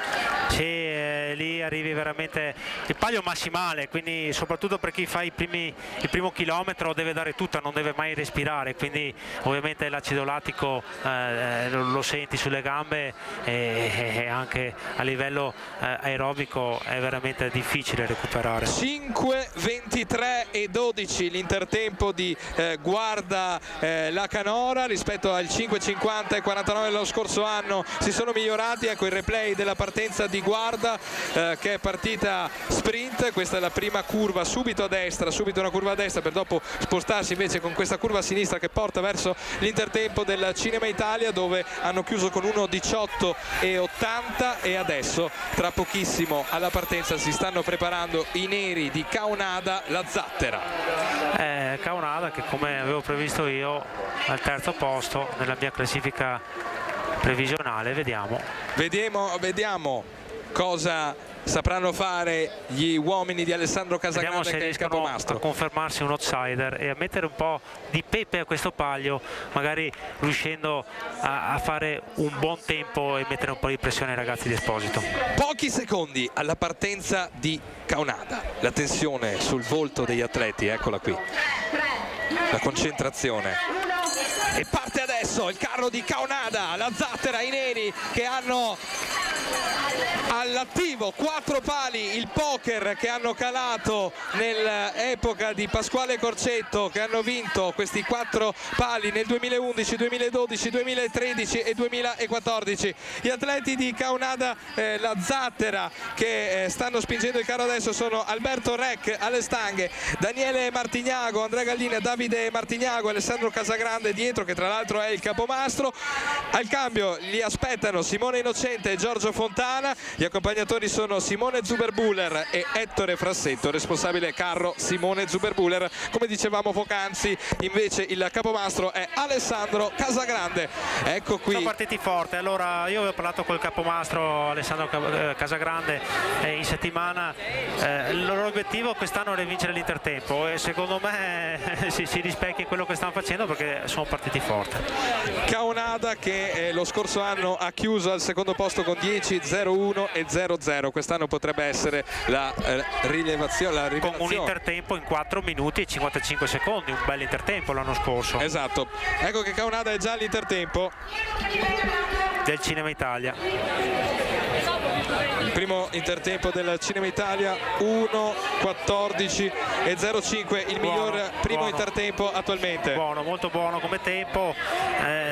Sì, lì arrivi veramente il palio massimale, quindi soprattutto per chi fa il primo chilometro deve dare tutta, non deve mai respirare, quindi ovviamente l'acido lattico lo senti sulle gambe e anche a livello aerobico è veramente difficile recuperare.
5, 23 e 12 l'intertempo di Guarda la Canora rispetto al 5.50 e 49 dello scorso anno. Si sono migliorati, ecco il replay della partenza di Guarda che è partita sprint. Questa è la prima curva subito a destra, subito una curva a destra per dopo spostarsi invece con questa curva a sinistra che porta verso l'intertempo del Cinema Italia, dove hanno chiuso con 1.18 e 80 e adesso tra pochissimo alla partenza si stanno preparando i neri di Caonada, la Zattera.
Caonada che, come avevo previsto io, al terzo posto nella mia classifica previsionale. Vediamo cosa sapranno fare gli uomini di Alessandro Casagrande, che è il capomastro. A confermarsi un outsider e a mettere un po' di pepe a questo palio, magari riuscendo a fare un buon tempo e mettere un po' di pressione ai ragazzi di Esposito.
Pochi secondi alla partenza di Caonada, la tensione sul volto degli atleti, eccola qui, la concentrazione. E parte adesso il carro di Caonada, la Zattera, i neri che hanno all'attivo 4 pali, il poker che hanno calato nell'epoca di Pasquale Corcetto, che hanno vinto questi 4 pali nel 2011, 2012, 2013 e 2014. Gli atleti di Caunada La Zattera che stanno spingendo il carro adesso sono Alberto Rec alle stanghe, Daniele Martignago, Andrea Gallina, Davide Martignago, Alessandro Casagrande dietro, che tra l'altro è il capomastro. Al cambio li aspettano Simone Innocente e Giorgio Fontana. Gli accompagnatori sono Simone Zuberbuller e Ettore Frassetto, responsabile carro Simone Zuberbuller. Come dicevamo poc'anzi, invece il capomastro è Alessandro Casagrande. Ecco qui.
Sono partiti forte. Allora, io avevo parlato col capomastro Alessandro Casagrande in settimana. Il loro obiettivo quest'anno è vincere l'Intertempo e secondo me si rispecchia quello che stanno facendo, perché sono partiti forte.
Caunada che lo scorso anno ha chiuso al secondo posto con 10.01 e 0.0, quest'anno potrebbe essere la rivelazione.
Con un intertempo in 4 minuti e 55 secondi, un bel intertempo l'anno scorso.
Esatto, ecco che Caunada è già all'intertempo
del Cinema Italia.
Il primo intertempo del Cinema Italia 1.14 e 0.5, il miglior primo intertempo attualmente.
Buono, molto buono come tempo.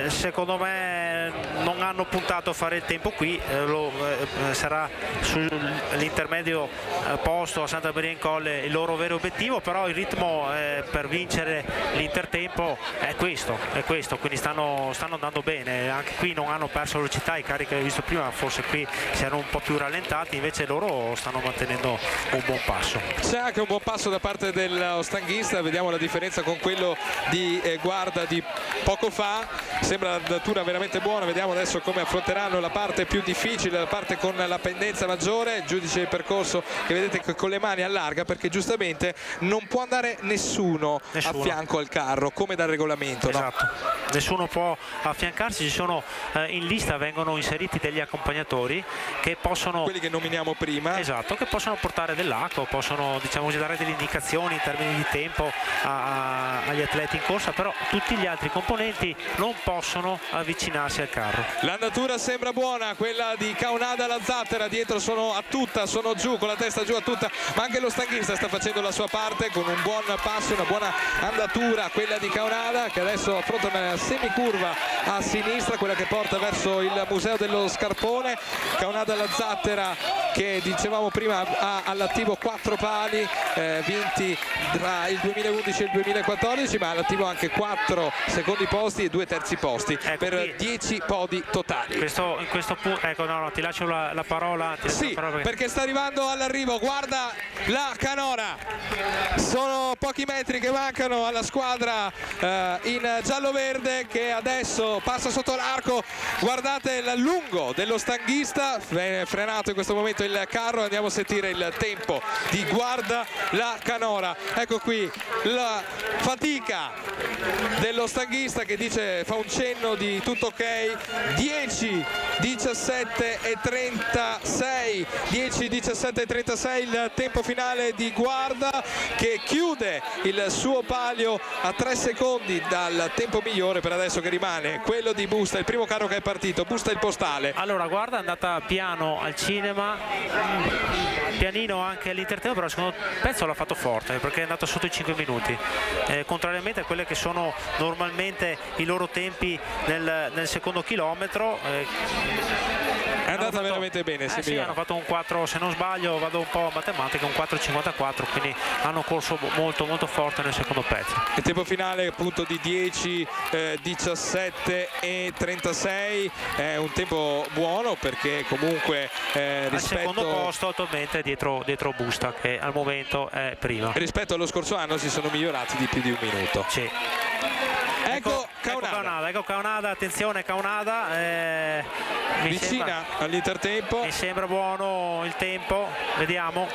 Secondo me non hanno puntato a fare il tempo qui, sarà sull'intermedio posto a Santa Maria in Colle il loro vero obiettivo, però il ritmo per vincere l'intertempo è questo, quindi stanno andando bene. Anche qui non hanno perso velocità, i carichi che hai visto prima forse qui si erano un po' più rallentati, invece loro stanno mantenendo un buon passo.
C'è anche un buon passo da parte dello stanghista, vediamo la differenza con quello di Guarda di poco fa, sembra l'andatura veramente buona. Vediamo adesso come affronteranno la parte più difficile, la parte con la pendenza maggiore. Il giudice del percorso che vedete che con le mani allarga, perché giustamente non può andare nessuno a fianco al carro come dal regolamento.
Esatto.
No?
Nessuno può affiancarsi, ci sono in lista vengono inseriti degli accompagnatori che possono,
quelli che nominiamo prima,
esatto, che possono portare dell'acqua, possono dare delle indicazioni in termini di tempo agli atleti in corsa, però tutti gli altri componenti non possono avvicinarsi al carro.
L'andatura sembra buona, quella di Caunada La Zattera, dietro sono a tutta, sono giù con la testa giù a tutta, ma anche lo stanghista sta facendo la sua parte con un buon passo, una buona andatura, quella di Caunada che adesso affronta una semicurva a sinistra, quella che porta verso il Museo dello Scarpone. Caunada La Zattera che dicevamo prima ha all'attivo 4 pali vinti tra il 2011 e il 2014, ma all'attivo anche 4 secondi posti e 2 terzi posti, ecco, per 10 podi totali.
In questo punto, ecco, no, ti lascio la parola.
Sì, perché sta arrivando all'arrivo, guarda la canora, sono pochi metri che mancano alla squadra in giallo-verde che adesso passa sotto l'arco. Guardate il lungo dello stanghista, frenato in questo momento il carro, andiamo a sentire il tempo di Guarda la canora. Ecco qui la fatica dello stanghista che dice, fa un cenno di tutto ok. 10, 17 e 36, 10, 17 e 36 il tempo finale di Guarda, che chiude il suo palio a 3 secondi dal tempo migliore per adesso, che rimane quello di Busta, il primo carro che è partito, Busta il postale.
Allora Guarda è andata piano al cinema, pianino anche all'intertempo, però il secondo pezzo l'ha fatto forte perché è andato sotto i 5 minuti, contrariamente a quelle che sono normalmente i loro tempi nel secondo chilometro.
È andata veramente bene,
sì, hanno fatto un 4, se non sbaglio vado un po' a matematica, un 4,54, quindi hanno corso molto molto forte nel secondo pezzo.
Il tempo finale appunto di 10, 17 e 36 è un tempo buono, perché comunque rispetto
al secondo posto attualmente dietro Busta, che al momento è prima.
Rispetto allo scorso anno si sono migliorati di più di un minuto.
Sì. Ecco Caunada, attenzione Caunada,
vicina all'intertempo.
Mi sembra buono il tempo, vediamo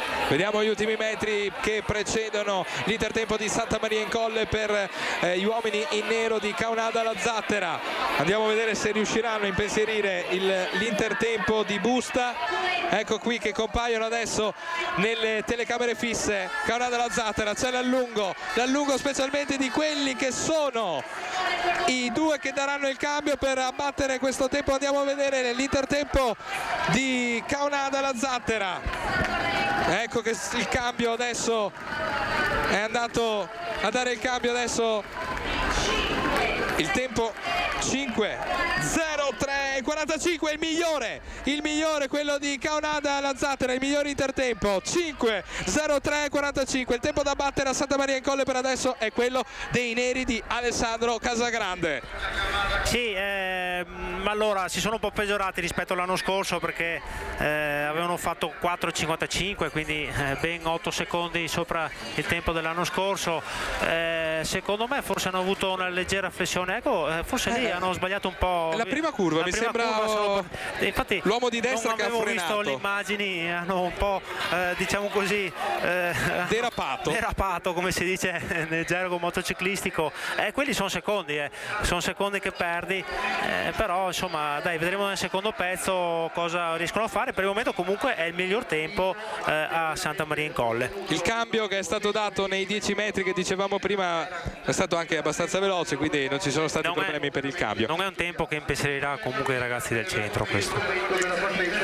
gli ultimi metri che precedono l'intertempo di Santa Maria in Colle per gli uomini in nero di Caunada La Zattera. Andiamo a vedere se riusciranno a impensierire l'intertempo di Busta. Ecco qui che compaiono adesso nelle telecamere fisse Caonada La Zattera, c'è l'allungo specialmente di quelli che sono i due che daranno il cambio per abbattere questo tempo. Andiamo a vedere l'intertempo di Caonada La Zattera. Ecco che il cambio adesso è andato a dare il cambio, adesso il tempo 5:03:45, il migliore quello di Caonada La Zattera, il migliore intertempo 5:03:45. Il tempo da battere a Santa Maria in Colle per adesso è quello dei neri di Alessandro Casagrande.
Sì, ma allora si sono un po' peggiorati rispetto all'anno scorso, perché avevano fatto 4:55, quindi ben 8 secondi sopra il tempo dell'anno scorso. Secondo me forse hanno avuto una leggera flessione, ecco, forse lì hanno sbagliato un po'.
La prima curva mi sembra
infatti
l'uomo di destra che ha frenato.
Non avevo visto le immagini, hanno un po' diciamo così derapato, come si dice nel gergo motociclistico. Quelli sono secondi che perdi, però insomma dai, vedremo nel secondo pezzo cosa riescono a fare. Per il momento comunque è il miglior tempo a Santa Maria in Colle.
Il cambio che è stato dato nei 10 metri che dicevamo prima è stato anche abbastanza veloce, quindi non ci sono stati problemi per il cambio.
Non è un tempo che impensierirà comunque i ragazzi del centro, questo.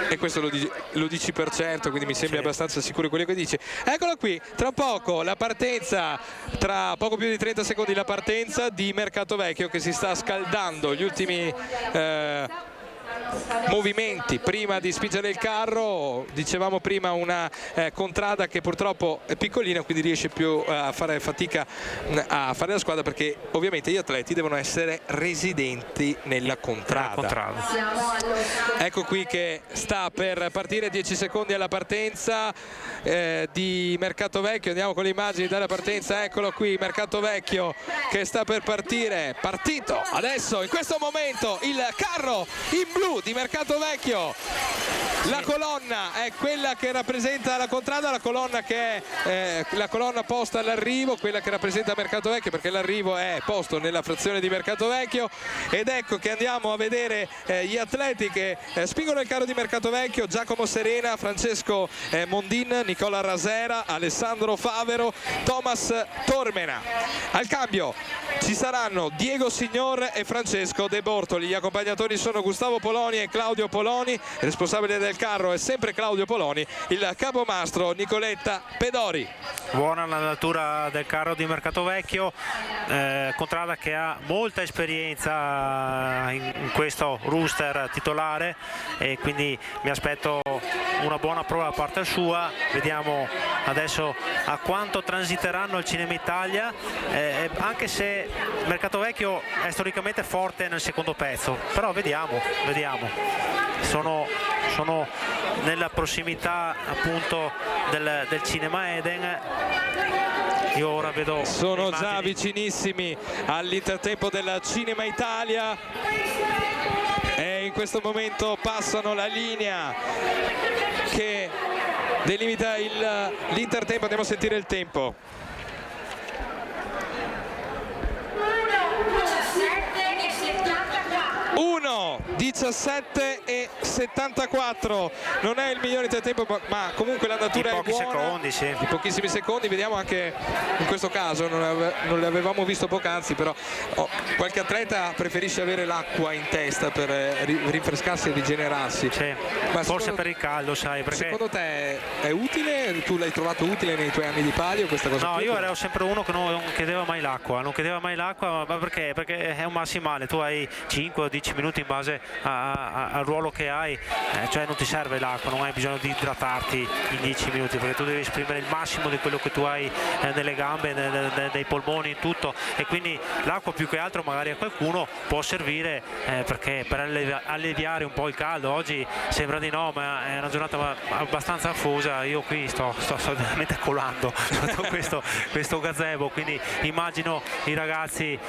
E questo lo dici per certo, quindi mi sembri abbastanza sicuro di quello che dici. Eccolo qui, tra poco la partenza, tra poco più di 30 secondi la partenza di Mercatovecchio, che si sta scaldando gli ultimi movimenti prima di spingere il carro. Dicevamo prima una contrada che purtroppo è piccolina, quindi riesce più a fare fatica a fare la squadra, perché ovviamente gli atleti devono essere residenti nella contrada. Ecco qui che sta per partire, 10 secondi alla partenza di Mercatovecchio. Andiamo con le immagini dalla partenza. Eccolo qui Mercatovecchio che sta per partire, partito adesso in questo momento il carro in blu di Mercatovecchio. La colonna è quella che rappresenta la contrada, la colonna che è la colonna posta all'arrivo, quella che rappresenta Mercatovecchio, perché l'arrivo è posto nella frazione di Mercatovecchio. Ed ecco che andiamo a vedere gli atleti che spingono il carro di Mercatovecchio: Giacomo Serena, Francesco Mondin, Nicola Rasera, Alessandro Favero, Thomas Tormena. Al cambio ci saranno Diego Signor e Francesco De Bortoli. Gli accompagnatori sono Gustavo Poloni e Claudio Poloni. Responsabile del carro è sempre Claudio Poloni, il capomastro Nicoletta Pedori.
Buona la natura del carro di Mercatovecchio, contrada che ha molta esperienza in questo rooster titolare, e quindi mi aspetto una buona prova da parte sua. Vediamo adesso a quanto transiteranno il Cinema Italia, anche se Mercatovecchio è storicamente forte nel secondo pezzo, però vediamo. Sono nella prossimità appunto del Cinema Eden. Io ora vedo,
sono già vicinissimi all'intertempo del Cinema Italia e in questo momento passano la linea che delimita l'intertempo. Andiamo a sentire il tempo. 1:17:74. Non è il migliore intertempo, ma comunque l'andatura è buona.
Secondi, sì.
Di pochissimi secondi. Vediamo anche in questo caso, non le avevamo visto poc'anzi, però qualche atleta preferisce avere l'acqua in testa per rinfrescarsi e rigenerarsi.
Sì.
Ma
forse per il caldo, sai, perché...
Secondo te è utile? Tu l'hai trovato utile nei tuoi anni di palio questa cosa?
No, io ero sempre uno che non chiedeva mai l'acqua, ma perché? Perché è un massimale, tu hai 5 o 10 minuti in base al ruolo che hai, cioè non ti serve l'acqua, non hai bisogno di idratarti in 10 minuti, perché tu devi esprimere il massimo di quello che tu hai nelle gambe, nei polmoni, in tutto, e quindi l'acqua più che altro magari a qualcuno può servire perché per alleviare un po' il caldo. Oggi sembra di no, ma è una giornata abbastanza afosa. Io qui sto veramente colando sotto questo gazebo, quindi immagino i ragazzi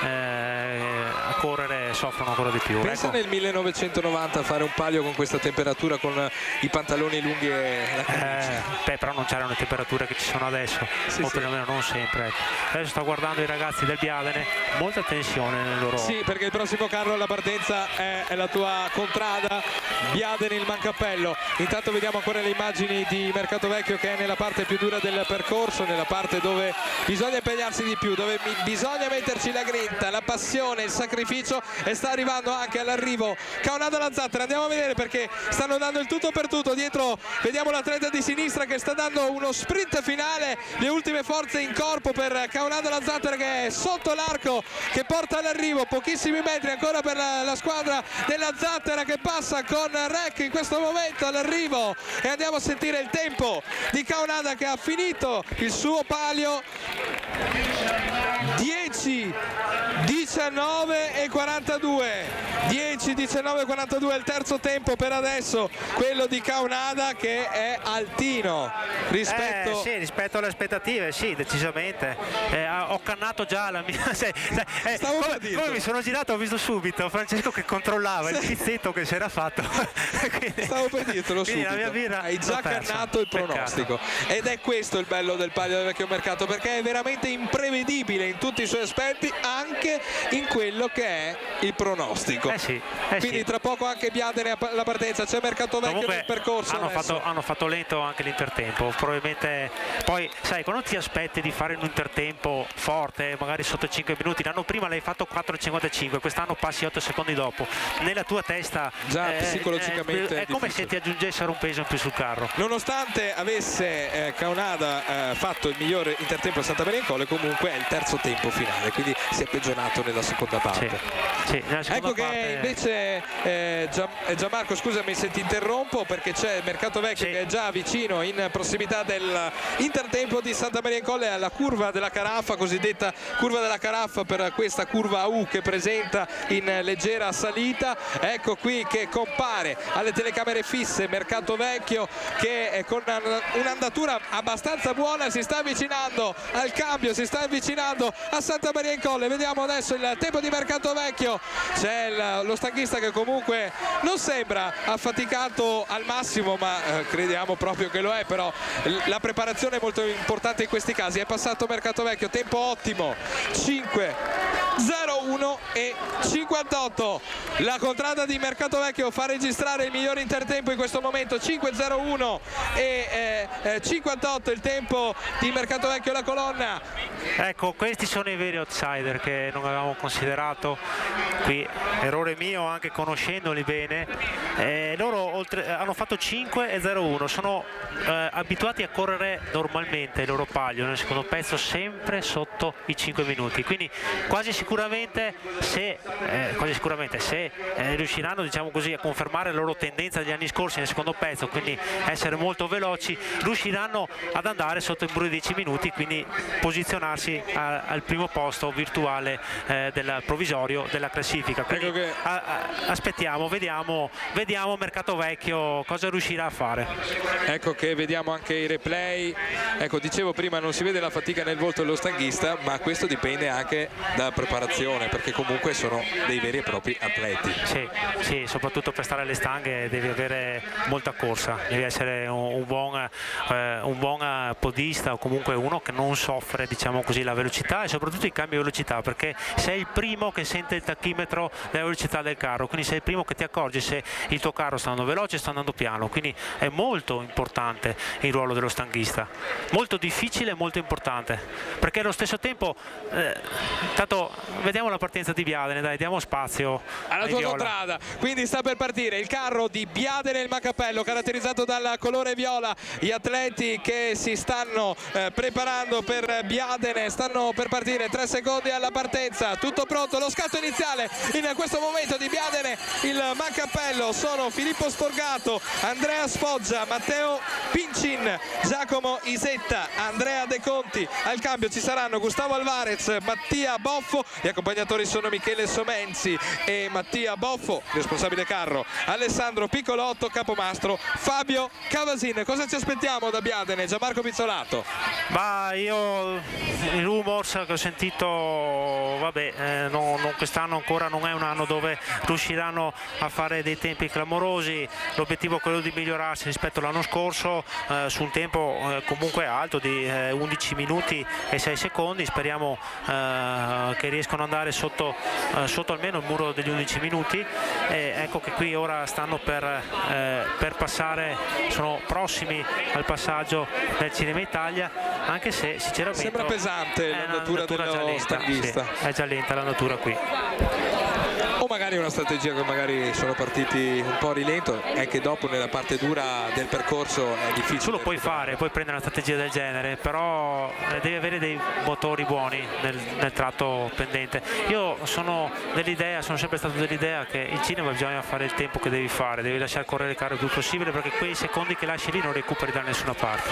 a correre soffrono ancora di più.
Pensa
Ecco.
nel 1990 a fare un palio con questa temperatura, con i pantaloni lunghi e la camicia.
Però non c'erano le temperature che ci sono adesso, o perlomeno non sempre. Ecco. Adesso sto guardando i ragazzi del Biadene, molta tensione nel loro...
Sì, perché il prossimo carro alla partenza è la tua contrada, Biadene il Mancappello. Intanto vediamo ancora le immagini di Mercatovecchio, che è nella parte più dura del percorso, nella parte dove bisogna impegnarsi di più, dove bisogna metterci la grinta, la passione, il sacrificio, e sta arrivando anche all'arrivo Caonada Lanzattera. Andiamo a vedere, perché stanno dando il tutto per tutto. Dietro vediamo l'atleta di sinistra che sta dando uno sprint finale, le ultime forze in corpo per Caonada Lanzattera, che è sotto l'arco, che porta all'arrivo. Pochissimi metri ancora per la squadra della Zattera, che passa con Rec in questo momento all'arrivo, e andiamo a sentire il tempo di Caonada, che ha finito il suo palio. 10:19:42 10:19:42 il terzo tempo per adesso, quello di Caonada, che è altino rispetto
sì, rispetto alle aspettative, sì, decisamente. Ho cannato già la mia... come mi sono girato, ho visto subito Francesco che controllava il pizzetto che si era fatto.
Stavo per dirtelo subito,
la mia birra
hai già cannato il pronostico. Ed è questo il bello del palio del vecchio mercato, perché è veramente imprevedibile in tutti i suoi aspetti, anche in quello che è il pronostico. Quindi tra poco anche Biadene alla partenza, c'è Mercatovecchio nel percorso.
Hanno fatto lento anche l'intertempo, probabilmente. Poi sai, quando ti aspetti di fare un intertempo forte, magari sotto 5 minuti, l'anno prima l'hai fatto 4:55, quest'anno passi 8 secondi dopo, nella tua testa
già psicologicamente
è come se ti aggiungessero un peso in più sul carro.
Nonostante avesse Caonada fatto il migliore intertempo a Santa Maria in Colle, comunque è il terzo tempo finale, quindi si è peggiorato nella seconda parte.
Nella seconda
ecco
parte...
che invece Gianmarco, scusami se ti interrompo, perché c'è Mercatovecchio che è già vicino, in prossimità dell'intertempo di Santa Maria in Colle, alla curva della Caraffa, cosiddetta curva della Caraffa, per questa curva a U che presenta in leggera salita. Ecco qui che compare alle telecamere fisse Mercatovecchio, che con un'andatura abbastanza buona si sta avvicinando al cambio, si sta avvicinando a Santa Maria in Colle. Vediamo adesso il tempo di Mercatovecchio. C'è lo stanchista che comunque non sembra affaticato al massimo, ma crediamo proprio che lo è, però la preparazione è molto importante in questi casi. È passato Mercatovecchio, tempo ottimo, 5:01:58. La contrada di Mercatovecchio fa registrare il migliore intertempo in questo momento, 5:01:58 il tempo di Mercatovecchio, la colonna.
Ecco, questi sono i veri outsider che non avevamo considerato. Qui errore mio, anche conoscendoli bene. Loro hanno fatto 5:01, sono abituati a correre normalmente il loro palio nel secondo pezzo, sempre sotto i 5 minuti, quindi quasi sicuramente se riusciranno, diciamo così, a confermare la loro tendenza degli anni scorsi nel secondo pezzo, quindi essere molto veloci, riusciranno ad andare sotto i pure 10 minuti, quindi posizionarsi al primo posto virtuale del provvisorio della classifica. Quindi aspettiamo, vediamo Mercatovecchio cosa riuscirà a fare.
Ecco che vediamo anche i replay. Ecco, dicevo prima, non si vede la fatica nel volto dello stanghista, ma questo dipende anche dalla preparazione, perché comunque sono dei veri e propri atleti.
Sì, soprattutto per stare alle stanghe devi avere molta corsa, devi essere un buon podista, o comunque uno che non soffre, diciamo così, la velocità e soprattutto i cambi di velocità, perché sei il primo che sente il tachimetro della velocità del carro, quindi sei il primo che ti accorgi se il tuo carro sta andando veloce o sta andando piano, quindi è molto importante il ruolo dello stanghista, molto difficile e molto importante, perché allo stesso tempo tanto vediamo la partenza di Biadene, dai, diamo spazio
alla tua contrada. Quindi sta per partire il carro di Biadene il Mancappello, caratterizzato dal colore viola. Gli atleti che si stanno preparando per Biadene stanno per partire, 3 secondi alla partenza, tutto pronto, lo scatto iniziale in questo momento di Biadene il Mancappello. Sono Filippo Storgato, Andrea Sfoggia, Matteo Pincin, Giacomo Isetta, Andrea De Conti. Al cambio ci saranno Gustavo Alvarez, Mattia Boffo, gli accompagnatori sono Michele Somenzi e Mattia Boffo, responsabile carro, Alessandro Piccolotto, capomastro Fabio Cavasin. Cosa ci aspettiamo da Biadene, Gianmarco Pizzolato?
Io i rumors che ho sentito, vabbè, quest'anno quest'anno ancora non è un anno dove riusciranno a fare dei tempi clamorosi. L'obiettivo è quello di migliorarsi rispetto all'anno scorso su un tempo comunque alto di 11 minuti e 6 secondi. Speriamo che riescano ad andare sotto almeno il muro degli 11 minuti. Ecco che qui ora stanno per passare, sono prossimi al passaggio del Cinema Italia, anche se sinceramente
sembra pesante l'andatura dello stanghista.
Sì, è già lenta l'andatura qui.
O magari una strategia che magari sono partiti un po' a rilento, è che dopo nella parte dura del percorso è difficile.
Tu lo puoi fare, puoi prendere una strategia del genere, però devi avere dei motori buoni nel tratto pendente. Io sono sempre stato dell'idea che il cinema bisogna fare il tempo che devi fare, devi lasciare correre il carro il più possibile, perché quei secondi che lasci lì non recuperi da nessuna parte.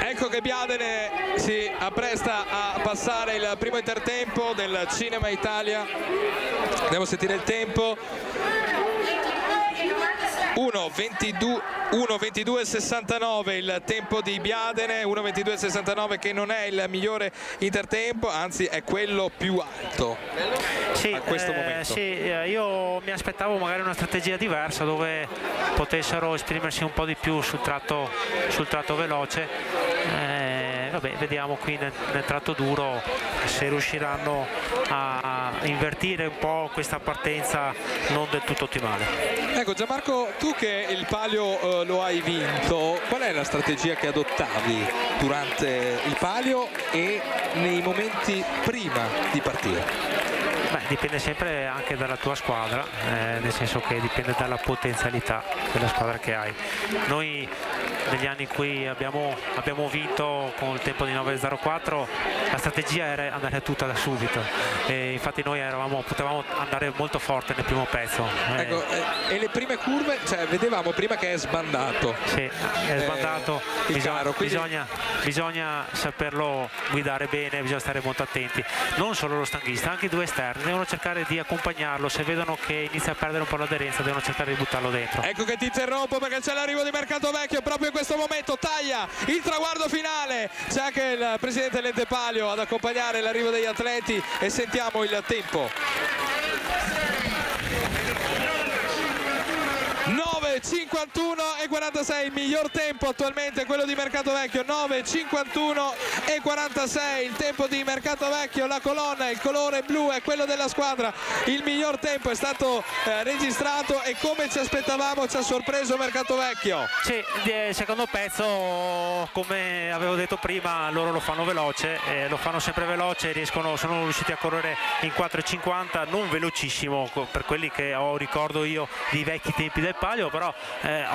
Ecco che Biadene si appresta a passare il primo intertempo del Cinema Italia. Andiamo a sentire il tempo. 1:22:69 il tempo di Biadene, 1:22:69 che non è il migliore intertempo, anzi è quello più alto a questo momento.
Sì, io mi aspettavo magari una strategia diversa dove potessero esprimersi un po' di più sul tratto veloce. Vabbè, vediamo qui nel tratto duro se riusciranno a invertire un po' questa partenza non del tutto ottimale.
Ecco Gianmarco, tu che il palio lo hai vinto, qual è la strategia che adottavi durante il palio e nei momenti prima di partire?
Beh, dipende sempre anche dalla tua squadra, nel senso che dipende dalla potenzialità della squadra che hai. Noi negli anni in cui abbiamo vinto con il tempo di 9:04 la strategia era andare tutta da subito, e infatti noi potevamo andare molto forte nel primo pezzo.
Ecco, e le prime curve, cioè vedevamo prima che è sbandato.
Sì, è sbandato,
quindi...
bisogna saperlo guidare bene, bisogna stare molto attenti, non solo lo stanghista, anche i due esterni devono cercare di accompagnarlo, se vedono che inizia a perdere un po' l'aderenza devono cercare di buttarlo dentro.
Ecco che ti interrompo perché c'è l'arrivo di Mercatovecchio proprio in questo momento, taglia il traguardo finale, c'è anche il presidente Lente Palio ad accompagnare l'arrivo degli atleti e sentiamo il tempo. 9:51:46, il miglior tempo attualmente è quello di Mercatovecchio, 9:51:46 il tempo di Mercatovecchio, la colonna, il colore blu è quello della squadra, il miglior tempo è stato registrato e come ci aspettavamo ci ha sorpreso Mercatovecchio.
Sì, secondo pezzo, come avevo detto prima, loro lo fanno veloce, lo fanno sempre veloce, sono riusciti a correre in 4:50, non velocissimo per quelli che ricordo io di vecchi tempi del palio, però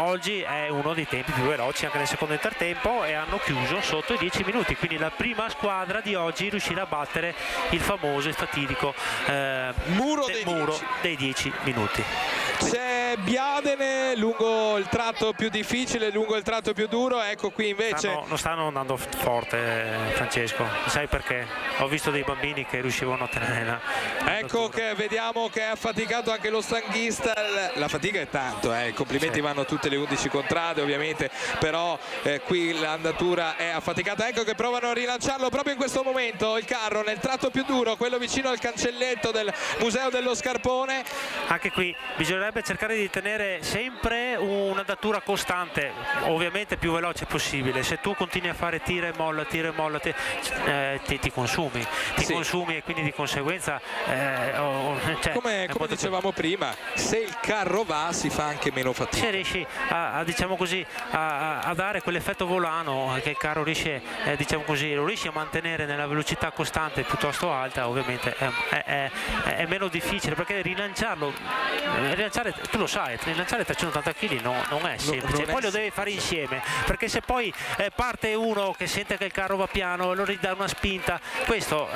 oggi è uno dei tempi più veloci anche nel secondo intertempo e hanno chiuso sotto i 10 minuti, quindi la prima squadra di oggi riuscirà a battere il famoso e fatidico muro dei 10 minuti.
C'è Biadene lungo il tratto più difficile, lungo il tratto più duro, ecco qui invece
non stanno andando forte, Francesco, sai perché? Ho visto dei bambini che riuscivano a tenere
ecco che vediamo che è affaticato anche lo stanghista, la fatica è tanto, i complimenti vanno a tutte le 11 contrade ovviamente, però qui l'andatura è affaticata, ecco che provano a rilanciarlo proprio in questo momento il carro nel tratto più duro, quello vicino al cancelletto del Museo dello Scarpone.
Anche qui bisognerebbe cercare di tenere sempre un'andatura costante, ovviamente più veloce possibile. Se tu continui a fare tira e molla ti consumi e quindi di conseguenza
come dicevamo prima, se il carro va si fa anche meno fatica.
Se riesci a dare quell'effetto volano che il carro riesce, lo riesci a mantenere nella velocità costante piuttosto alta, ovviamente è meno difficile, perché rilanciare, tu lo sai, rilanciare 380 kg non è semplice, poi lo devi fare insieme, perché se poi parte uno che sente che il carro va piano e lo ridà una spinta, questo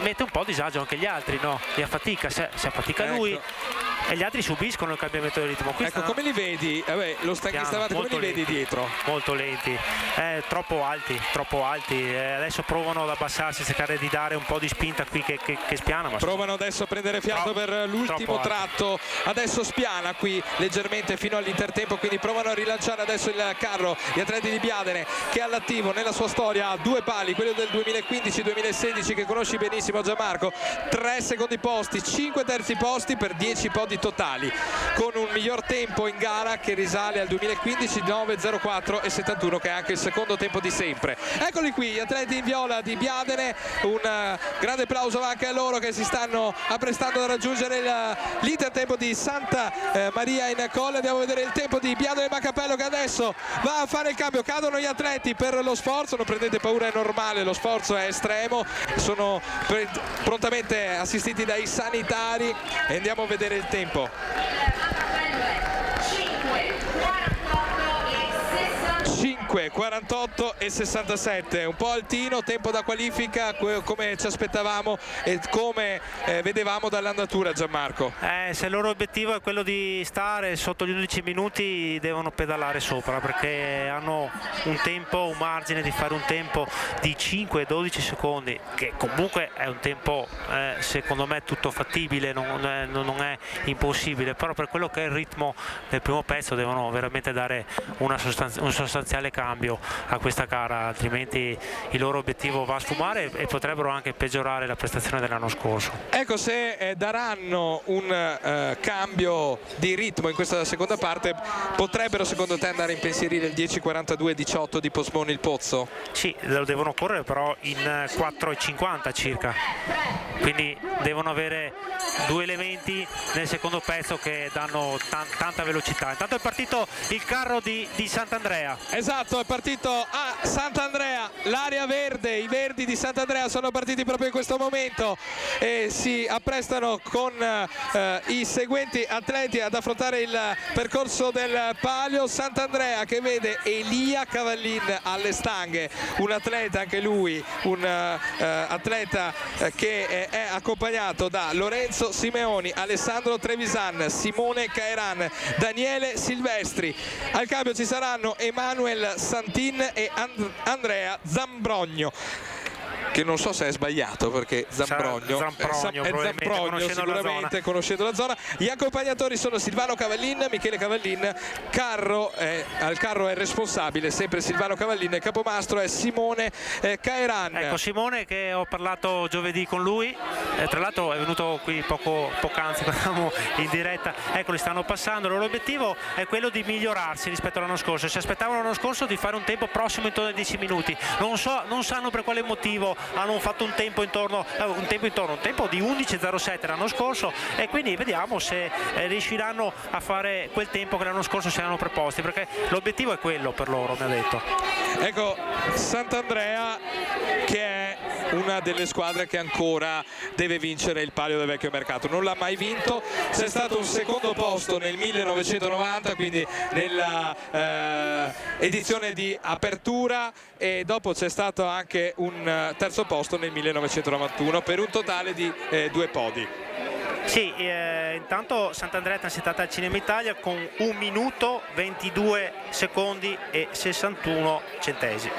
mette un po' a disagio anche gli altri, no? Li affatica, se affatica lui e gli altri subiscono il cambiamento di ritmo. Qui
ecco, come li vedi? Lo stanghistavate, come li vedi dietro?
Molto lenti, troppo alti. Adesso provano ad abbassarsi, cercare di dare un po' di spinta qui che spiana. Ma
provano adesso a prendere fiato per l'ultimo tratto. Adesso spiana qui leggermente fino all'intertempo, quindi provano a rilanciare adesso il carro. Gli atleti di Biadene, che è all'attivo nella sua storia ha 2 pali, quello del 2015-2016 che conosci benissimo Gianmarco, 3 secondi posti, 5 terzi posti per 10 podi totali, con un miglior tempo in gara che risale al 2015, 9.04 e 71, che è anche il secondo tempo di sempre. Eccoli qui gli atleti in viola di Biadene, un grande applauso anche a loro che si stanno apprestando a raggiungere l'intertempo di Santa Maria in Colle. Andiamo a vedere il tempo di Biadene Macapello, che adesso va a fare il cambio. Cadono gli atleti per lo sforzo, non prendete paura, è normale, lo sforzo è estremo, sono prontamente assistiti dai sanitari e andiamo a vedere il tempo. 48 e 67, un po' altino, tempo da qualifica come ci aspettavamo e come vedevamo dall'andatura. Gianmarco,
se il loro obiettivo è quello di stare sotto gli 11 minuti devono pedalare sopra, perché hanno un margine di fare un tempo di 5-12 secondi, che comunque è un tempo secondo me tutto fattibile, non è impossibile, però per quello che è il ritmo del primo pezzo devono veramente dare un sostanziale cambio a questa gara, altrimenti il loro obiettivo va a sfumare e potrebbero anche peggiorare la prestazione dell'anno scorso.
Ecco, se daranno un cambio di ritmo in questa seconda parte, potrebbero secondo te andare a impensierire il 10.42-18 di Posmoni il Pozzo?
Sì, lo devono correre però in 4.50 circa, quindi devono avere 2 elementi nel secondo pezzo che danno tanta velocità. Intanto è partito il carro di Sant'Andrea.
Esatto, è partito a Sant'Andrea, l'area verde, i verdi di Sant'Andrea sono partiti proprio in questo momento e si apprestano con i seguenti atleti ad affrontare il percorso del palio. Sant'Andrea che vede Elia Cavallin alle stanghe, un atleta anche lui, un atleta che è accompagnato da Lorenzo Simeoni, Alessandro Trevisan, Simone Caeran, Daniele Silvestri. Al cambio ci saranno Emanuel Santin e Andrea Zambrogno, che non so se è sbagliato perché Zambrogno sicuramente conoscendo la zona. Gli accompagnatori sono Silvano Cavallin, Michele Cavallin, al carro è responsabile sempre Silvano Cavallin, il capomastro è Simone Caeran.
Ecco Simone, che ho parlato giovedì con lui, tra l'altro è venuto qui poc'anzi quando eravamo in diretta. Ecco, li stanno passando, il loro obiettivo è quello di migliorarsi rispetto all'anno scorso. Si aspettavano l'anno scorso di fare un tempo prossimo intorno ai 10 minuti, non sanno per quale motivo hanno fatto un tempo di 11.07 l'anno scorso, e quindi vediamo se riusciranno a fare quel tempo che l'anno scorso si erano preposti, perché l'obiettivo è quello per loro, mi ha detto.
Ecco, Sant'Andrea che è una delle squadre che ancora deve vincere il palio del vecchio mercato, non l'ha mai vinto, c'è stato un secondo posto nel 1990, quindi nella edizione di apertura, e dopo c'è stato anche un terzo posto nel 1991 per un totale di 2 podi.
Sì, intanto Sant'Andrea è transitata al Cinema Italia con 1 minuto 22 secondi e 61 centesimi.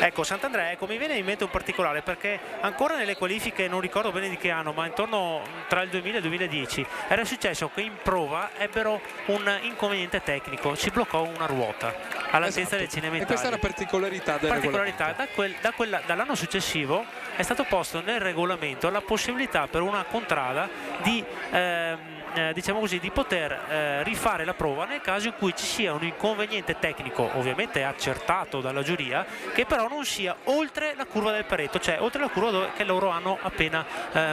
Ecco, Sant'Andrea, mi viene in mente un particolare, perché ancora nelle qualifiche, non ricordo bene di che anno, ma intorno tra il 2000 e il 2010 era successo che in prova ebbero un inconveniente tecnico, ci bloccò una ruota all'altezza del Cinema Italia.
E questa è una particolarità del regolamento.
Dall'anno successivo è stato posto nel regolamento la possibilità per una contrada di diciamo così, di poter rifare la prova nel caso in cui ci sia un inconveniente tecnico, ovviamente accertato dalla giuria, che però non sia oltre la curva del Pareto, cioè oltre la curva che loro hanno appena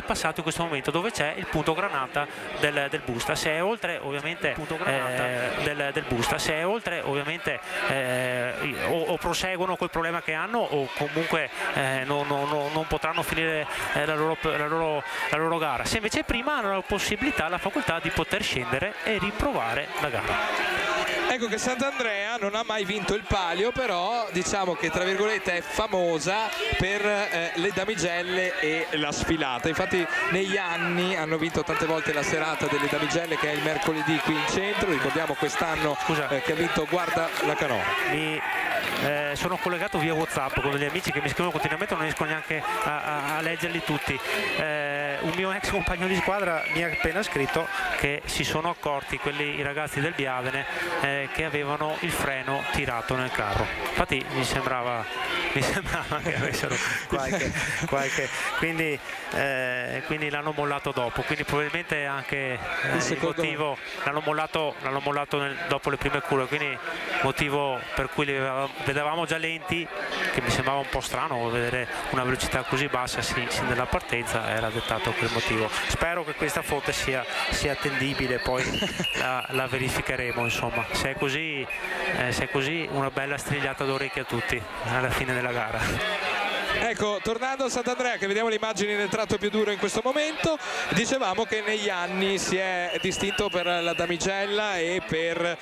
passato in questo momento, dove c'è il punto granata del busta. Se è oltre ovviamente del busta, se è oltre ovviamente o proseguono col problema che hanno, o comunque non potranno finire la loro gara. Se invece prima hanno la possibilità, la facoltà di poter scendere e riprovare la gara.
Ecco che Sant'Andrea non ha mai vinto il palio, però diciamo che tra virgolette è famosa per le damigelle e la sfilata. Infatti negli anni hanno vinto tante volte la serata delle damigelle, che è il mercoledì qui in centro. Ricordiamo quest'anno che ha vinto Guarda la Canoa.
Sono collegato via WhatsApp con degli amici che mi scrivono continuamente, non riesco neanche a leggerli tutti. Un mio ex compagno di squadra mi ha appena scritto che si sono accorti i ragazzi del Biadene che avevano il freno tirato nel carro. Infatti mi sembrava che avessero qualche quindi l'hanno mollato dopo, quindi probabilmente anche il motivo l'hanno mollato dopo le prime curve, quindi motivo per cui vedevamo già lenti, che mi sembrava un po' strano vedere una velocità così bassa sin dalla partenza, era dettato quel motivo. Spero che questa foto sia attendibile, poi la verificheremo, insomma. Se è così una bella strigliata d'orecchie a tutti alla fine della gara.
Ecco, tornando a Sant'Andrea, che vediamo le immagini del tratto più duro in questo momento, dicevamo che negli anni si è distinto per la damigella e per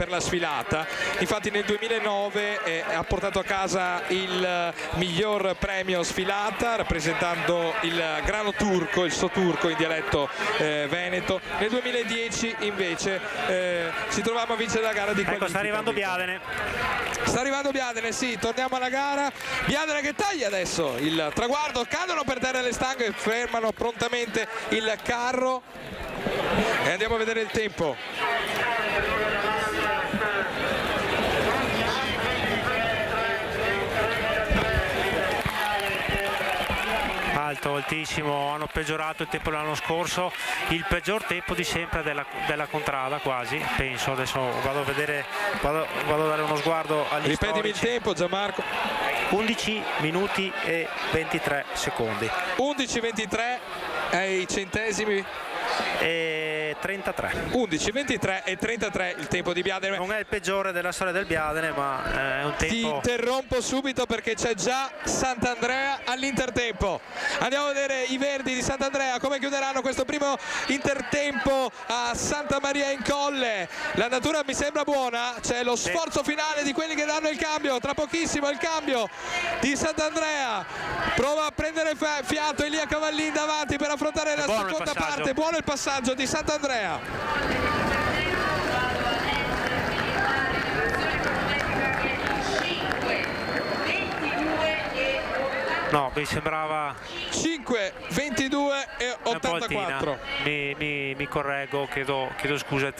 la sfilata. Infatti nel 2009 ha portato a casa il miglior premio sfilata, rappresentando il grano turco, il soturco in dialetto veneto. Nel 2010 invece ci troviamo a vincere la gara di qualifica.
Ecco, sta arrivando Biadene.
Sta arrivando Biadene, sì, torniamo alla gara. Biadene che taglia adesso il traguardo, cadono per terra le stanghe, fermano prontamente il carro e andiamo a vedere il tempo.
Altissimo, hanno peggiorato il tempo dell'anno scorso, il peggior tempo di sempre della contrada quasi, penso. Adesso vado a dare uno sguardo agli
Ripetimi
storici.
Il tempo, Gianmarco.
11 minuti e 23 secondi.
11-23 ai centesimi.
E 33.
11, 23 e 33 il tempo di Biadene.
Non è il peggiore della storia del Biadene, ma è un tempo.
Ti interrompo subito perché c'è già Sant'Andrea all'intertempo. Andiamo a vedere i verdi di Sant'Andrea come chiuderanno questo primo intertempo a Santa Maria in Colle. L'andatura mi sembra buona, c'è lo sforzo finale di quelli che danno il cambio, tra pochissimo il cambio di Sant'Andrea. Prova a prendere fiato Elia Cavallin davanti per affrontare la seconda parte. Buono il passaggio di Sant'Andrea.
No, mi sembrava
5, 22 e 84.
Mi correggo, chiedo scusa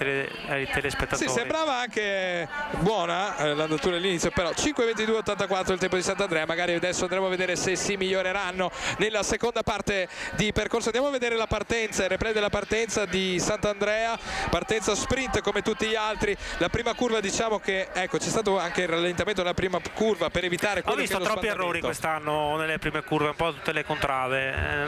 ai telespettatori.
Sì, sembrava anche buona l'andatura all'inizio, però 5, 22, 84 il tempo di Sant'Andrea. Magari adesso andremo a vedere se si miglioreranno nella seconda parte di percorso. Andiamo a vedere la partenza, il replay della partenza di Sant'Andrea, partenza sprint come tutti gli altri. La prima curva, diciamo che ecco, c'è stato anche il rallentamento nella prima curva per evitare quello
che è lo
troppi
errori quest'anno nelle prime curve, un po' tutte le contrade.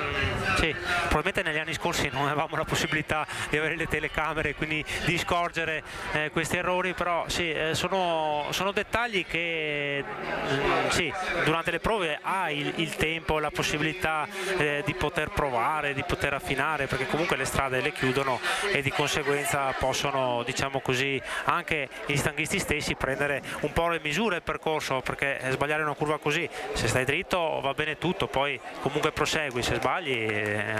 Sì, probabilmente negli anni scorsi non avevamo la possibilità di avere le telecamere, quindi di scorgere questi errori, però sì, sono dettagli che sì, durante le prove hai il tempo, la possibilità di poter provare, di poter affinare, perché comunque le strade le chiudono e di conseguenza possono, diciamo così, anche gli stanghisti stessi prendere un po' le misure del percorso, perché sbagliare una curva così, se stai dritto va bene tutto, poi comunque prosegui, se sbagli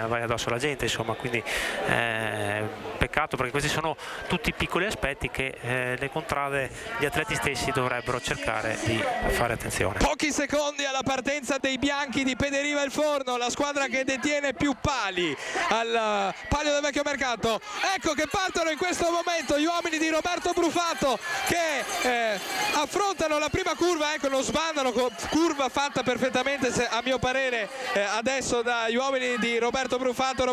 vai addosso alla gente, insomma, quindi peccato, perché questi sono tutti piccoli aspetti che le contrade, gli atleti stessi dovrebbero cercare di fare attenzione.
Pochi secondi alla partenza dei bianchi di Pederiva il Forno, la squadra che detiene più pali al palio del Vecchio Mercato. Ecco che partono in questo momento gli uomini di Roberto Brufato che affrontano la prima curva, ecco, non sbandano, curva fatta perfettamente a mio parere adesso dagli uomini di Roberto Brufato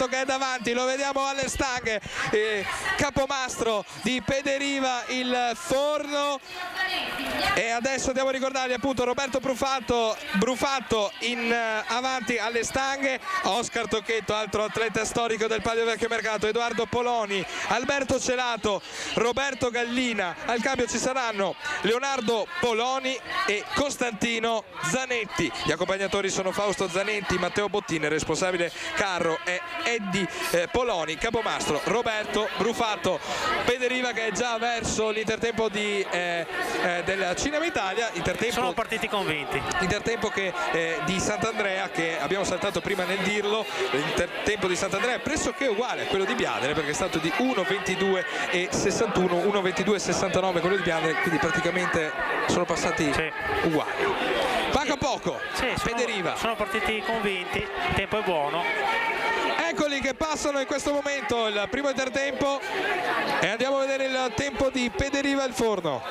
che è davanti, lo vediamo alle stanghe, capomastro di Pederiva il Forno. E adesso devo ricordarvi appunto Roberto Brufato in avanti alle stanghe, Oscar Tocchetto, altro atleta storico del Palio Vecchio Mercato, Edoardo Poloni, Alberto Celato, Roberto Gallina. Al cambio ci saranno Leonardo Poloni e Costantino Zanetti. Gli accompagnatori sono Fausto Zanetti, Matteo Bottini, responsabile carro e Eddie Poloni, capomastro Roberto Brufato. Pederiva che è già verso l'intertempo del Cinema Italia.
Sono partiti convinti.
Intertempo di Sant'Andrea, che abbiamo saltato prima nel dirlo. L'intertempo di Sant'Andrea è pressoché uguale a quello di Biadene, perché è stato di 1:22:61, 1:22:69 quello di Biadene, quindi praticamente sono passati uguali. Manca poco. Pederiva.
Sono partiti convinti, il tempo è buono.
Eccoli che passano in questo momento il primo intertempo e andiamo a vedere il tempo di Pederiva il Forno.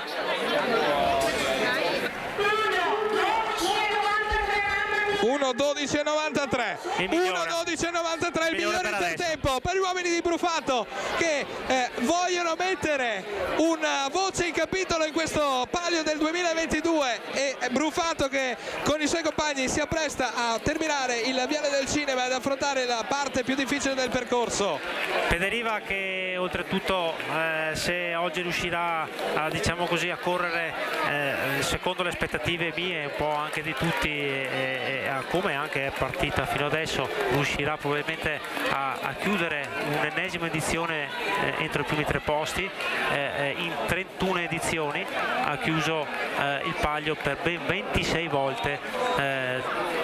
1:12:93, 1:12:93 il migliore intertempo per gli uomini di Brufato, che vogliono mettere una voce in capitolo in questo palio del 2022, e Brufato che con i suoi compagni si appresta a terminare il Viale del Cinema ed affrontare la parte più difficile del percorso.
Pederiva che oltretutto se oggi riuscirà a, diciamo così, a correre secondo le aspettative mie, un po' anche di tutti, come anche è partita fino adesso, riuscirà probabilmente a chiudere un'ennesima edizione entro i primi 3 posti. In 31 edizioni ha chiuso il palio per ben 26 volte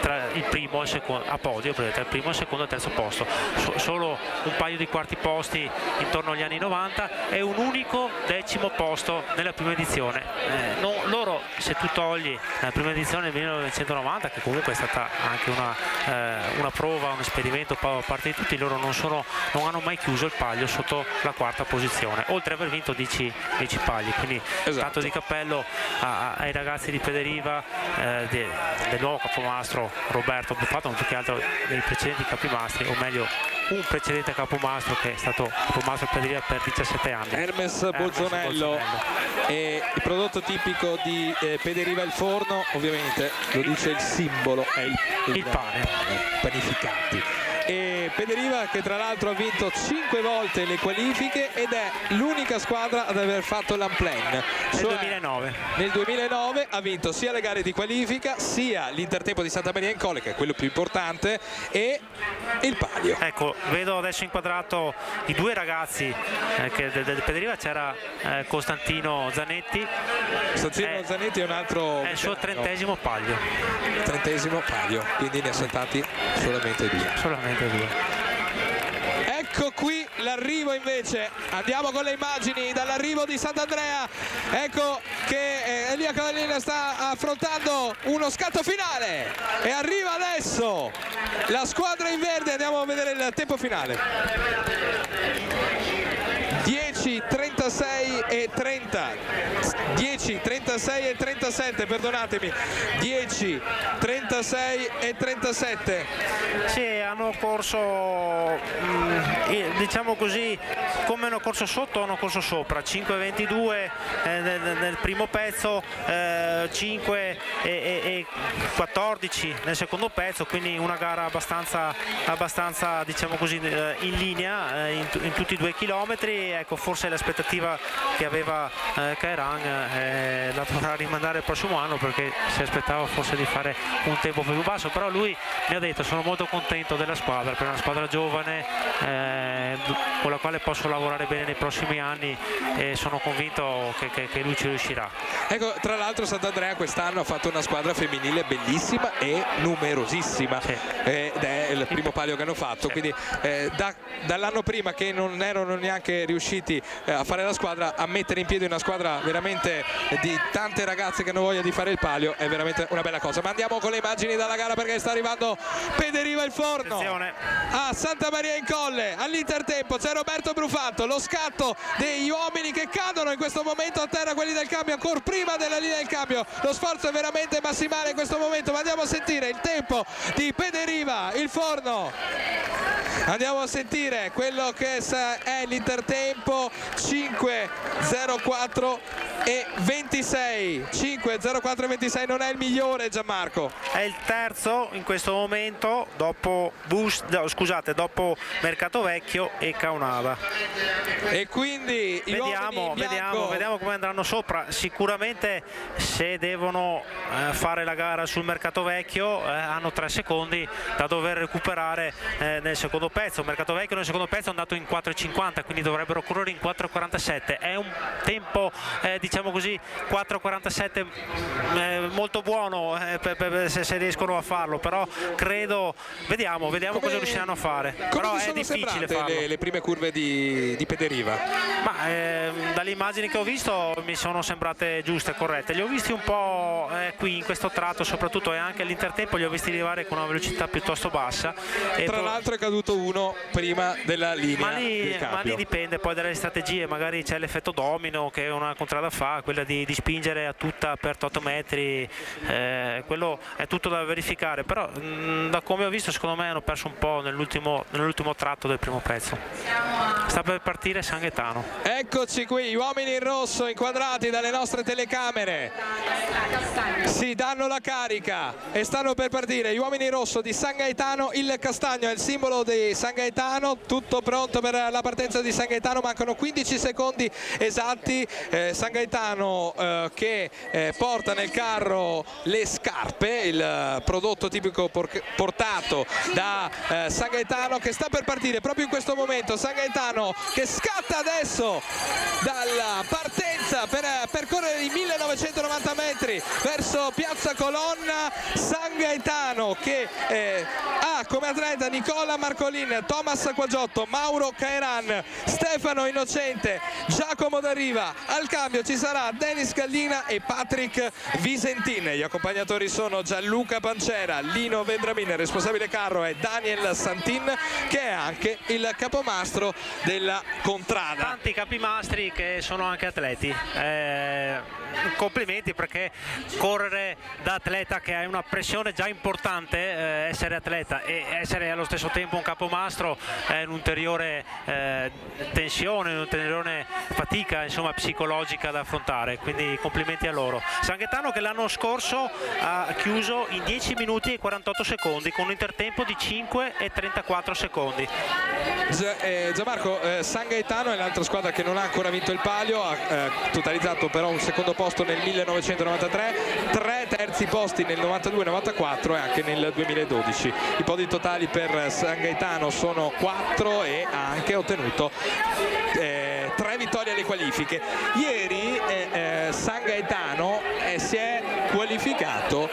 tra il primo e il secondo, a podio, tra il primo, il secondo e il terzo posto. Solo un paio di quarti posti intorno agli anni 90 e un unico 10° posto nella prima edizione. Loro, se tu togli la prima edizione del 1990, che comunque è stata anche una prova, un esperimento a parte di tutti, loro non hanno mai chiuso il palio sotto la 4ª posizione, oltre ad aver vinto 10 pagli, quindi tanto di cappello ai ragazzi di Pederiva, del nuovo capomastro Roberto Brufato, ma più che altro dei precedenti capimastri, o meglio un precedente capomastro che è stato capomastro Pederiva per 17 anni.
Hermes Bolzonello. E il prodotto tipico di Pederiva il Forno, ovviamente lo dice il simbolo, è il pane, panificati. E Pederiva che tra l'altro ha vinto 5 volte le qualifiche ed è l'unica squadra ad aver fatto l'Unplane.
Nel 2009.
Nel 2009 ha vinto sia le gare di qualifica, sia l'intertempo di Santa Maria in Colle, che è quello più importante, e il palio.
Ecco, vedo adesso inquadrato i 2 ragazzi del Pederiva. C'era Costantino Zanetti.
Zanetti è un altro...
È il suo 30° palio.
30° palio, quindi ne ha saltati solamente 2. Ecco qui l'arrivo invece, andiamo con le immagini dall'arrivo di Sant'Andrea. Ecco che Elia Cavallina sta affrontando uno scatto finale e arriva adesso la squadra in verde. Andiamo a vedere il tempo finale. 10:36 e 30, 10:36 e 37, perdonatemi, 10:36 e 37.
Sì, hanno corso, diciamo così, come hanno corso sotto, hanno corso sopra. 5:22 nel primo pezzo, 5 e 14 nel secondo pezzo, quindi una gara abbastanza diciamo così in linea in tutti i 2 chilometri. Ecco, forse l'aspettativa che aveva Kairan la dovrà rimandare il prossimo anno, perché si aspettava forse di fare un tempo più basso, però lui mi ha detto: sono molto contento della squadra, per una squadra giovane con la quale posso lavorare bene nei prossimi anni, e sono convinto che lui ci riuscirà.
Ecco, tra l'altro Sant'Andrea quest'anno ha fatto una squadra femminile bellissima e numerosissima, ed è il primo palio che hanno fatto, quindi dall'anno prima che non erano neanche riusciti a fare la squadra, a mettere in piedi una squadra veramente di tante ragazze che hanno voglia di fare il palio è veramente una bella cosa. Ma andiamo con le immagini dalla gara, perché sta arrivando Pederiva il Forno.
Attenzione.
A Santa Maria in Colle, all'intertempo c'è Roberto Brufato, lo scatto degli uomini che cadono in questo momento a terra, quelli del cambio ancora prima della linea del cambio. Lo sforzo è veramente massimale in questo momento, ma andiamo a sentire il tempo di Pederiva il Forno. Andiamo a sentire quello che è l'intertempo, 5:04 e 5.26, 5.04.26 non è il migliore, Gianmarco.
È il terzo in questo momento dopo dopo Mercato Vecchio e Caonada.
E quindi
vediamo come andranno sopra. Sicuramente se devono fare la gara sul Mercato Vecchio hanno 3 secondi da dover recuperare nel secondo pezzo. Mercato Vecchio nel secondo pezzo è andato in 4.50, quindi dovrebbero correre in 4.47. È un tempo diciamo così 4.47 molto buono se riescono a farlo, però credo, vediamo cosa riusciranno a fare. Però è difficile farlo.
Le prime curve di Pederiva?
Ma dalle immagini che ho visto mi sono sembrate giuste, corrette. Li ho visti un po' qui in questo tratto soprattutto, e anche all'intertempo li ho visti arrivare con una velocità piuttosto bassa.
Tra l'altro è caduto uno prima della linea di cambio.
Ma lì dipende poi dalle strategie, magari c'è l'effetto domino che una contrada fa, quella di spingere a tutta per 8 metri, quello è tutto da verificare, però da come ho visto secondo me hanno perso un po' nell'ultimo tratto del primo pezzo. Sta per partire San Gaetano.
Eccoci qui, gli uomini in rosso inquadrati dalle nostre telecamere, si danno la carica e stanno per partire gli uomini in rosso di San Gaetano. Il castagno è il simbolo di San Gaetano, tutto pronto per la partenza di San Gaetano, mancano 15 secondi esatti. San Gaetano che porta nel carro le scarpe, il prodotto tipico portato da San Gaetano, che sta per partire proprio in questo momento. San Gaetano che scatta adesso dalla partenza per percorrere i 1990 metri verso Piazza Colonna. San Gaetano che ha come atleta Nicola Marcolin, Thomas Acquagiotto, Mauro Caeran, Stefano Innocente, Giacomo D'Arriva. Al cambio ci sarà Denis Gallina e Patrick Visentin. Gli accompagnatori sono Gianluca Pancera, Lino Vendramin, responsabile carro è Daniel Santin, che è anche il capomastro della contrada.
Tanti capimastri che sono anche atleti. Complimenti, perché correre da atleta che ha una pressione già importante, essere atleta e essere allo stesso tempo un capomastro è un'ulteriore tensione, un'ulteriore fatica insomma psicologica da affrontare, quindi complimenti a loro. San Gaetano che l'anno scorso ha chiuso in 10 minuti e 48 secondi con un intertempo di 5 e 34 secondi.
Gianmarco, San Gaetano è l'altra squadra che non ha ancora vinto il palio, ha totalizzato però un secondo posto nel 1993, 3 terzi posti nel 92-94 e anche nel 2012. I podi totali per San Gaetano sono 4 e ha anche ottenuto 3 vittorie alle qualifiche. Ieri San Gaetano si è qualificato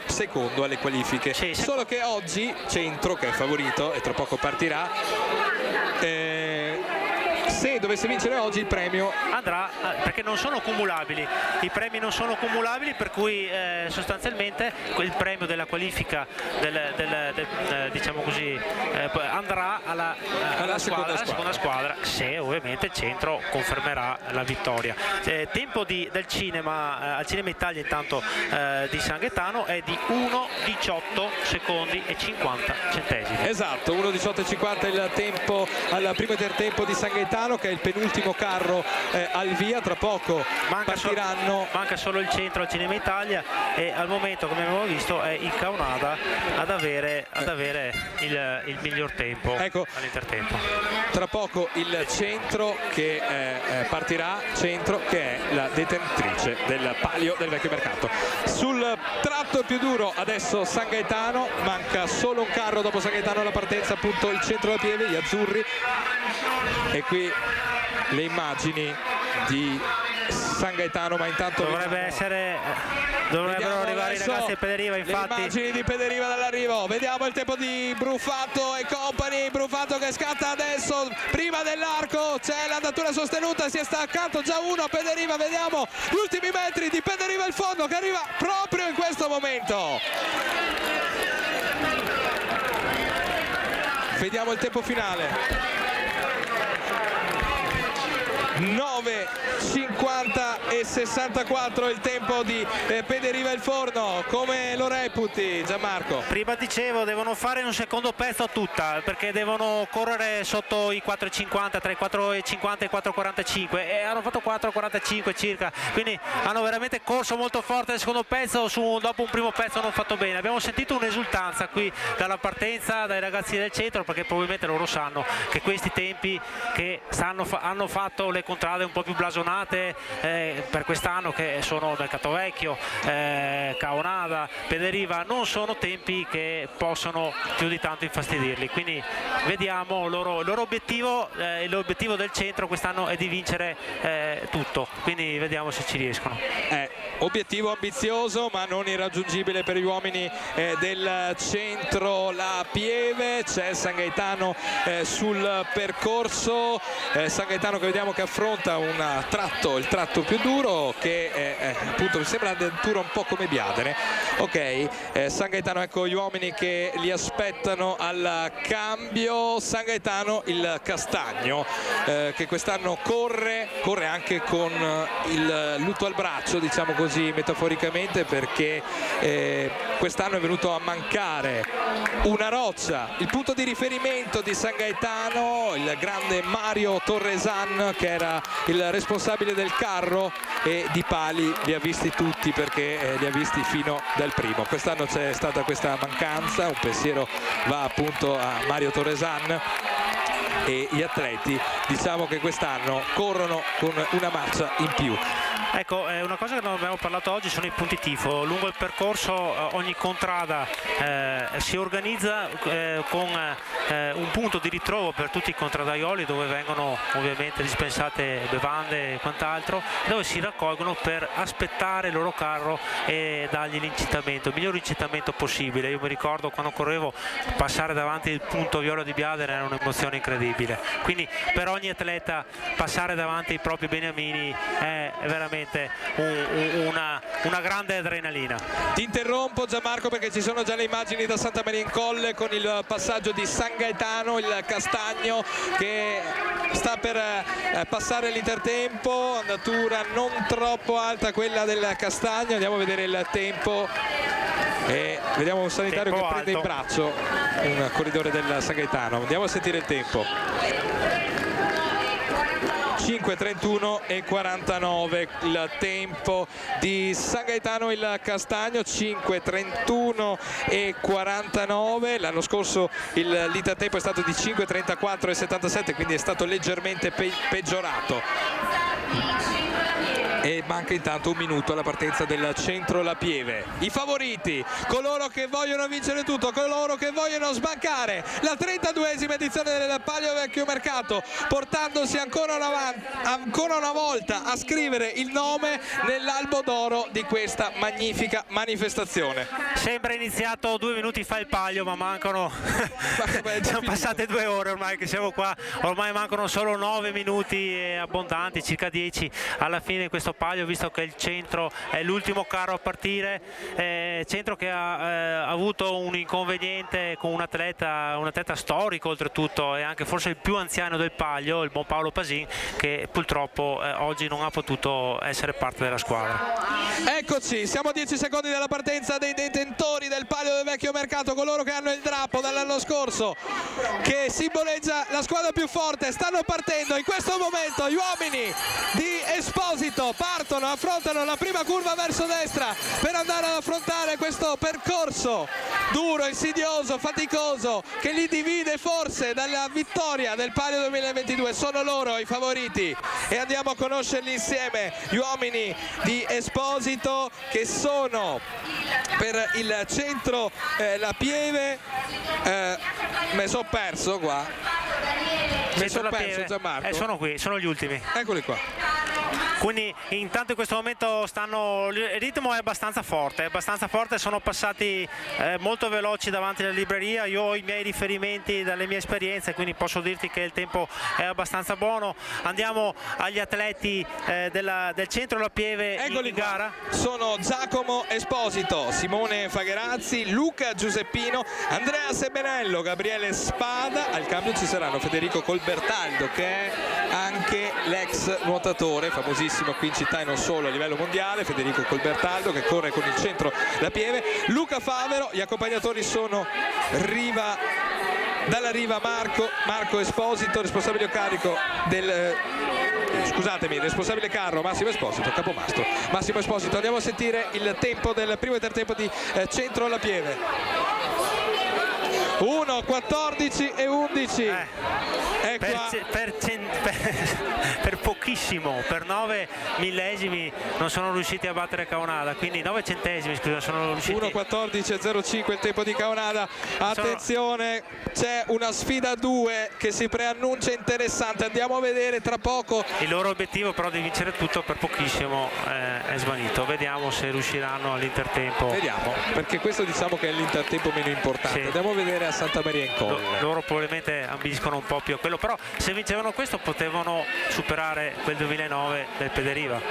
secondo alle qualifiche, solo che oggi Centro, che è favorito e tra poco partirà, se dovesse vincere oggi il premio
andrà, perché non sono cumulabili, i premi non sono cumulabili, per cui sostanzialmente il premio della qualifica diciamo così andrà alla seconda squadra, se ovviamente il Centro confermerà la vittoria. Tempo del cinema al Cinema Italia intanto di San Gaetano è di 1:18 secondi e 50 centesimi.
Esatto, 1:18.50 il tempo al primo intertempo di San Gaetano, che è il penultimo carro al via. Tra poco partiranno.
Manca solo il Centro al Cinema Italia e al momento, come abbiamo visto, è il Caonada ad avere il miglior tempo, ecco, all'intertempo.
Tra poco il Centro che partirà, Centro che è la detentrice del palio del vecchio mercato. Sul tratto più duro adesso San Gaetano, manca solo un carro dopo San Gaetano alla partenza, appunto il Centro da pieve, gli azzurri. E qui le immagini di San Gaetano, ma intanto
dovrebbero arrivare i ragazzi di Pederiva, infatti.
Le immagini di Pederiva dall'arrivo, vediamo il tempo di Brufato e compagni. Brufato che scatta adesso prima dell'arco, c'è l'andatura sostenuta, si è staccato già uno a Pederiva, vediamo gli ultimi metri di Pederiva, il fondo che arriva proprio in questo momento. Vediamo il tempo finale. 9 9:50 e 64 il tempo di Pederiva il Forno. Come lo reputi, Gianmarco?
Prima dicevo, devono fare un secondo pezzo a tutta, perché devono correre sotto i 4,50, tra i 4,50 e i 4,45, e hanno fatto 4,45 circa, quindi hanno veramente corso molto forte nel secondo pezzo. Dopo un primo pezzo hanno fatto bene. Abbiamo sentito un'esultanza qui dalla partenza dai ragazzi del centro, perché probabilmente loro sanno che questi tempi che hanno fatto le contrade un po' più blasonate per quest'anno, che sono del Catovecchio, Caonada, Pederiva, non sono tempi che possono più di tanto infastidirli. Quindi vediamo, l'obbiettivo del centro quest'anno è di vincere tutto, quindi vediamo se ci riescono.
Obiettivo ambizioso ma non irraggiungibile per gli uomini del centro La Pieve. C'è San Gaetano sul percorso, San Gaetano che vediamo che affronta il tratto più duro, che appunto mi sembra addirittura un po' come Biadene. Ok, San Gaetano, ecco gli uomini che li aspettano al cambio. San Gaetano il Castagno che quest'anno corre anche con il lutto al braccio, diciamo così metaforicamente, perché quest'anno è venuto a mancare una roccia, il punto di riferimento di San Gaetano, il grande Mario Torresan, che era il responsabile del carro, e di pali li ha visti tutti, perché li ha visti fino dal primo. Quest'anno c'è stata questa mancanza, un pensiero va appunto a Mario Torresan, e gli atleti diciamo che quest'anno corrono con una marcia in più.
Ecco, una cosa che non abbiamo parlato oggi sono i punti tifo. Lungo il percorso ogni contrada si organizza con un punto di ritrovo per tutti i contradaioli, dove vengono ovviamente dispensate bevande e quant'altro, dove si raccolgono per aspettare il loro carro e dargli l'incitamento, il miglior incitamento possibile. Io mi ricordo quando correvo, passare davanti il punto Viola di Biadene era un'emozione incredibile, quindi per ogni atleta passare davanti ai propri beniamini è veramente una grande adrenalina.
Ti interrompo, Gianmarco, perché ci sono già le immagini da Santa Maria in Colle con il passaggio di San Gaetano, il Castagno che sta per passare l'intertempo, andatura non troppo alta quella del Castagno. Andiamo a vedere il tempo e vediamo un sanitario che prende in braccio un corridore del San Gaetano. Andiamo a sentire il tempo. 5:31 e 49 il tempo di San Gaetano il Castagno, 5:31 e 49. L'anno scorso l'intertempo è stato di 5:34 e 77, quindi è stato leggermente peggiorato. E manca intanto un minuto alla partenza del centro La Pieve. I favoriti, coloro che vogliono vincere tutto, coloro che vogliono sbancare la 32esima edizione del Palio Vecchio Mercato, portandosi ancora una volta a scrivere il nome nell'albo d'oro di questa magnifica manifestazione.
Sembra iniziato 2 minuti fa il Palio, ma mancano sono passate 2 ore ormai che siamo qua, ormai mancano solo 9 minuti abbondanti, circa 10 alla fine di questo Palio, visto che il centro è l'ultimo carro a partire, centro che ha avuto un inconveniente con un atleta storico oltretutto, e anche forse il più anziano del Palio, il buon Paolo Pasin, che purtroppo oggi non ha potuto essere parte della squadra.
Eccoci, siamo a 10 secondi dalla partenza dei detentori del Palio del Vecchio Mercato, coloro che hanno il drappo dall'anno scorso che simboleggia la squadra più forte. Stanno partendo in questo momento gli uomini di Esposito, affrontano la prima curva verso destra per andare ad affrontare questo percorso duro, insidioso, faticoso, che li divide forse dalla vittoria del Palio 2022. Sono loro i favoriti e andiamo a conoscerli insieme, gli uomini di Esposito, che sono per il centro La Pieve. Me sono perso qua.
Gianmarco. Sono qui, sono gli ultimi.
Eccoli qua.
quindi intanto in questo momento il ritmo è abbastanza forte, sono passati molto veloci davanti alla libreria. Io ho i miei riferimenti dalle mie esperienze, quindi posso dirti che il tempo è abbastanza buono. Andiamo agli atleti del centro La Pieve.
Eccoli
in gara.
Sono Giacomo Esposito, Simone Fagherazzi, Luca Giuseppino, Andrea Sebenello, Gabriele Spada. Al cambio ci saranno Federico Colbertaldo, che è anche l'ex nuotatore famosissimo qui in città e non solo a livello mondiale. Federico Colbertaldo che corre con il centro La Pieve, Luca Favero. Gli accompagnatori sono dalla riva Marco Esposito, responsabile carico responsabile carro Massimo Esposito, capomastro Massimo Esposito. Andiamo a sentire il tempo del primo intertempo di centro La Pieve. 1, 14 e 11.
Per pochissimo, per 9 millesimi non sono riusciti a battere Caonada, quindi 9 centesimi, scusa, sono riusciti.
1:14:05 il tempo di Caonada. Attenzione, c'è una sfida a 2 che si preannuncia interessante, andiamo a vedere tra poco.
Il loro obiettivo però di vincere tutto per pochissimo è svanito. Vediamo se riusciranno all'intertempo.
Vediamo, perché questo diciamo che è l'intertempo meno importante. Sì. Andiamo a vedere a Santa Maria in Colle.
Loro probabilmente ambiscono un po' più a quello, però se vincevano questo potevano superare quel 2009 del Pederiva.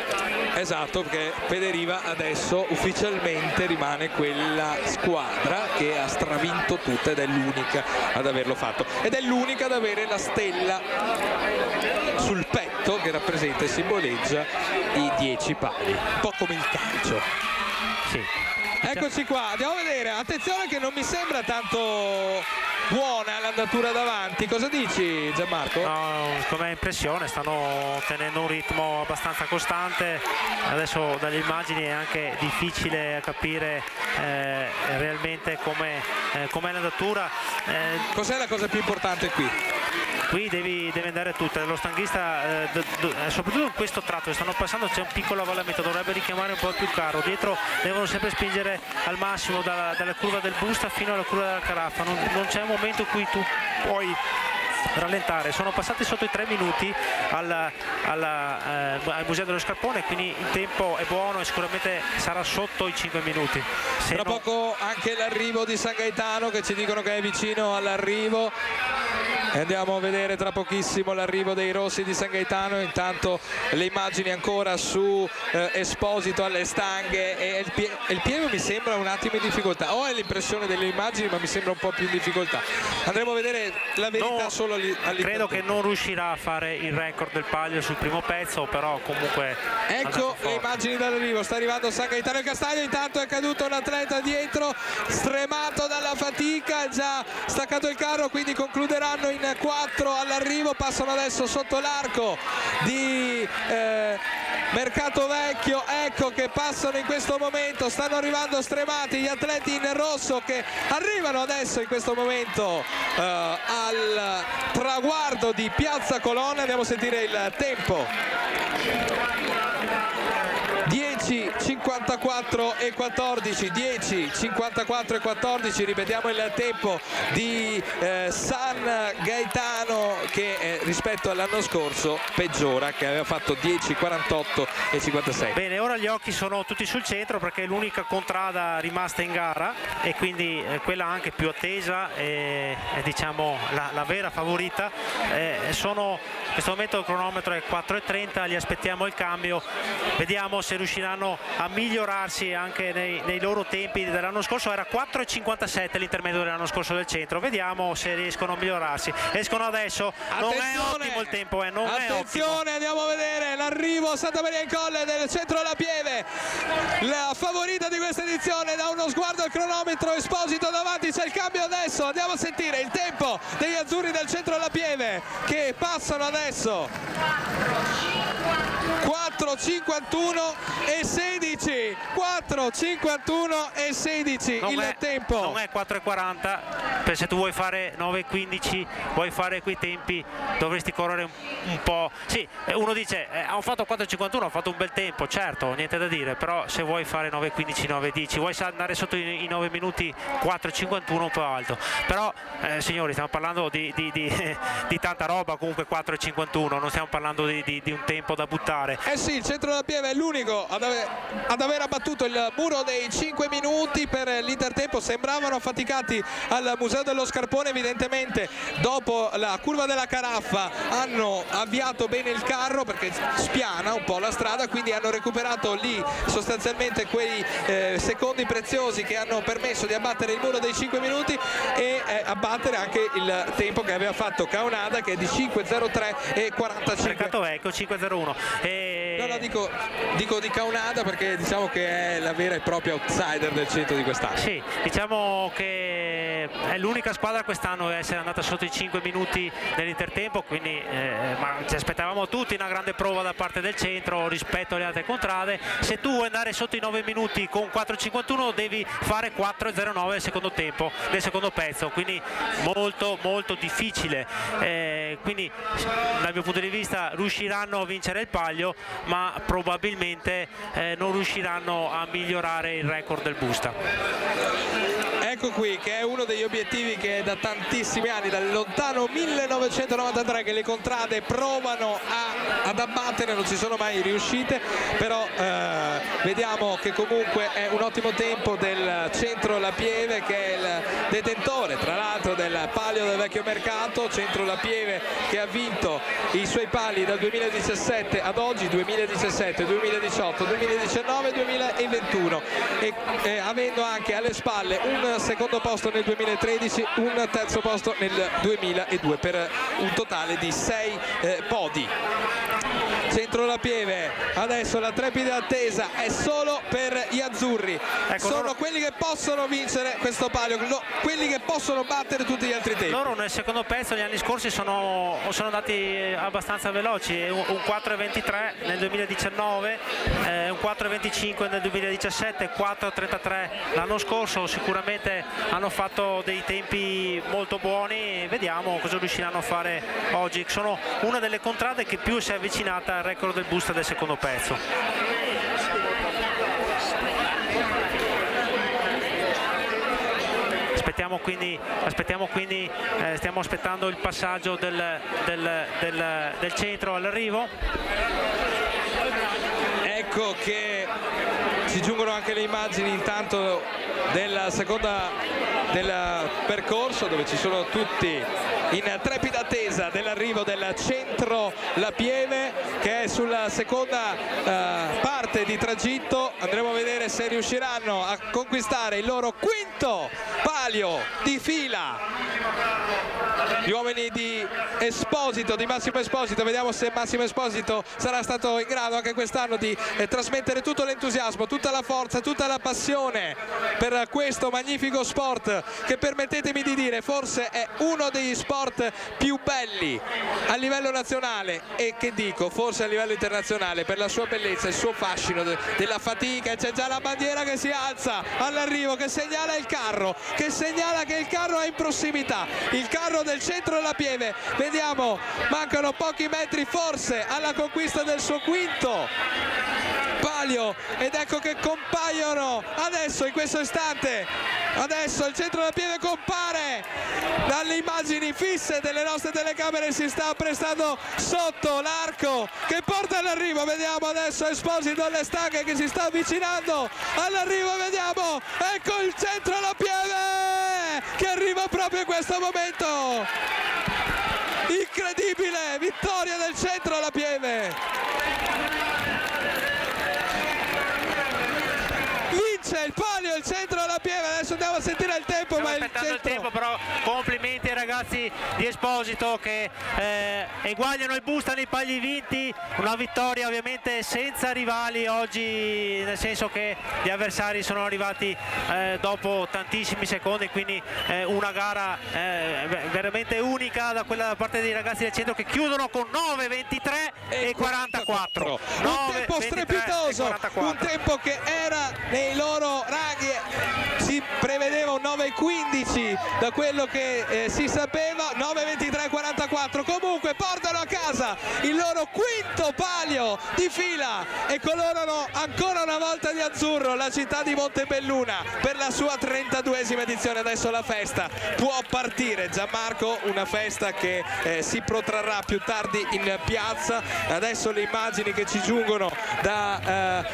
Esatto, perché Pederiva adesso ufficialmente rimane quella squadra che ha stravinto tutta ed è l'unica ad averlo fatto, ed è l'unica ad avere la stella sul petto che rappresenta e simboleggia i 10 pali, un po' come il calcio.
Sì.
Eccoci qua, andiamo a vedere. Attenzione che non mi sembra tanto buona l'andatura davanti. Cosa dici, Gianmarco?
No, come impressione stanno tenendo un ritmo abbastanza costante. Adesso dalle immagini è anche difficile capire realmente com'è l'andatura.
Cos'è la cosa più importante qui?
Qui devi andare tutta, lo stanghista soprattutto in questo tratto che stanno passando c'è un piccolo avvallamento, dovrebbe richiamare un po' più il carro, dietro devono sempre spingere al massimo dalla curva del busta fino alla curva della caraffa, non c'è un momento in cui tu puoi rallentare. Sono passati sotto i 3 minuti al Museo dello Scarpone, quindi il tempo è buono e sicuramente sarà sotto i 5 minuti.
Tra poco anche l'arrivo di San Gaetano, che ci dicono che è vicino all'arrivo. E andiamo a vedere tra pochissimo l'arrivo dei rossi di San Gaetano. Intanto le immagini ancora su Esposito alle stanghe, e il Pieve mi sembra un attimo in difficoltà. Ho l'impressione delle immagini, ma mi sembra un po' più in difficoltà. Andremo a vedere la verità solo all'interno.
Credo che non riuscirà a fare il record del Palio sul primo pezzo, però comunque.
Ecco le immagini dall'arrivo, sta arrivando San Gaetano e Castagno. Intanto è caduto un atleta dietro, stremato dalla fatica, già staccato il carro, quindi concluderanno in 4 all'arrivo. Passano adesso sotto l'arco di Mercato Vecchio, ecco che passano in questo momento, stanno arrivando stremati gli atleti in rosso che arrivano adesso in questo momento al traguardo di Piazza Colonna. Andiamo a sentire il tempo. 10:54 e 14, 10:54 e 14, ripetiamo il tempo di San Gaetano, che rispetto all'anno scorso peggiora, che aveva fatto 10:48 e 56.
Bene, ora gli occhi sono tutti sul centro perché è l'unica contrada rimasta in gara e quindi quella anche più attesa e diciamo la vera favorita. In questo momento il cronometro è 4:30, gli aspettiamo il cambio, vediamo se riusciranno a migliorarsi anche nei loro tempi dell'anno scorso. Era 4:57 l'intermedio dell'anno scorso del centro, vediamo se riescono a migliorarsi. Escono adesso, non è ottimo il tempo, non è ottimo.
Andiamo a vedere l'arrivo Santa Maria in Colle del centro La Pieve, la favorita di questa edizione. Da uno sguardo al cronometro, Esposito davanti, c'è il cambio adesso. Andiamo a sentire il tempo degli azzurri del centro La Pieve che passano adesso 4:51 e 16, 4:51 e 16 il tempo.
Non è 4:40, se tu vuoi fare 9:15, vuoi fare quei tempi, dovresti correre un po'. Sì, uno dice ho fatto 4:51, ho fatto un bel tempo, certo, niente da dire, però se vuoi fare 9:15, 9:10, vuoi andare sotto i 9 minuti, 4:51 un po' alto. Però signori, stiamo parlando di tanta roba, comunque 4:51, non stiamo parlando di un tempo da buttare.
Sì, il Centro della Pieve è l'unico ad aver abbattuto il muro dei 5 minuti per l'intertempo. Sembravano affaticati al Museo dello Scarpone, evidentemente dopo la curva della Caraffa hanno avviato bene il carro perché spiana un po' la strada, quindi hanno recuperato lì sostanzialmente quei secondi preziosi che hanno permesso di abbattere il muro dei 5 minuti e abbattere anche il tempo che aveva fatto Caonada, che è di 5.03 e 45.
Mercato Vecchio 5.01.
No, dico di Caonada perché diciamo che è la vera e propria outsider del centro di quest'anno.
Sì, diciamo che è l'unica squadra quest'anno a essere andata sotto i 5 minuti nell'intertempo, quindi ma ci aspettavamo tutti una grande prova da parte del centro rispetto alle altre contrade. Se tu vuoi andare sotto i 9 minuti con 4.51 devi fare 4.09 del secondo tempo, del secondo pezzo, quindi molto molto difficile. Quindi dal mio punto di vista riusciranno a vincere il Palio, ma probabilmente non riusciranno a migliorare il record del Busta.
Ecco qui che è uno degli obiettivi che da tantissimi anni, dal lontano 1993, che le contrade provano ad abbattere, non ci sono mai riuscite, però vediamo che comunque è un ottimo tempo del Centro La Pieve, che è il detentore tra l'altro del palio del Vecchio Mercato. Centro La Pieve che ha vinto i suoi pali dal 2017 ad oggi, 2017, 2018, 2019, 2021 e avendo anche alle spalle un secondo posto nel 2013, un terzo posto nel 2002 per un totale di 6 podi. Centro La Pieve, adesso la trepida attesa è solo per gli azzurri, sono quelli che possono vincere questo palio, quelli che possono battere tutti gli altri tempi.
Loro nel secondo pezzo gli anni scorsi sono andati abbastanza veloci, un 4.23 nel 2019, un 4.25 nel 2017, 4.33 l'anno scorso. Sicuramente hanno fatto dei tempi molto buoni, vediamo cosa riusciranno a fare oggi. Sono una delle contrade che più si è avvicinata al record del Busta del secondo pezzo. Aspettiamo quindi stiamo aspettando il passaggio del centro all'arrivo.
Ecco che ci giungono anche le immagini intanto della seconda del percorso, dove ci sono tutti in trepida attesa dell'arrivo del Centro La Pieve, che è sulla seconda parte di tragitto. Andremo a vedere se riusciranno a conquistare il loro quinto palio di fila. Gli uomini di Esposito, di Massimo Esposito, vediamo se Massimo Esposito sarà stato in grado anche quest'anno di trasmettere tutto l'entusiasmo, tutta la forza, tutta la passione per questo magnifico sport che, permettetemi di dire, forse è uno degli sport più belli a livello nazionale e, che dico, forse a livello internazionale, per la sua bellezza e il suo fascino della fatica. C'è già la bandiera che si alza all'arrivo, che segnala il carro, che segnala che il carro è in prossimità, il carro del Centro La Pieve. Vediamo, mancano pochi metri forse alla conquista del suo quinto palio, ed ecco che compaiono adesso, in questo istante, adesso il Centro La Pieve compare dalle immagini fisse delle nostre telecamere, si sta prestando sotto l'arco che porta all'arrivo. Vediamo adesso Esposito alle stanghe che si sta avvicinando all'arrivo, vediamo, ecco il Centro La Pieve che arriva proprio in questo momento. Incredibile vittoria del Centro La Pieve. Vince il palio il Centro La Pieve. Adesso andiamo a sentire il tempo.
Stiamo aspettando il tempo, però complimenti ai ragazzi di Esposito che eguagliano il Busta nei pali vinti. Una vittoria ovviamente senza rivali oggi, nel senso che gli avversari sono arrivati dopo tantissimi secondi, quindi una gara veramente unica da quella parte dei ragazzi del centro, che chiudono con 9.23 e 44.
Un tempo strepitoso, un tempo che era nei loro ranghi si prevedeva un 9,15 da quello che si sapeva, 9,23,44. Comunque portano a casa il loro quinto palio di fila e colorano ancora una volta di azzurro la città di Montebelluna per la sua 32esima edizione. Adesso la festa può partire. Gianmarco, una festa che si protrarrà più tardi in piazza. Adesso le immagini che ci giungono da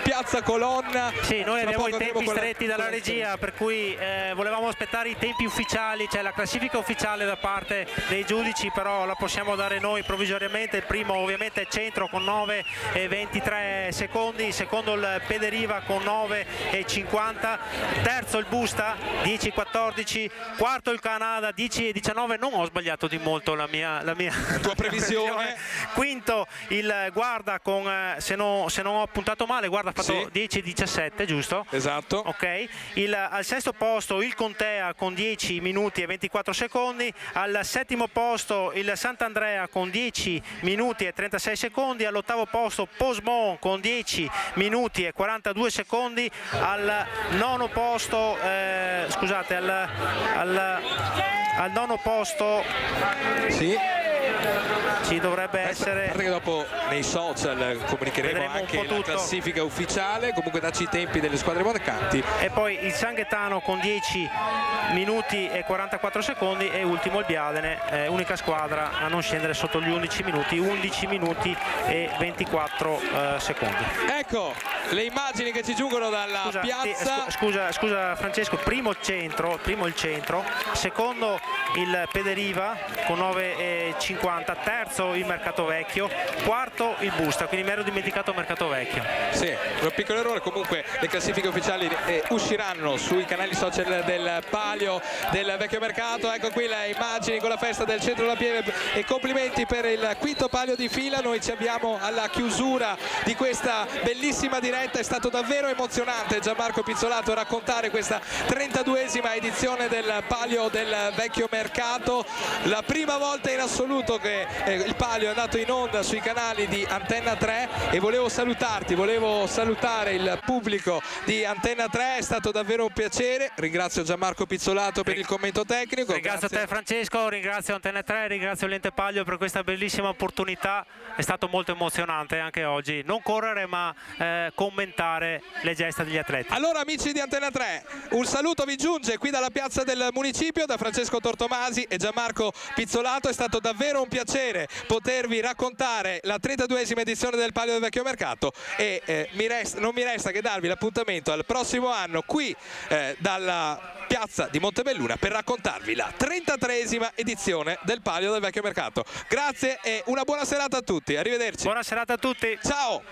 Piazza Colonna.
Sì, noi abbiamo i tempi stretti dalla regia, per cui volevamo aspettare i tempi ufficiali, cioè la classifica ufficiale da parte dei giudici, però la possiamo dare noi provvisoriamente. Il primo ovviamente è Centro con 9,23 secondi, il secondo il Pederiva con 9,50, terzo il Busta 10,14, quarto il Canada 10,19. Non ho sbagliato di molto la mia
tua previsione.
Quinto il Guarda con, se non ho appuntato male, Guarda ha fatto 10,17, giusto?
Esatto.
Ok. Al sesto posto il Contea con 10 minuti e 24 secondi, al settimo posto il Sant'Andrea con 10 minuti e 36 secondi, all'ottavo posto Posmont con 10 minuti e 42 secondi, al nono posto scusate, al nono posto ci dovrebbe essere.
Guarda che dopo nei social comunicheremo anche la classifica ufficiale, comunque dacci i tempi delle squadre marcanti.
E poi il Sanghettano con 10 minuti e 44 secondi e ultimo il Biadene, unica squadra a non scendere sotto gli 11 minuti, 11 minuti e 24 secondi.
Ecco le immagini che ci giungono dalla piazza.
Scusa Francesco, primo il centro, secondo il Pederiva con 9,50, terzo il Mercato Vecchio, quarto il Busta, quindi mi ero dimenticato Mercato Vecchio.
Sì, un piccolo errore. Comunque le classifiche ufficiali usciranno sui canali social del palio del Vecchio Mercato. Ecco qui le immagini con la festa del Centro della Pieve e complimenti per il quinto palio di fila. Noi ci abbiamo alla chiusura di questa bellissima diretta, è stato davvero emozionante Gianmarco Pizzolato raccontare questa 32esima edizione del palio del Vecchio Mercato, la prima volta in assoluto che il palio è andato in onda sui canali di Antenna 3 e volevo salutare il pubblico di Antenna 3, è stato davvero un piacere. Ringrazio Gianmarco Pizzolato per il commento tecnico.
Ringrazio te Francesco, ringrazio Antenna 3, ringrazio l'Ente Palio per questa bellissima opportunità, è stato molto emozionante anche oggi, non correre ma commentare le gesta degli atleti.
Allora amici di Antenna 3, un saluto vi giunge qui dalla piazza del municipio da Francesco Tortomasi e Gianmarco Pizzolato, è stato davvero un piacere potervi raccontare la 32esima edizione del Palio del Vecchio Mercato e non mi resta che darvi l'appuntamento al prossimo anno qui dalla piazza di Montebelluna per raccontarvi la 33esima edizione del Palio del Vecchio Mercato. Grazie e una buona serata a tutti, arrivederci.
Buona serata a tutti.
Ciao.